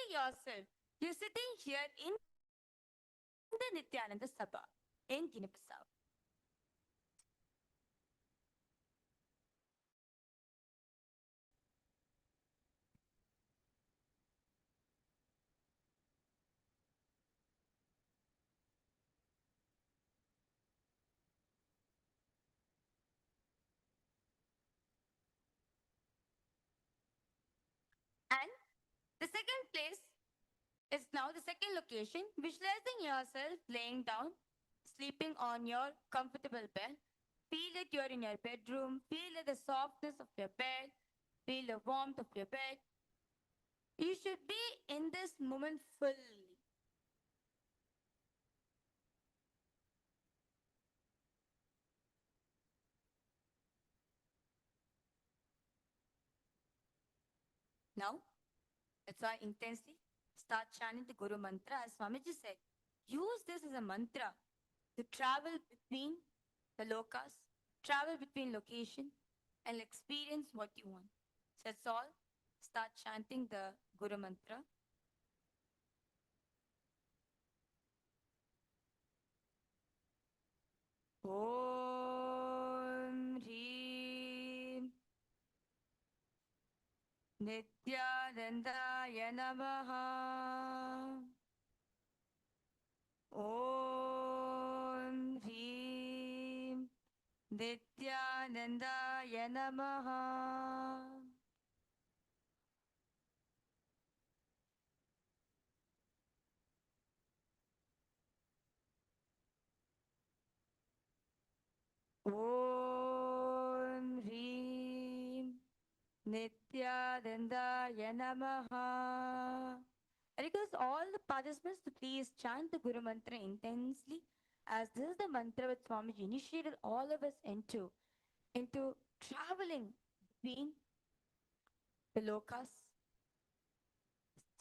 yourself. You're sitting here in the Nithyananda Sabha in Guinea-Bissau. And the second place is now the second location, visualizing yourself laying down, sleeping on your comfortable bed. Feel it you're in your bedroom. Feel the softness of your bed. Feel the warmth of your bed. You should be in this moment fully. Now, let's all intensely start chanting the Guru mantra as Swamiji said. Use this as a mantra to travel between the lokas, travel between location, and experience what you want. So let's all start chanting the Guru mantra. Om Hrim Nithyanandaya Namaha. Om Hrim Nithyanandaya Namaha. Om Hrim Nithyanandaya Namaha. I request all the participants to please chant the Guru Mantra intensely, as this is the mantra which Swamiji initiated all of us into traveling between the lokas.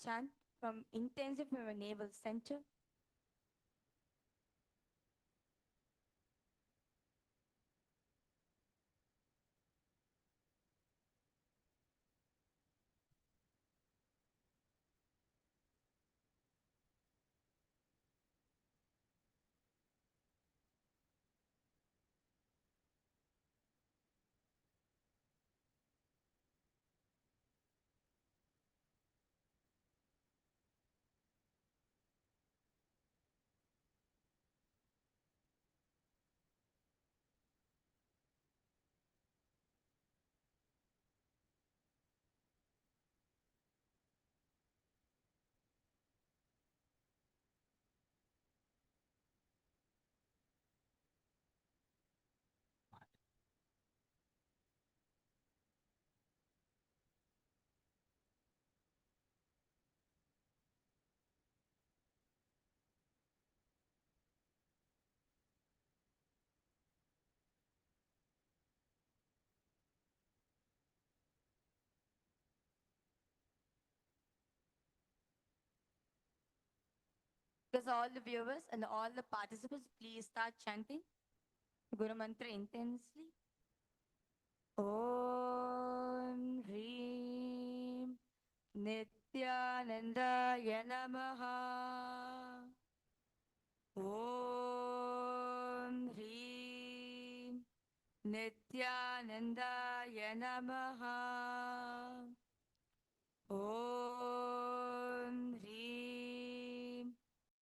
Chant from intensive from your navel center. Because all the viewers and all the participants, please start chanting Guru Mantra intensely. Om Hrim Nithyanandaya Namaha. Om Hrim Nithyanandaya Namaha. Om Hrim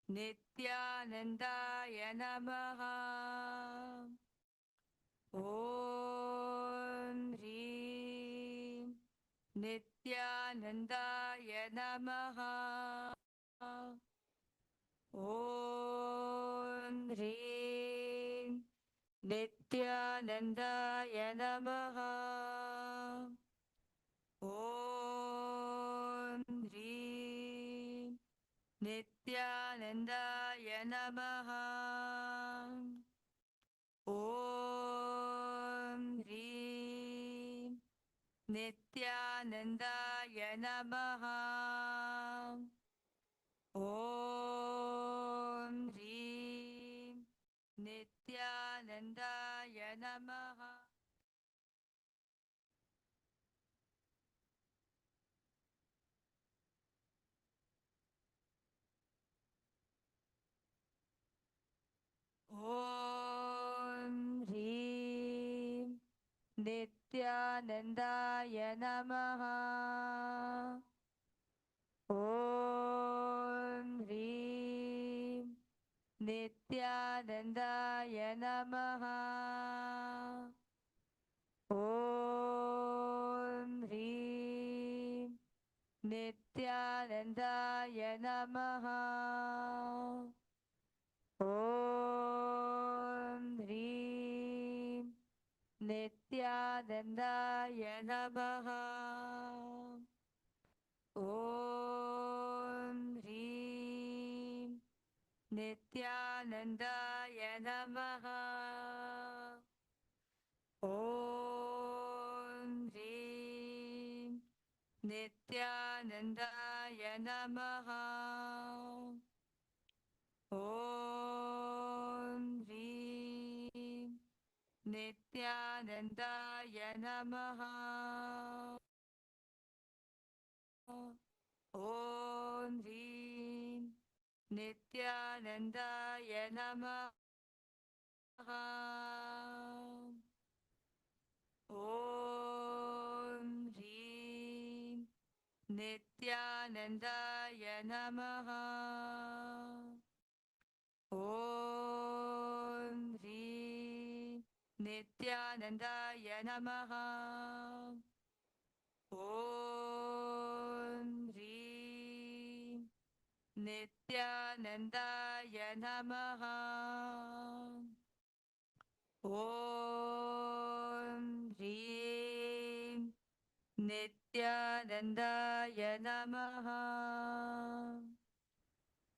Nithyanandaya Namaha. Om Hrim Nithyanandaya Namaha. Om Hrim Nithyanandaya Namaha. Om Hrim Nithyanandaya Namaha. Om Hrim Nithyanandaya Namaha. Om Hrim Nithyanandaya Namaha. Om Hrim Nithyanandaya Namaha. Om Hrim Nithyanandaya Namaha. Om Hrim Nithyanandaya Namaha. Om Hrim Nithyanandaya Namaha. Om Nithyanandaya Namaha. Om Hrim Nithyanandaya Namaha. Om Hrim Nithyanandaya Namaha. Om Hrim Nithyanandaya Namaha. Om Hrim Nithyanandaya Namaha. Om Hrim Nithyanandaya Namaha. Om Hrim Nithyanandaya Namaha. Om Hrim Nithyanandaya Namaha.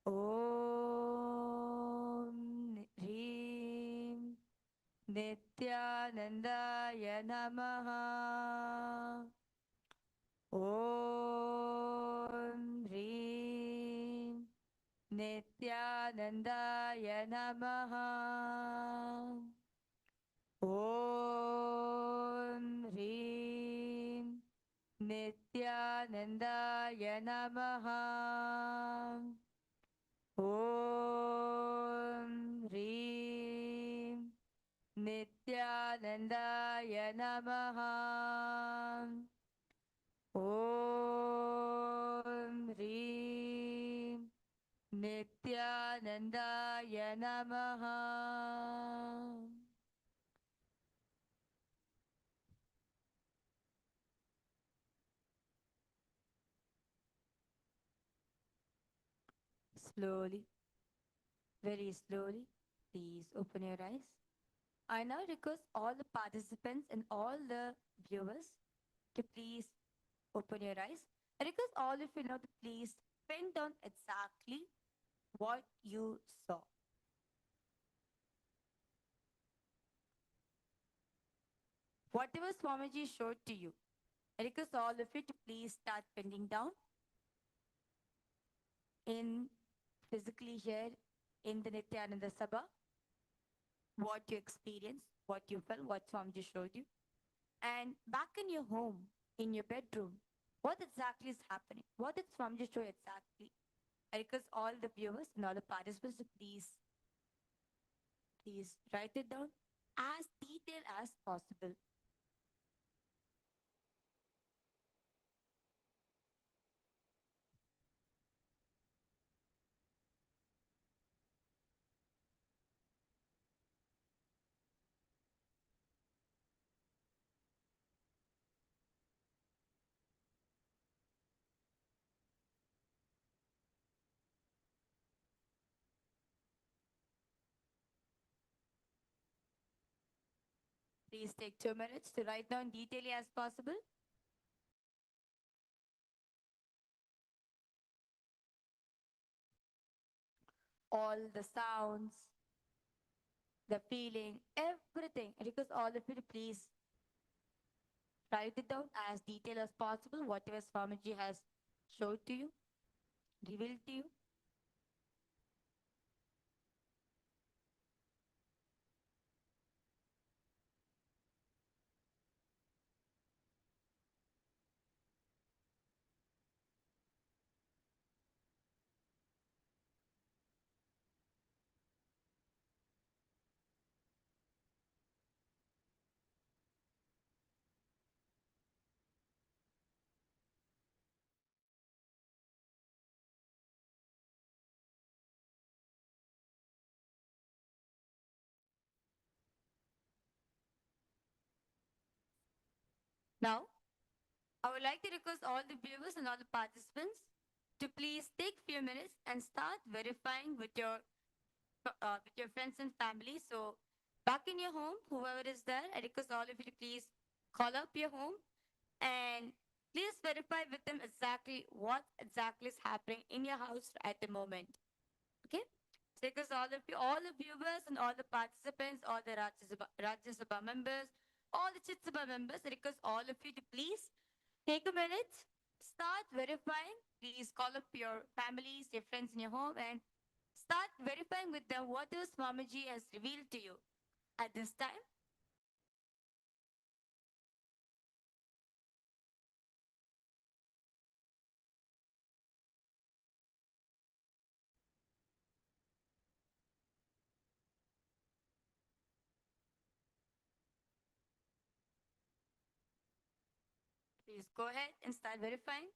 Om Hrim Nithyanandaya Namaha. Om Hrim Nithyanandaya Namaha. Om Hrim Nithyanandaya Namaha. Om Hrim Nithyanandaya Namaha. Om Hrim Nithyanandaya Namaha. Slowly, very slowly, please open your eyes. I now request all the participants and all the viewers to please open your eyes. I request all of you now to please pin down exactly what you saw. Whatever Swamiji showed to you, I request all of you to please start pinning down in physically here in the Nithyananda Sabha, what you experienced, what you felt, what Swamiji showed you. And back in your home, in your bedroom, what exactly is happening? What did Swamiji show exactly? I request all the viewers and all the participants to please write it down as detailed as possible. Please take 2 minutes to write down detailly as possible. All the sounds, the feeling, everything. I request all of you to please write it down as detailed as possible, whatever Swamiji has showed to you, revealed to you. Now, I would like to request all the viewers and all the participants to please take few minutes and start verifying with your friends and family. So, back in your home, whoever is there, I request all of you to please call up your home and please verify with them exactly what exactly is happening in your house at the moment. Okay? Because all of you, all the viewers and all the participants, all the Rajya Sabha members, all the Chit Sabha members, I request all of you to please take a minute, start verifying. Please call up your families, your friends in your home, and start verifying with them what the Swamiji has revealed to you. At this time, please go ahead and start verifying.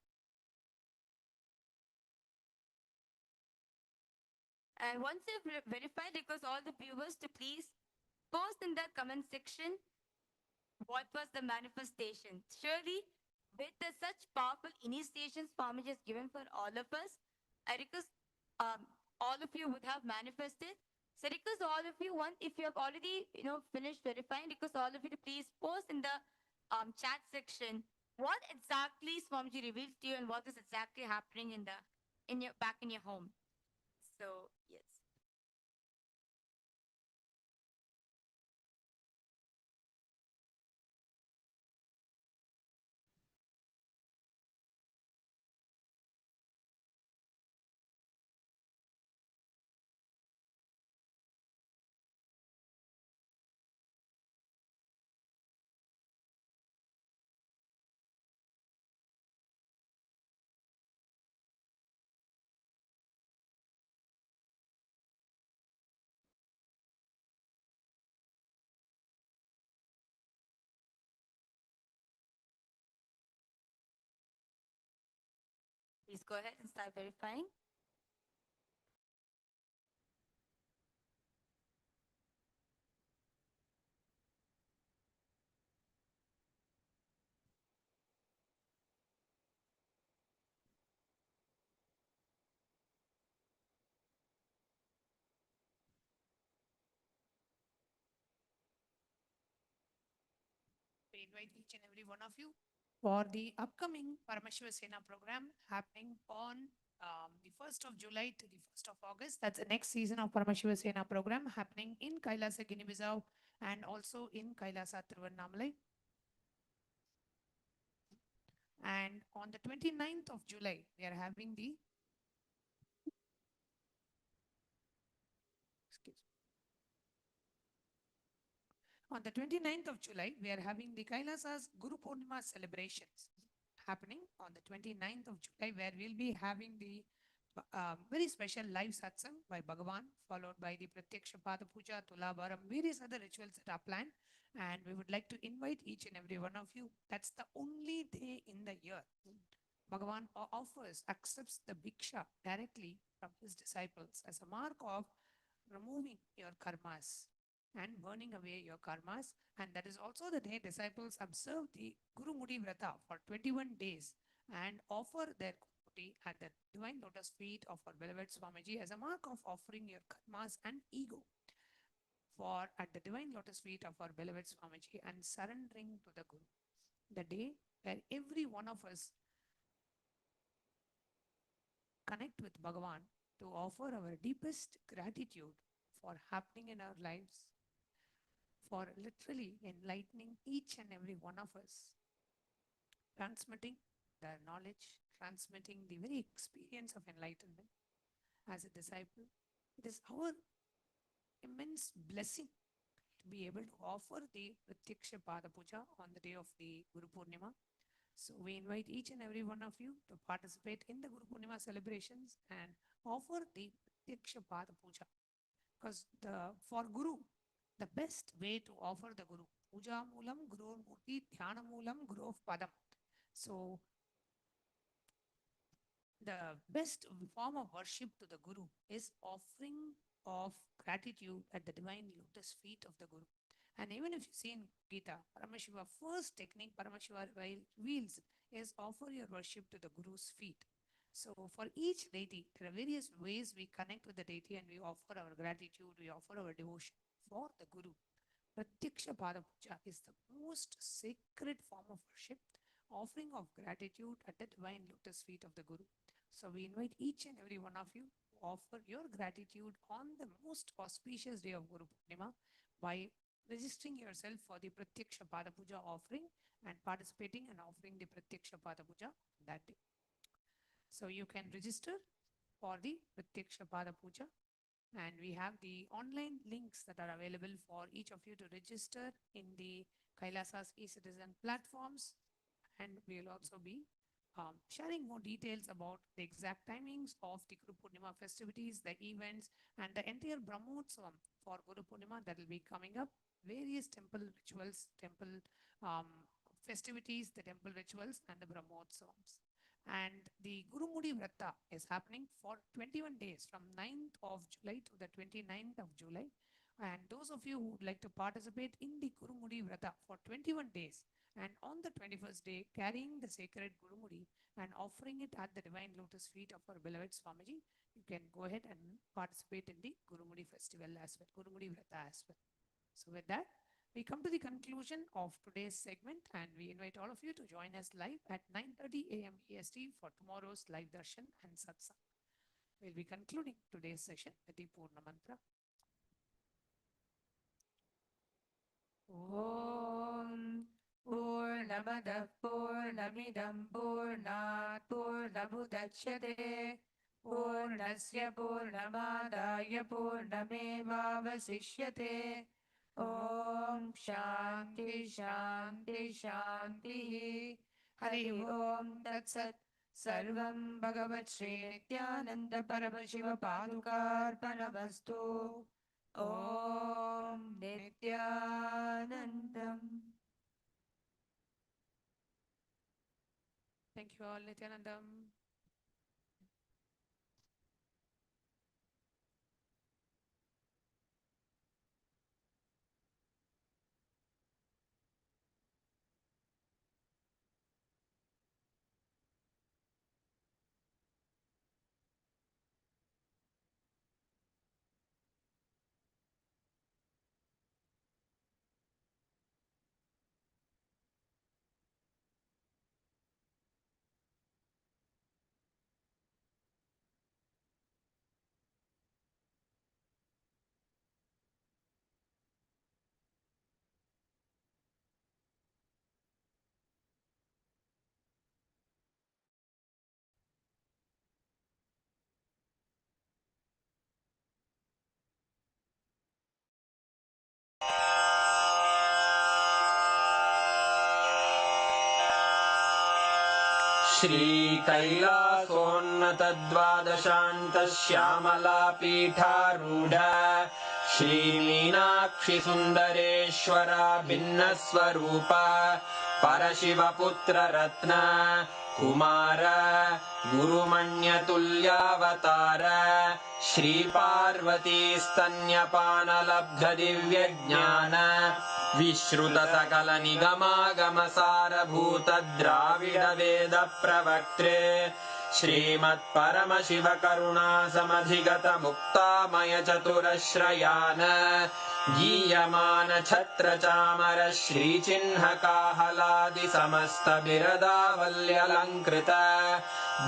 And once you've verified, request all the viewers to please post in the comment section what was the manifestation. Surely, with the such powerful initiations Swamiji has given for all of us, I request all of you would have manifested. So request all of you, one, if you have already finished verifying, request all of you to please post in the chat section what exactly Swamiji revealed to you and what is exactly happening in the in your back in your home. So yes. Please go ahead and start verifying. We invite each and every one of you for the upcoming Paramashiva Sena program happening on the 1st of July to the 1st of August. That's the next season of Paramashiva Sena program happening in Kailasa, Guinea-Bissau, and also in Kailasa, Tiruvannamalai. And on the 29th of July, we are having the On the 29th of July, we are having the Kailasa's Guru Purnima celebrations happening on the 29th of July, where we'll be having the very special live satsang by Bhagavan, followed by the Pratyaksha Pada Puja, Tulabharam, various other rituals that are planned. And we would like to invite each and every one of you. That's the only day in the year Bhagavan offers, accepts the Bhiksha directly from his disciples as a mark of removing your karmas and burning away your karmas. And that is also the day disciples observe the Guru Mudi Vrata for 21 days and offer their Guru at the divine lotus feet of our beloved Swamiji as a mark of offering your karmas and ego for at the divine lotus feet of our beloved Swamiji and surrendering to the Guru. The day where every one of us connect with Bhagavan to offer our deepest gratitude for happening in our lives, for literally enlightening each and every one of us, transmitting their knowledge, transmitting the very experience of enlightenment as a disciple. It is our immense blessing to be able to offer the Pratyaksha Pada Puja on the day of the Guru Purnima. So we invite each and every one of you to participate in the Guru Purnima celebrations and offer the Pratyaksha Pada Puja. Because for Guru, the best way to offer the Guru, Puja Moolam, Guru Murti, Dhyana Moolam, Guru of Padam. So the best form of worship to the Guru is offering of gratitude at the divine lotus feet of the Guru. And even if you see in Gita, Paramashiva, first technique Paramashiva reveals is offer your worship to the Guru's feet. So for each deity, there are various ways we connect with the deity and we offer our gratitude, we offer our devotion for the Guru. Pratyaksha Pada Puja is the most sacred form of worship, offering of gratitude at the divine lotus feet of the Guru. So we invite each and every one of you to offer your gratitude on the most auspicious day of Guru Purnima by registering yourself for the Pratyaksha Pada Puja offering and participating and offering the Pratyaksha Pada Puja that day. So you can register for the Pratyaksha Pada Puja, and we have the online links that are available for each of you to register in the Kailasa's e-citizen platforms, and we'll also be sharing more details about the exact timings of the Guru Purnima festivities, the events, and the entire Brahmotsavam for Guru Purnima that will be coming up, various temple rituals, temple festivities, the temple rituals, and the Brahmotsavams. And the Gurumudi Vrata is happening for 21 days from 9th of July to the 29th of July. And those of you who would like to participate in the Gurumudi Vrata for 21 days and on the 21st day carrying the sacred Gurumudi and offering it at the divine lotus feet of our beloved Swamiji, you can go ahead and participate in the Gurumudi festival as well, Gurumudi Vrata as well. So with that, we come to the conclusion of today's segment, and we invite all of you to join us live at 9:30 a.m. EST for tomorrow's live darshan and satsang. We'll be concluding today's session with the Purna Mantra. Om Purnamadav Purnamidam Purnat Purnamudachyate Purnasya Purnamadaya Purnamevavasishyate. Om Shanti Shanti Shanti. Hari Om Tat Sat. Sarvam Bhagavat Shri Nithyananda Paramashiva Padukarpanavastu. Om Nithyanandam. Thank you all, Nithyanandam. श्रीकैलासोन्नतद्वादशान्तश्यामलापीठारूढ श्रीमीनाक्षिसुन्दरेश्वरा भिन्नस्वरूप परशिवपुत्ररत्न Kumar गुरुमण्यतुल्यावतार श्रीपार्वतीस्तन्यपानलब्धदिव्यज्ञान विश्रुतसकलनिगमागमसारभूतद्राविडवेदप्रवक्त्रे श्रीमत्परमशिवकरुणासमधिगतमुक्तामयचतुरश्रयान् गीयमानछत्रचामर श्रीचिह्नकाहलादिसमस्तबिरदावल्यलङ्कृत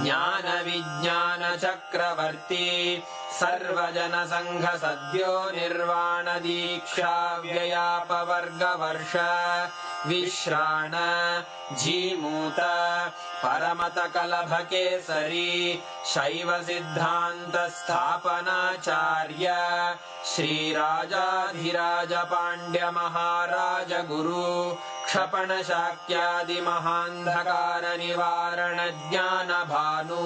ज्ञानविज्ञानचक्रवर्ती सर्वजनसङ्घसद्यो निर्वाणदीक्षाव्ययापवर्गवर्ष विश्राण Jimuta परमतकलभकेसरी शैवसिद्धान्तस्थापनाचार्य श्रीराजाधिराजपाण्ड्यमहाराजगुरु क्षपणशाक्यादिमहान्धकारनिवारणज्ञानभानु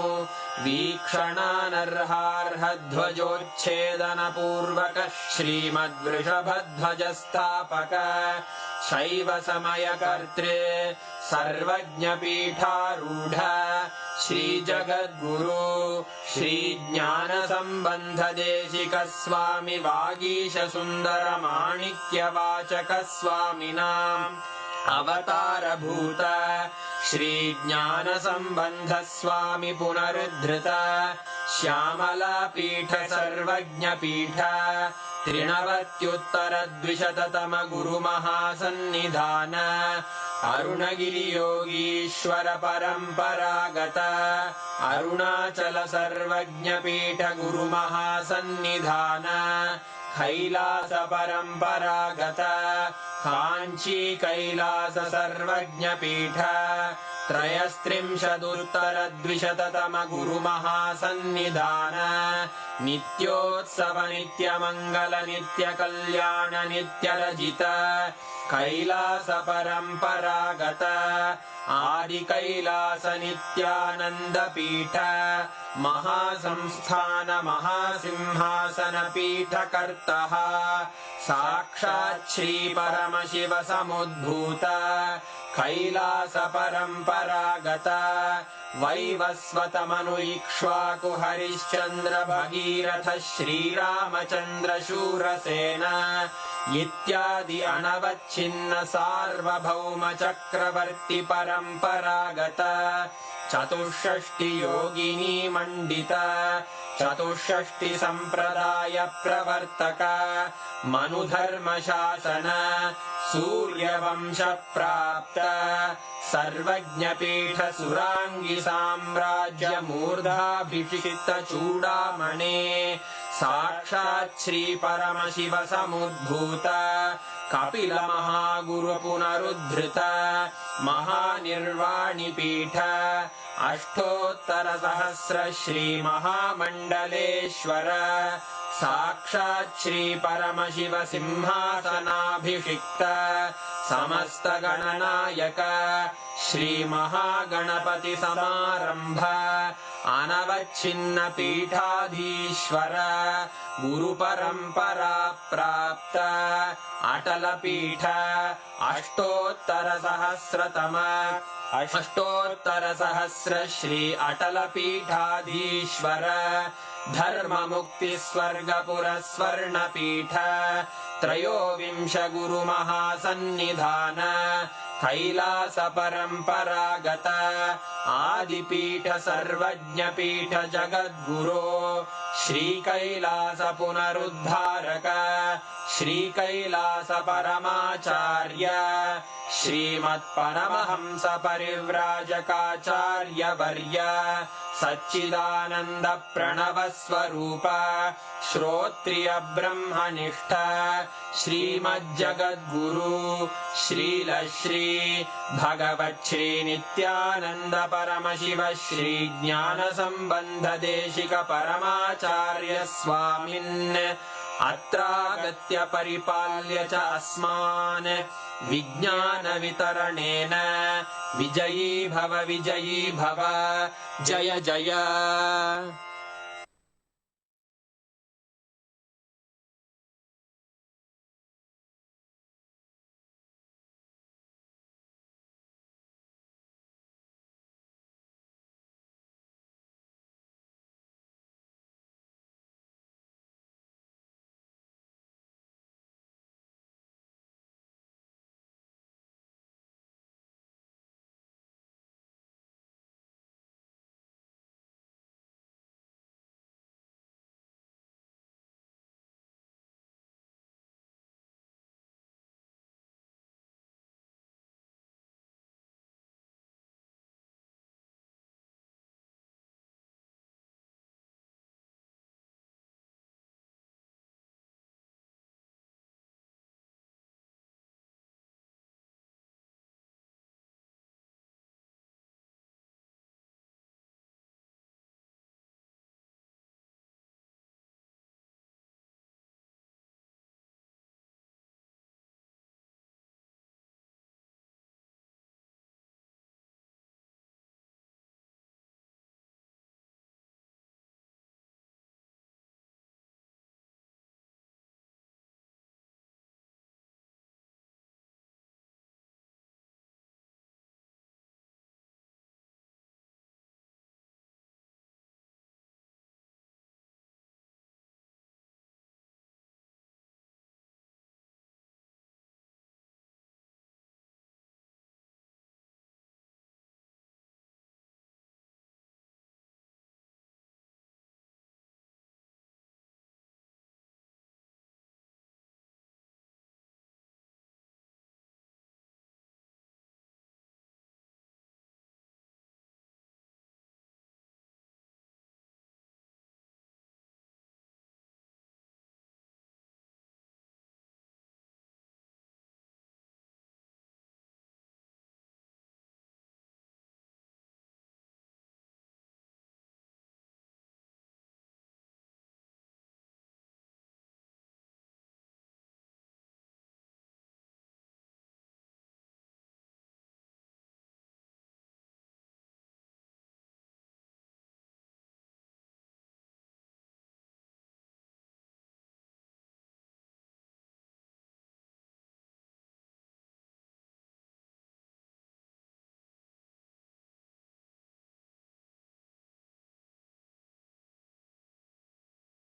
वीक्षणानर्हार्हध्वजोच्छेदनपूर्वक श्रीमद्वृषभध्वजस्थापक शैवसमयकर्त्रे सर्वज्ञपीठारूढ श्रीजगद्गुरु श्रीज्ञानसम्बन्धदेशिकस्वामि वागीशसुन्दरमाणिक्यवाचकस्वामिनाम् अवतारभूत श्रीज्ञानसम्बन्धस्वामि पुनरुद्धृत श्यामलापीठ सर्वज्ञपीठ त्रिनवत्युत्तरद्विशततम गुरुमहासन्निधान अरुणगिरियोगीश्वर परम्परागत अरुणाचल सर्वज्ञपीठ गुरुमहासन्निधान कैलास परम्परागत काञ्ची कैलास सर्वज्ञपीठ त्रयस्त्रिंशदुत्तरद्विशततम गुरुमहासन्निधान नित्योत्सव नित्यमङ्गल नित्यकल्याण नित्यरजित कैलास परम्परागत आदि कैलास नित्यानन्दपीठ महासंस्थान महासिंहासन पीठकर्तः साक्षात् श्री परमशिव समुद्भूत कैलास परम्परागत वैवस्वत मनु इक्ष्वाकु हरिश्चन्द्र भगीरथ श्रीरामचन्द्र शूरसेन इत्यादि अनवच्छिन्न सार्वभौम चक्रवर्ति परम्परागत चतुष्षष्टि योगिनी मण्डित चतुष्षष्टि सम्प्रदाय प्रवर्तक मनुधर्म शासन सूर्यवंश प्राप्त सर्वज्ञपीठ सुराङ्गि साम्राज्य मूर्धाभिषिक्त चूडामणे साक्षात् श्री परमशिव समुद्भूत कपिल महागुरु पुनरुद्धृत महानिर्वाणि पीठ अष्टोत्तर सहस्र श्री महामण्डलेश्वर साक्षात् श्री परमशिव सिंहासनाभिषिक्त समस्त गणनायक श्री महागणपति समारंभ अनवच्छिन्न पीठाधीश्वर गुरु परंपरा प्राप्त अटल पीठ अष्टोत्तर सहस्र श्री अटल पीठाधीश्वर धर्म मुक्ति स्वर्गपुर स्वर्ण पीठ त्रयोविंश गुरु महासन्निधान कैलास परम्परागत आदिपीठ सर्वज्ञ पीठ जगद्गुरो श्री कैलास पुनरुद्धारक श्री कैलास परमाचार्य श्रीमत्परमहंस परिव्राजकाचार्य वर्य सच्चिदानंद प्रणव स्वरूप श्रोत्रिय ब्रह्मनिष्ठ श्रीमज्जगद्गुरु श्रील श्री भगवत् श्री नित्यानंद परमशिव श्री ज्ञान संबंध देशिक परमाचार्य स्वामिन् अत्रागत्य परिपाल्य च अस्मान् विज्ञान वितरणेन विजयी भव जय जय